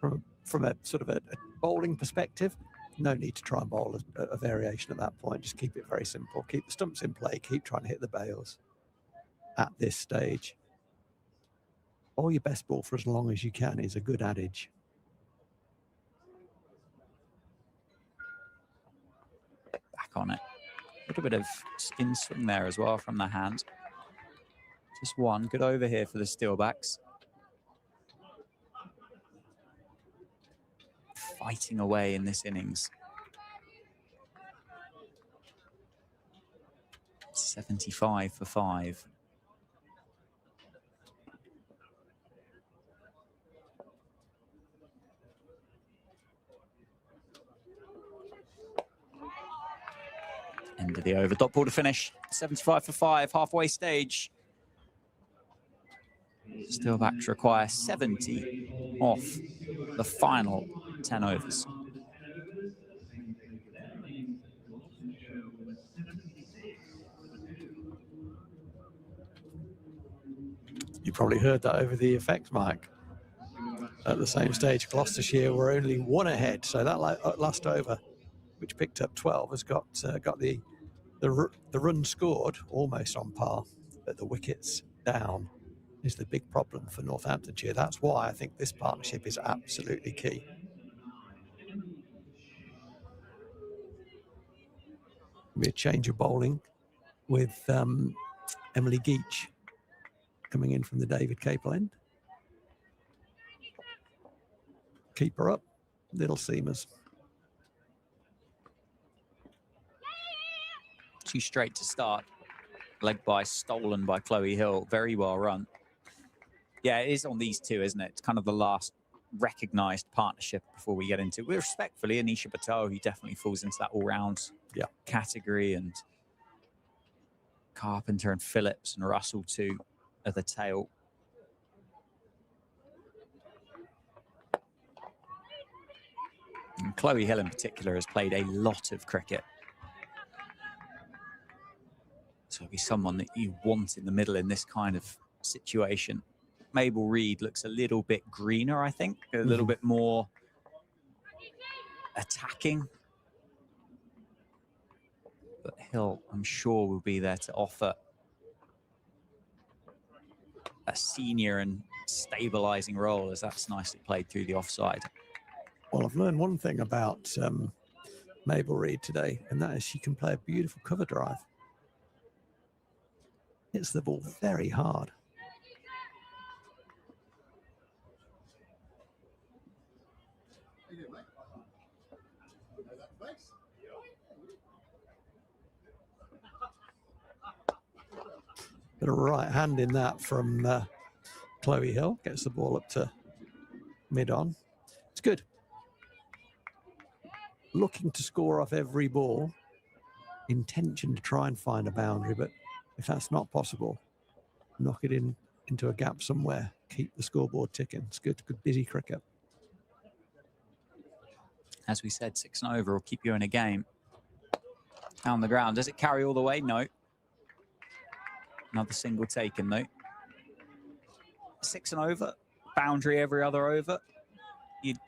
From a sort of a bowling perspective, no need to try and bowl a variation at that point. Just keep it very simple. Keep the stumps in play. Keep trying to hit the bails at this stage. Bowl your best ball for as long as you can is a good adage. Back on it. A little bit of spin swing there as well from the hand. Just 1. Good over here for the Steelbacks. Fighting away in this innings. 75 for 5. End of the over. Dot ball to finish. 75 for 5. Halfway stage. Steelbacks require 70 off the final 10 overs. You probably heard that over the effects mic. At the same stage, Gloucestershire were only 1 ahead, so that last over, which picked up 12, has got the run scored almost on par, but the wickets down is the big problem for Northamptonshire. That's why I think this partnership is absolutely key. Be a change of bowling with Emily Geach coming in from the David Capel end. Keep her up, little seamers. 2 straight to start. Leg by stolen by Chloe Hill. Very well run. Yeah, it is on these 2, isn't it? It's kind of the last recognised partnership before we get into, respectfully, Anisha Patel, who definitely falls into that all-round category, and Carpenter and Phillips and Russell too at the tail. And Chloe Hill in particular has played a lot of cricket. So it'll be someone that you want in the middle in this kind of situation. Mabel Reid looks a little bit greener, I think, a little bit more attacking. But Hill, I'm sure, will be there to offer a senior and stabilising role, as that's nicely played through the offside. Well, I've learned one thing about Mabel Reid today, and that is she can play a beautiful cover drive. Hits the ball very hard. Bit of right hand in that from Chloe Hill. Gets the ball up to mid-on. It's good. Looking to score off every ball. Intention to try and find a boundary, but if that's not possible, knock it into a gap somewhere. Keep the scoreboard ticking. It's good busy cricket. As we said, 6 and over will keep you in a game. Down the ground. Does it carry all the way? No. Another single taken, though. 6 and over. Boundary every other over.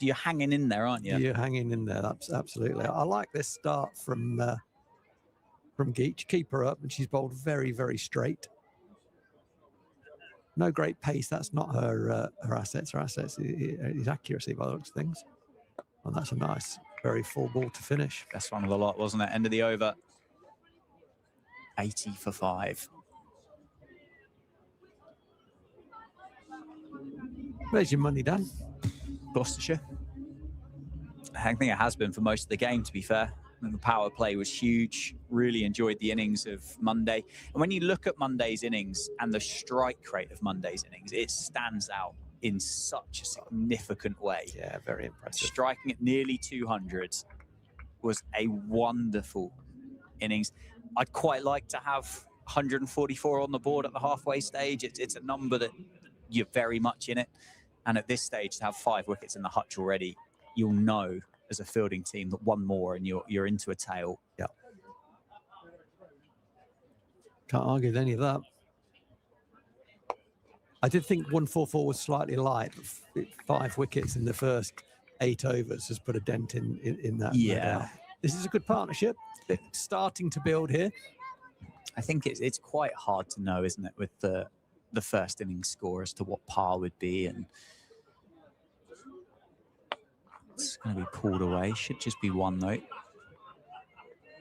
You're hanging in there, aren't you? You're hanging in there. That's absolutely. I like this start from Geach. Keep her up, and she's bowled very, very straight. No great pace. That's not her assets. Her assets is accuracy by the looks of things. And that's a nice, very full ball to finish. Best one of the lot, wasn't it? End of the over. 80 for 5. Where's your money, Dan? Gloucestershire. I think it has been for most of the game, to be fair. And the power play was huge. Really enjoyed the innings of Monday. And when you look at Monday's innings and the strike rate of Monday's innings, it stands out in such a significant way. Yeah, very impressive. Striking at nearly 200 was a wonderful innings. I'd quite like to have 144 on the board at the halfway stage. It's a number that you're very much in it. And at this stage, to have 5 wickets in the hutch already, you'll know as a fielding team that one more and you're into a tail. Yeah. Can't argue with any of that. I did think 144 was slightly light. 5 wickets in the first 8 overs has put a dent in that. Yeah. This is a good partnership. They're starting to build here. I think it's quite hard to know, isn't it, with the first innings score as to what par would be, and it's going to be pulled away. Should just be 1 though.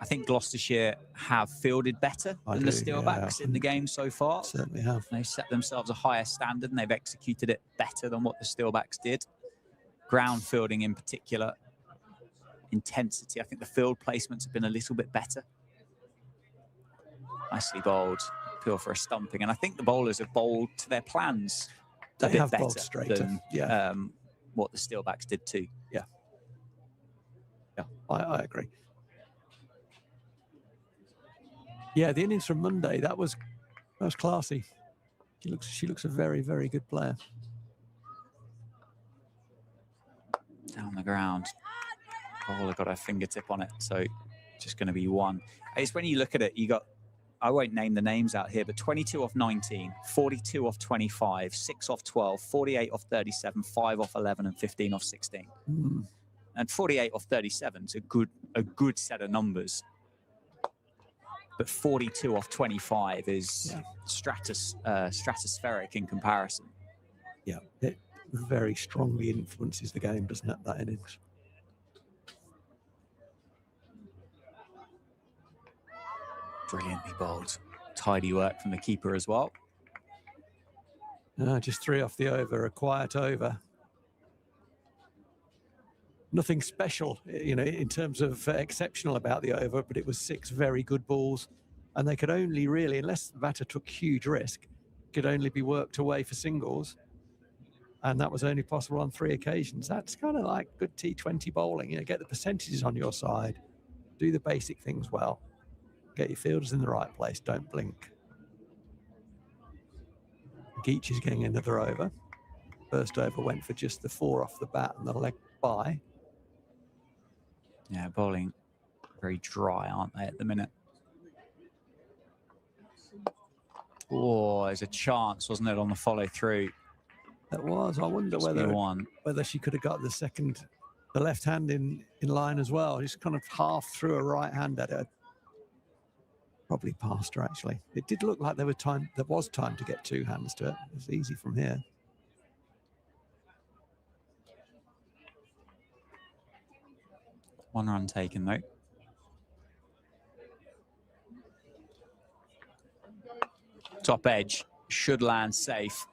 I think Gloucestershire have fielded better than the Steelbacks in the game so far. Certainly have. They've set themselves a higher standard and they've executed it better than what the Steelbacks did. Ground fielding in particular. Intensity. I think the field placements have been a little bit better. Nicely bowled. Appeal for a stumping. And I think the bowlers have bowled to their plans a bit better than what the Steelbacks did too. Yeah. Yeah, I agree. Yeah, the innings from Monday, that was classy. She looks a very, very good player. Down the ground. Bowler got her fingertip on it, so just going to be 1. It's when you look at it, you got, I won't name the names out here, but 22 off 19, 42 off 25, 6 off 12, 48 off 37, 5 off 11, and 15 off 16. Mm. And 48 off 37 is a good set of numbers. But 42 off 25 is stratospheric in comparison. Yeah, it very strongly influences the game, doesn't it, that innings? Brilliantly bowled. Tidy work from the keeper as well. Just 3 off the over, a quiet over. Nothing special, you know, in terms of exceptional about the over, but it was 6 very good balls. And they could only really, unless the batter took huge risk, could only be worked away for singles. And that was only possible on 3 occasions. That's kind of like good T20 bowling. You know, get the percentages on your side, do the basic things well, get your fielders in the right place, don't blink. Geach is getting another over. First over went for just the 4 off the bat and the leg by. Yeah, bowling very dry, aren't they, at the minute? Oh, there's a chance, wasn't it, on the follow through? That was. I wonder whether she could have got the left hand in line as well. Just kind of half threw a right hand at her. Probably past her, actually. It did look like there was time to get 2 hands to it. It was easy from here. One run taken, though. Top edge should land safe.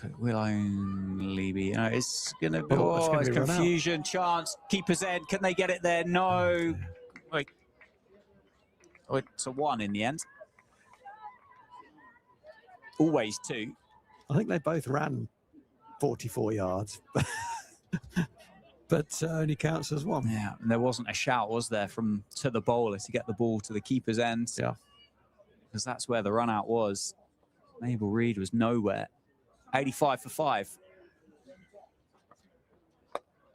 But will only be, it's going to be, it's confusion, chance. Keeper's end, can they get it there? No. Wait. Oh, it's a 1 in the end. always 2. I think they both ran 44 yards, but only counts as 1. Yeah, and there wasn't a shout, was there, from to the bowler to get the ball to the keeper's end? Yeah. Because that's where the run out was. Mabel Reid was nowhere. 85 for 5.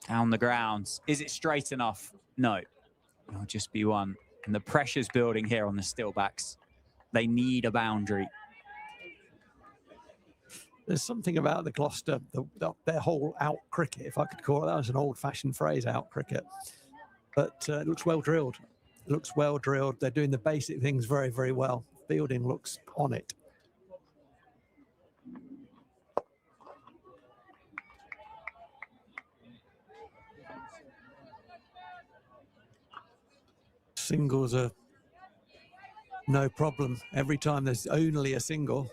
Down the grounds. Is it straight enough? No. It'll just be 1. And the pressure's building here on the Steelbacks. They need a boundary. There's something about the Gloucester, their whole out cricket, if I could call it. That was an old-fashioned phrase, out cricket. But it looks well drilled. It looks well drilled. They're doing the basic things very, very well. Fielding looks on it. Singles are no problem. Every time there's only a single,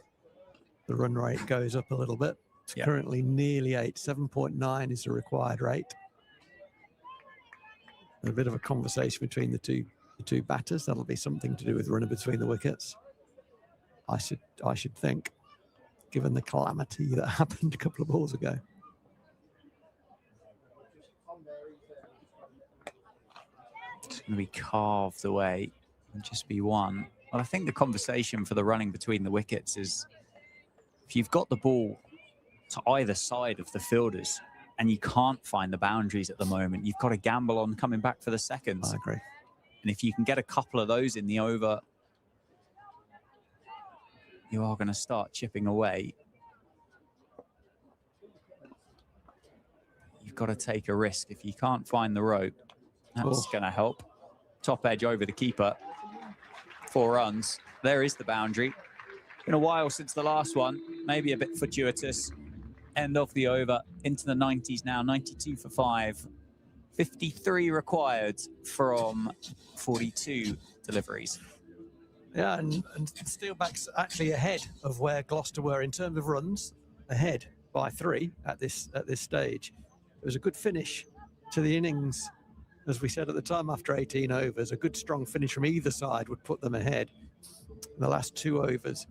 the run rate goes up a little bit. It's currently nearly 8. 7.9 is the required rate. A bit of a conversation between the two batters. That'll be something to do with running between the wickets. I should think, given the calamity that happened a couple of balls ago. It's going to be carved away and just be 1. Well, I think the conversation for the running between the wickets is, if you've got the ball to either side of the fielders and you can't find the boundaries at the moment, you've got to gamble on coming back for the seconds. I agree. And if you can get a couple of those in the over, you are going to start chipping away. You've got to take a risk. If you can't find the rope, that's going to help. Top edge over the keeper. 4 runs. There is the boundary. Been a while since the last one. Maybe a bit fortuitous. End of the over. Into the 90s now. 92 for 5. 53 required from 42 deliveries. Yeah, and Steelbacks actually ahead of where Gloucester were in terms of runs. Ahead by 3 at this stage. It was a good finish to the innings. As we said at the time, after 18 overs, a good strong finish from either side would put them ahead. The last 2 overs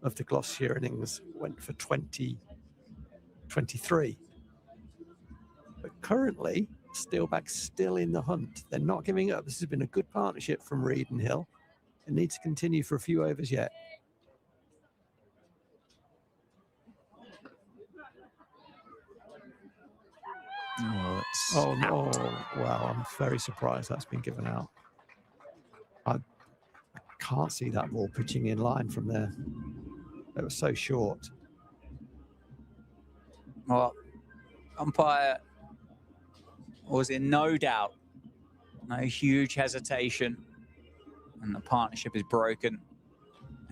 of the Gloucestershire innings went for 23. But currently, Steelbacks still in the hunt. They're not giving up. This has been a good partnership from Reid and Hill. It needs to continue for a few overs yet. Oh, wow, I'm very surprised that's been given out. I can't see that ball pitching in line from there. It was so short. Well, umpire was in no doubt. No huge hesitation. And the partnership is broken.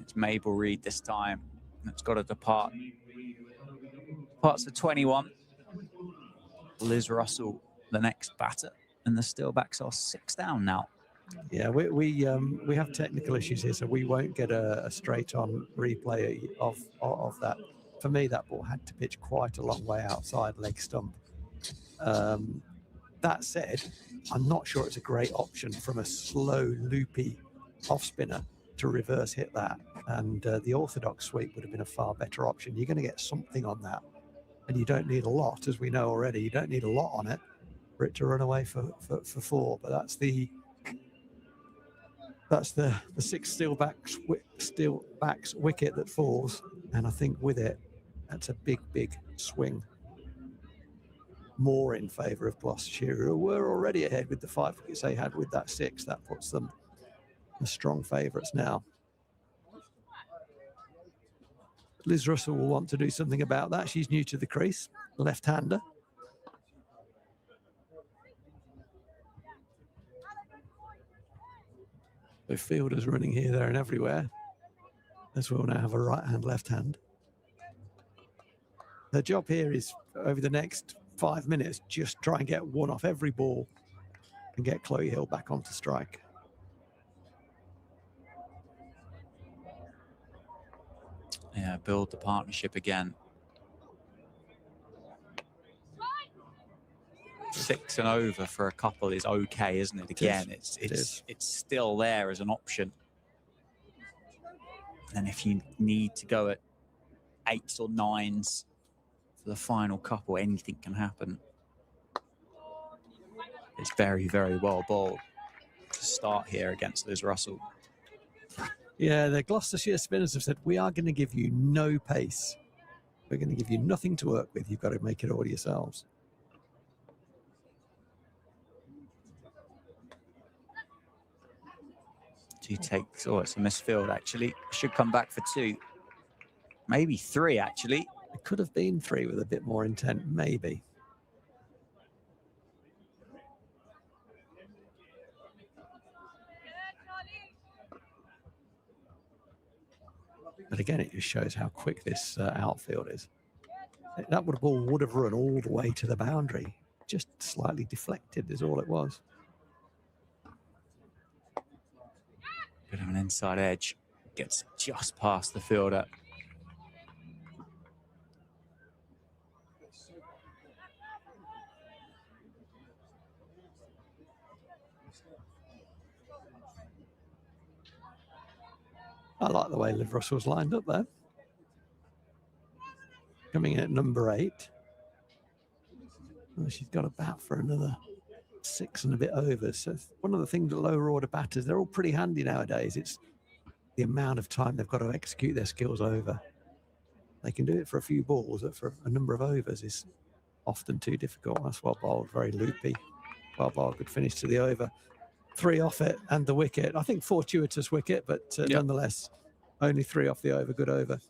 It's Mabel Reid this time. That's got to depart. Departs to 21. Liz Russell, the next batter, and the Steelbacks are 6 down now. Yeah, we have technical issues here, so we won't get a straight-on replay of that. For me, that ball had to pitch quite a long way outside leg stump. That said, I'm not sure it's a great option from a slow, loopy off-spinner to reverse hit that. And the orthodox sweep would have been a far better option. You're going to get something on that. And you don't need a lot, as we know already. You don't need a lot on it for it to run away for 4. But that's the 6th Steelbacks wicket that falls. And I think with it, that's a big swing. More in favour of Gloucestershire, who were already ahead with the 5 wickets they had with that 6. That puts them as strong favourites now. Liz Russell will want to do something about that. She's new to the crease, left-hander. The fielders running here, there and everywhere, as we'll now have a right hand, left hand. The job here is, over the next 5 minutes, just try and get 1 off every ball and get Chloe Hill back onto strike. Yeah, build the partnership again. 6 and over for a couple is okay, isn't it? Again, it's still there as an option. And if you need to go at 8s or 9s for the final couple. Anything can happen. It's very, very well bowled to start here against Liz Russell. Yeah, the Gloucestershire spinners have said, we are going to give you no pace. We're going to give you nothing to work with. You've got to make it all yourselves. Two takes. Oh, it's a misfield, actually. Should come back for 2. Maybe 3, actually. It could have been 3 with a bit more intent, maybe. But again, it just shows how quick this outfield is. That ball would have run all the way to the boundary. Just slightly deflected is all it was. Bit of an inside edge. Gets just past the fielder. I like the way Liv Russell's lined up there. Coming in at number 8. Well, she's got a bat for another 6 and a bit overs. So one of the things that lower order batters, they're all pretty handy nowadays. It's the amount of time they've got to execute their skills over. They can do it for a few balls, but for a number of overs is often too difficult. That's well bowled, very loopy. Well bowled, good finish to the over. 3 off it and the wicket. I think fortuitous wicket, but nonetheless, only 3 off the over, good over.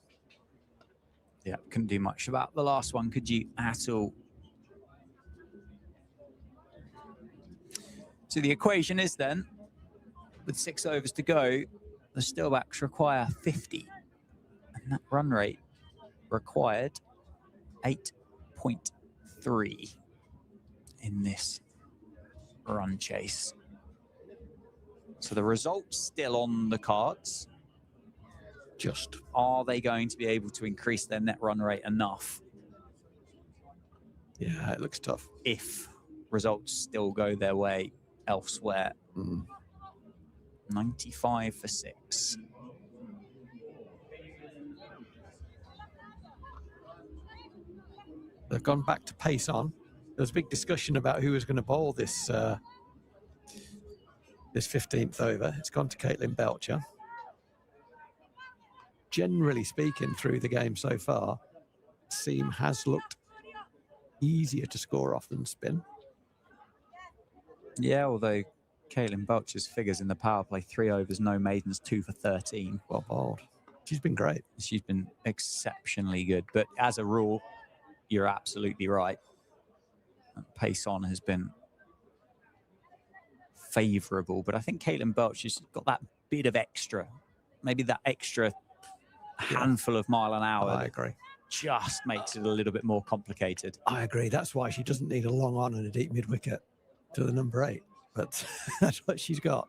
Yeah, couldn't do much about the last one, could you, at all? So the equation is then, with 6 overs to go, the Steelbacks require 50. And that run rate required 8.3 in this run chase. So the result's still on the cards. Just. Are they going to be able to increase their net run rate enough? Yeah, it looks tough. If results still go their way elsewhere. 95 for 6. They've gone back to pace on. There was a big discussion about who was going to bowl this this 15th over. It's gone to Caitlin Belcher. Generally speaking, through the game so far, seam has looked easier to score off than spin. Yeah, although Caitlin Belcher's figures in the power play, 3 overs, no maidens, 2 for 13. Well bowled. She's been great. She's been exceptionally good. But as a rule, you're absolutely right. Pace on has been favourable. But I think Caitlin Belcher's got that bit of extra, maybe that extra handful of mile an hour. I agree. Just makes it a little bit more complicated. I agree. That's why she doesn't need a long on and a deep mid wicket to the number 8. But that's what she's got.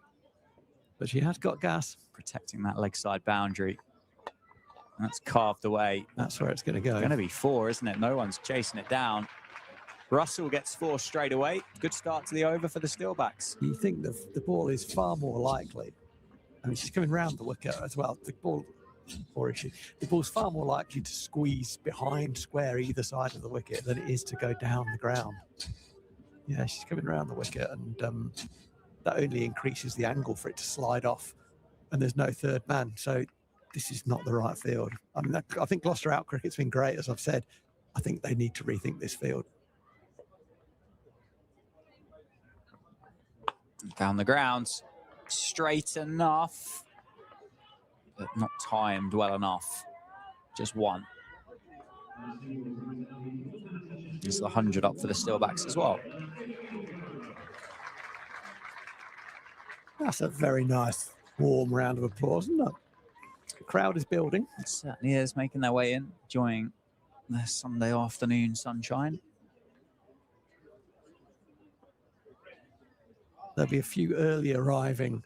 But she has got gas. Protecting that leg side boundary. That's carved away. That's where it's going to go. It's going to be 4, isn't it? No one's chasing it down. Russell gets 4 straight away. Good start to the over for the Steelbacks. You think the ball is far more likely. I mean, she's coming round the wicket as well. The ball, or is she? The ball's far more likely to squeeze behind square either side of the wicket than it is to go down the ground. Yeah, she's coming around the wicket, and that only increases the angle for it to slide off, and there's no third man. So this is not the right field. I mean, I think Gloucester out cricket's been great, as I've said. I think they need to rethink this field. Down the ground, straight enough, but not timed well enough. Just 1. There's the 100 up for the Steelbacks as well. That's a very nice, warm round of applause, isn't it? The crowd is building. It certainly is, making their way in, enjoying their Sunday afternoon sunshine. There'll be a few early arriving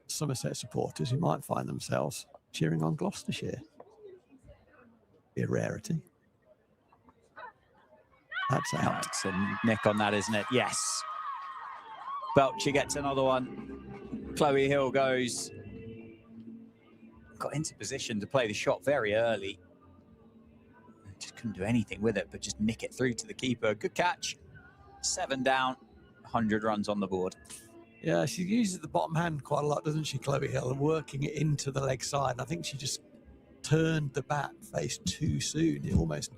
Somerset supporters who might find themselves cheering on Gloucestershire. Be a rarity. That's out. It's a nick on that, isn't it? Yes. Belcher gets another one. Chloe Hill goes. Got into position to play the shot very early. Just couldn't do anything with it, but just nick it through to the keeper. Good catch. 7 down, 100 runs on the board. Yeah, she uses the bottom hand quite a lot, doesn't she, Chloe Hill, and working it into the leg side. I think she just turned the bat face too soon. It almost,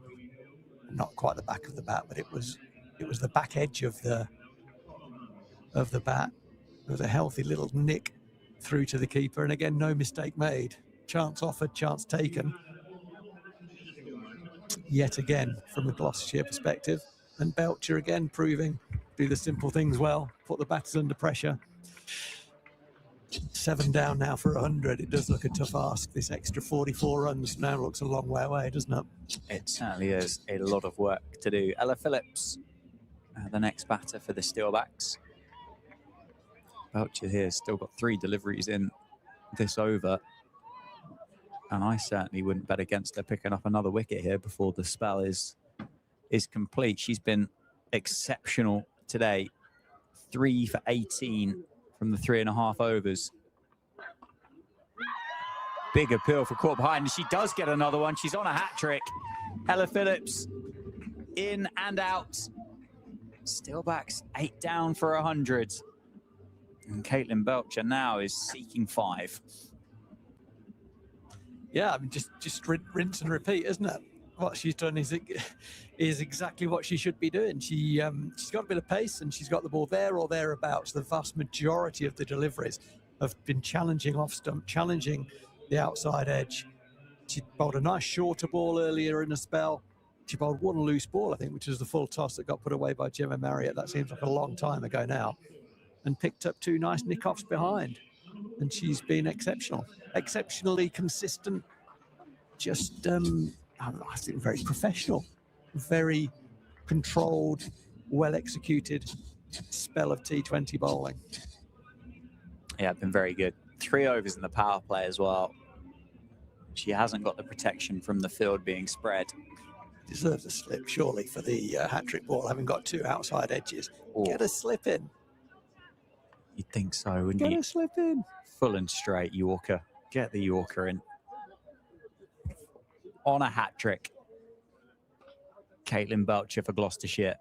not quite the back of the bat, but it was the back edge of the bat. There was a healthy little nick through to the keeper, and again, no mistake made. Chance offered, chance taken. Yet again, from a Gloucestershire perspective, and Belcher again proving do the simple things well, put the batters under pressure. 7 down now for 100. It does look a tough ask. This extra 44 runs now looks a long way away, doesn't it? It certainly is a lot of work to do. Ella Phillips, the next batter for the Steelbacks. Belcher here still got 3 deliveries in this over. And I certainly wouldn't bet against her picking up another wicket here before the spell is complete. She's been exceptional today. 3 for 18 from the 3.5 overs. Big appeal for caught behind, and she does get another one. She's on a hat-trick. Ella Phillips in and out. Steelbacks 8 down for 100. And Caitlin Belcher now is seeking 5. Yeah, I mean, just rinse and repeat, isn't it? What she's done is exactly what she should be doing. She's got a bit of pace, and she's got the ball there or thereabouts. The vast majority of the deliveries have been challenging off stump, challenging the outside edge. She bowled a nice shorter ball earlier in a spell. She bowled one loose ball, I think, which was the full toss that got put away by Gemma Marriott. That seems like a long time ago now. And picked up 2 nice nick-offs behind. And she's been exceptional, exceptionally consistent. Just, I think, very professional, very controlled, well-executed spell of T20 bowling. Yeah, been very good. 3 overs in the power play as well. She hasn't got the protection from the field being spread. Deserves a slip, surely, for the hat-trick ball, having got 2 outside edges. Ooh. Get a slip in. You'd think so, wouldn't you? Get a slip in. Full and straight Yorker. Get the Yorker in. On a hat-trick. Caitlin Belcher for Gloucestershire.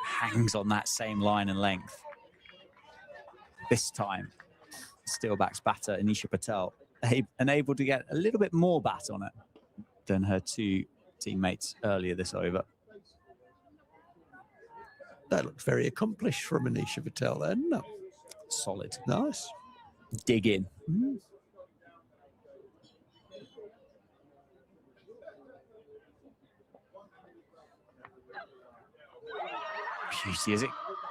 Hangs on that same line and length. This time, Steelbacks batter Anisha Patel unable to get a little bit more bat on it than her 2 teammates earlier this over. That looks very accomplished from Anisha Patel then. No. Solid. Nice. Dig in. Mm. Beauty. Is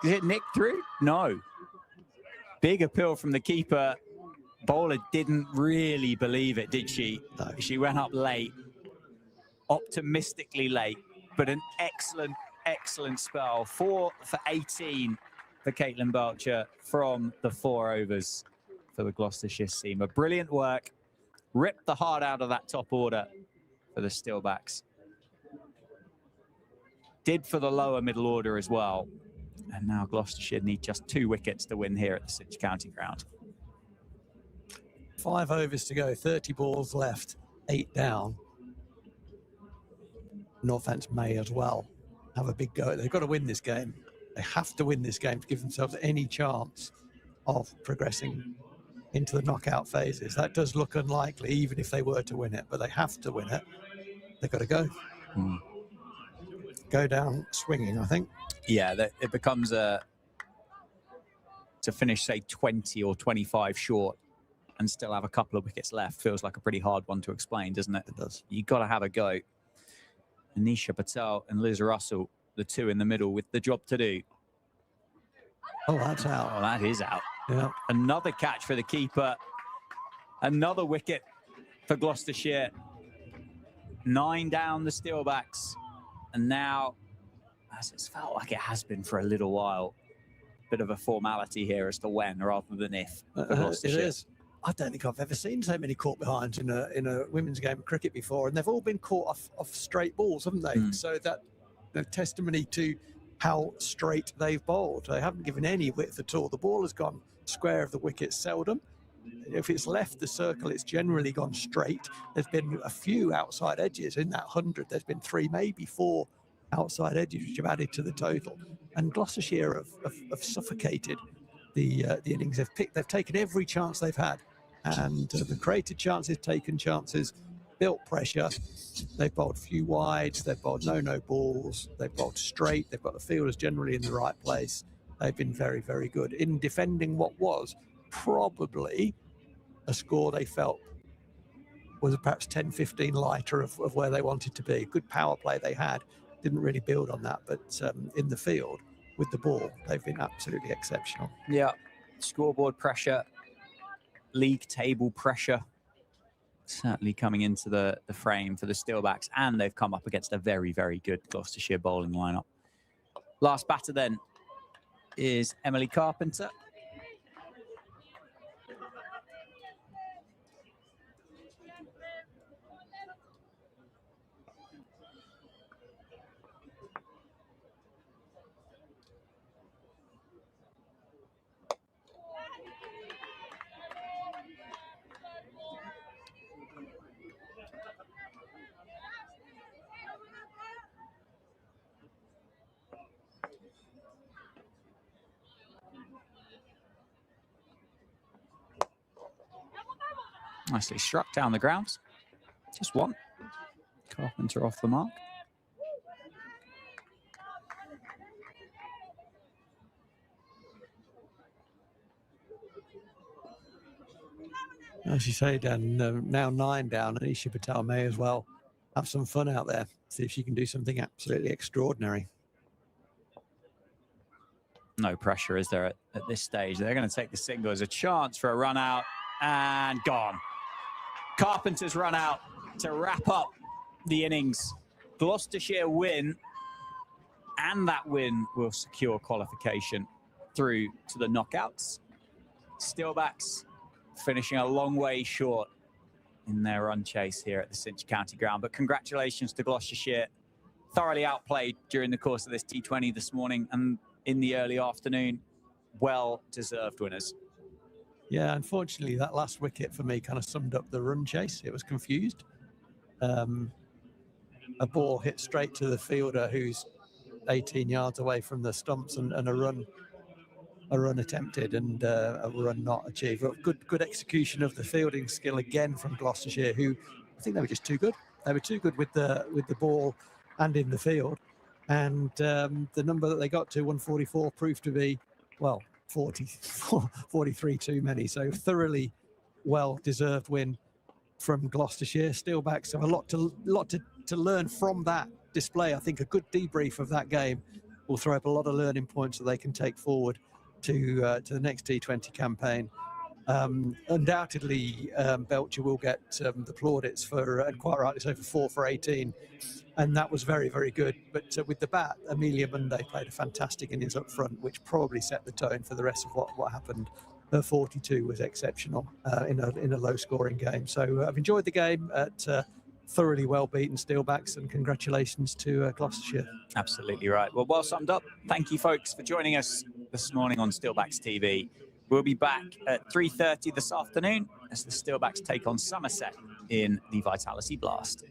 it nicked through? No. Big appeal from the keeper. Bowler didn't really believe it, did she? No. She went up late, optimistically late, but an excellent spell. 4 for 18 for Caitlin Belcher from the 4 overs for the Gloucestershire seamer. Brilliant work. Ripped the heart out of that top order for the Steelbacks. Did for the lower middle order as well. And now Gloucestershire need just 2 wickets to win here at the Sitch County Ground. 5 overs to go, 30 balls left, 8 down. Northants may as well have a big go. They've got to win this game. They have to win this game to give themselves any chance of progressing into the knockout phases. That does look unlikely, even if they were to win it, but they have to win it. They've got to go. Go down swinging, I think. Yeah, it becomes to finish, say, 20 or 25 short and still have a couple of wickets left feels like a pretty hard one to explain, doesn't it? It does. You've got to have a go. Anisha Patel and Liz Russell, the 2 in the middle with the job to do. Oh, that's out. Oh, that is out. Yeah. Another catch for the keeper. Another wicket for Gloucestershire. 9 down the Steelbacks. And now, as it's felt like it has been for a little while, bit of a formality here as to when rather than if. It is. I don't think I've ever seen so many caught behinds in a women's game of cricket before, and they've all been caught off straight balls, haven't they? So that testimony to how straight they've bowled. They haven't given any width at all. The ball has gone square of the wicket seldom, if it's left the circle, it's generally gone straight. There's been a few outside edges in that 100. There's been 3, maybe 4 outside edges which have added to the total. And Gloucestershire have suffocated the innings. They've taken every chance they've had, and they've created chances, taken chances, built pressure. They've bowled a few wides, they've bowled no balls, they've bowled straight, they've got the fielders generally in the right place. They've been very, very good in defending what was probably a score they felt was perhaps 10-15 lighter of where they wanted to be. Good power play they had, didn't really build on that, but in the field with the ball, they've been absolutely exceptional. Yeah, scoreboard pressure, league table pressure, certainly coming into the frame for the Steelbacks, and they've come up against a very, very good Gloucestershire bowling lineup. Last batter then is Emily Carpenter. Nicely struck down the grounds. Just one. Carpenter off the mark. As you say, Dan, now 9 down, and Isha Patel may as well have some fun out there. See if she can do something absolutely extraordinary. No pressure, is there, at this stage? They're going to take the single as a chance for a run out, and gone. Carpenter's run out to wrap up the innings. Gloucestershire win, and that win will secure qualification through to the knockouts. Steelbacks finishing a long way short in their run chase here at the Cinch County Ground. But congratulations to Gloucestershire. Thoroughly outplayed during the course of this T20 this morning and in the early afternoon. Well-deserved winners. Yeah, unfortunately, that last wicket for me kind of summed up the run chase. It was confused. A ball hit straight to the fielder who's 18 yards away from the stumps, and a run attempted and a run not achieved. But good execution of the fielding skill again from Gloucestershire, who I think they were just too good. They were too good with the ball and in the field. And the number that they got to, 144, proved to be, well, 43 too many. So thoroughly well-deserved win from Gloucestershire. Steelbacks have a lot to learn from that display. I think a good debrief of that game will throw up a lot of learning points that they can take forward to the next T20 campaign. Undoubtedly, Belcher will get the plaudits for, and quite rightly so, for 4 for 18. And that was very, very good. But with the bat, Amelia Munday played a fantastic innings up front, which probably set the tone for the rest of what happened. Her 42 was exceptional in a low-scoring game. So I've enjoyed the game at thoroughly well-beaten Steelbacks, and congratulations to Gloucestershire. Absolutely right. Well summed up. Thank you, folks, for joining us this morning on Steelbacks TV. We'll be back at 3:30 this afternoon as the Steelbacks take on Somerset in the Vitality Blast.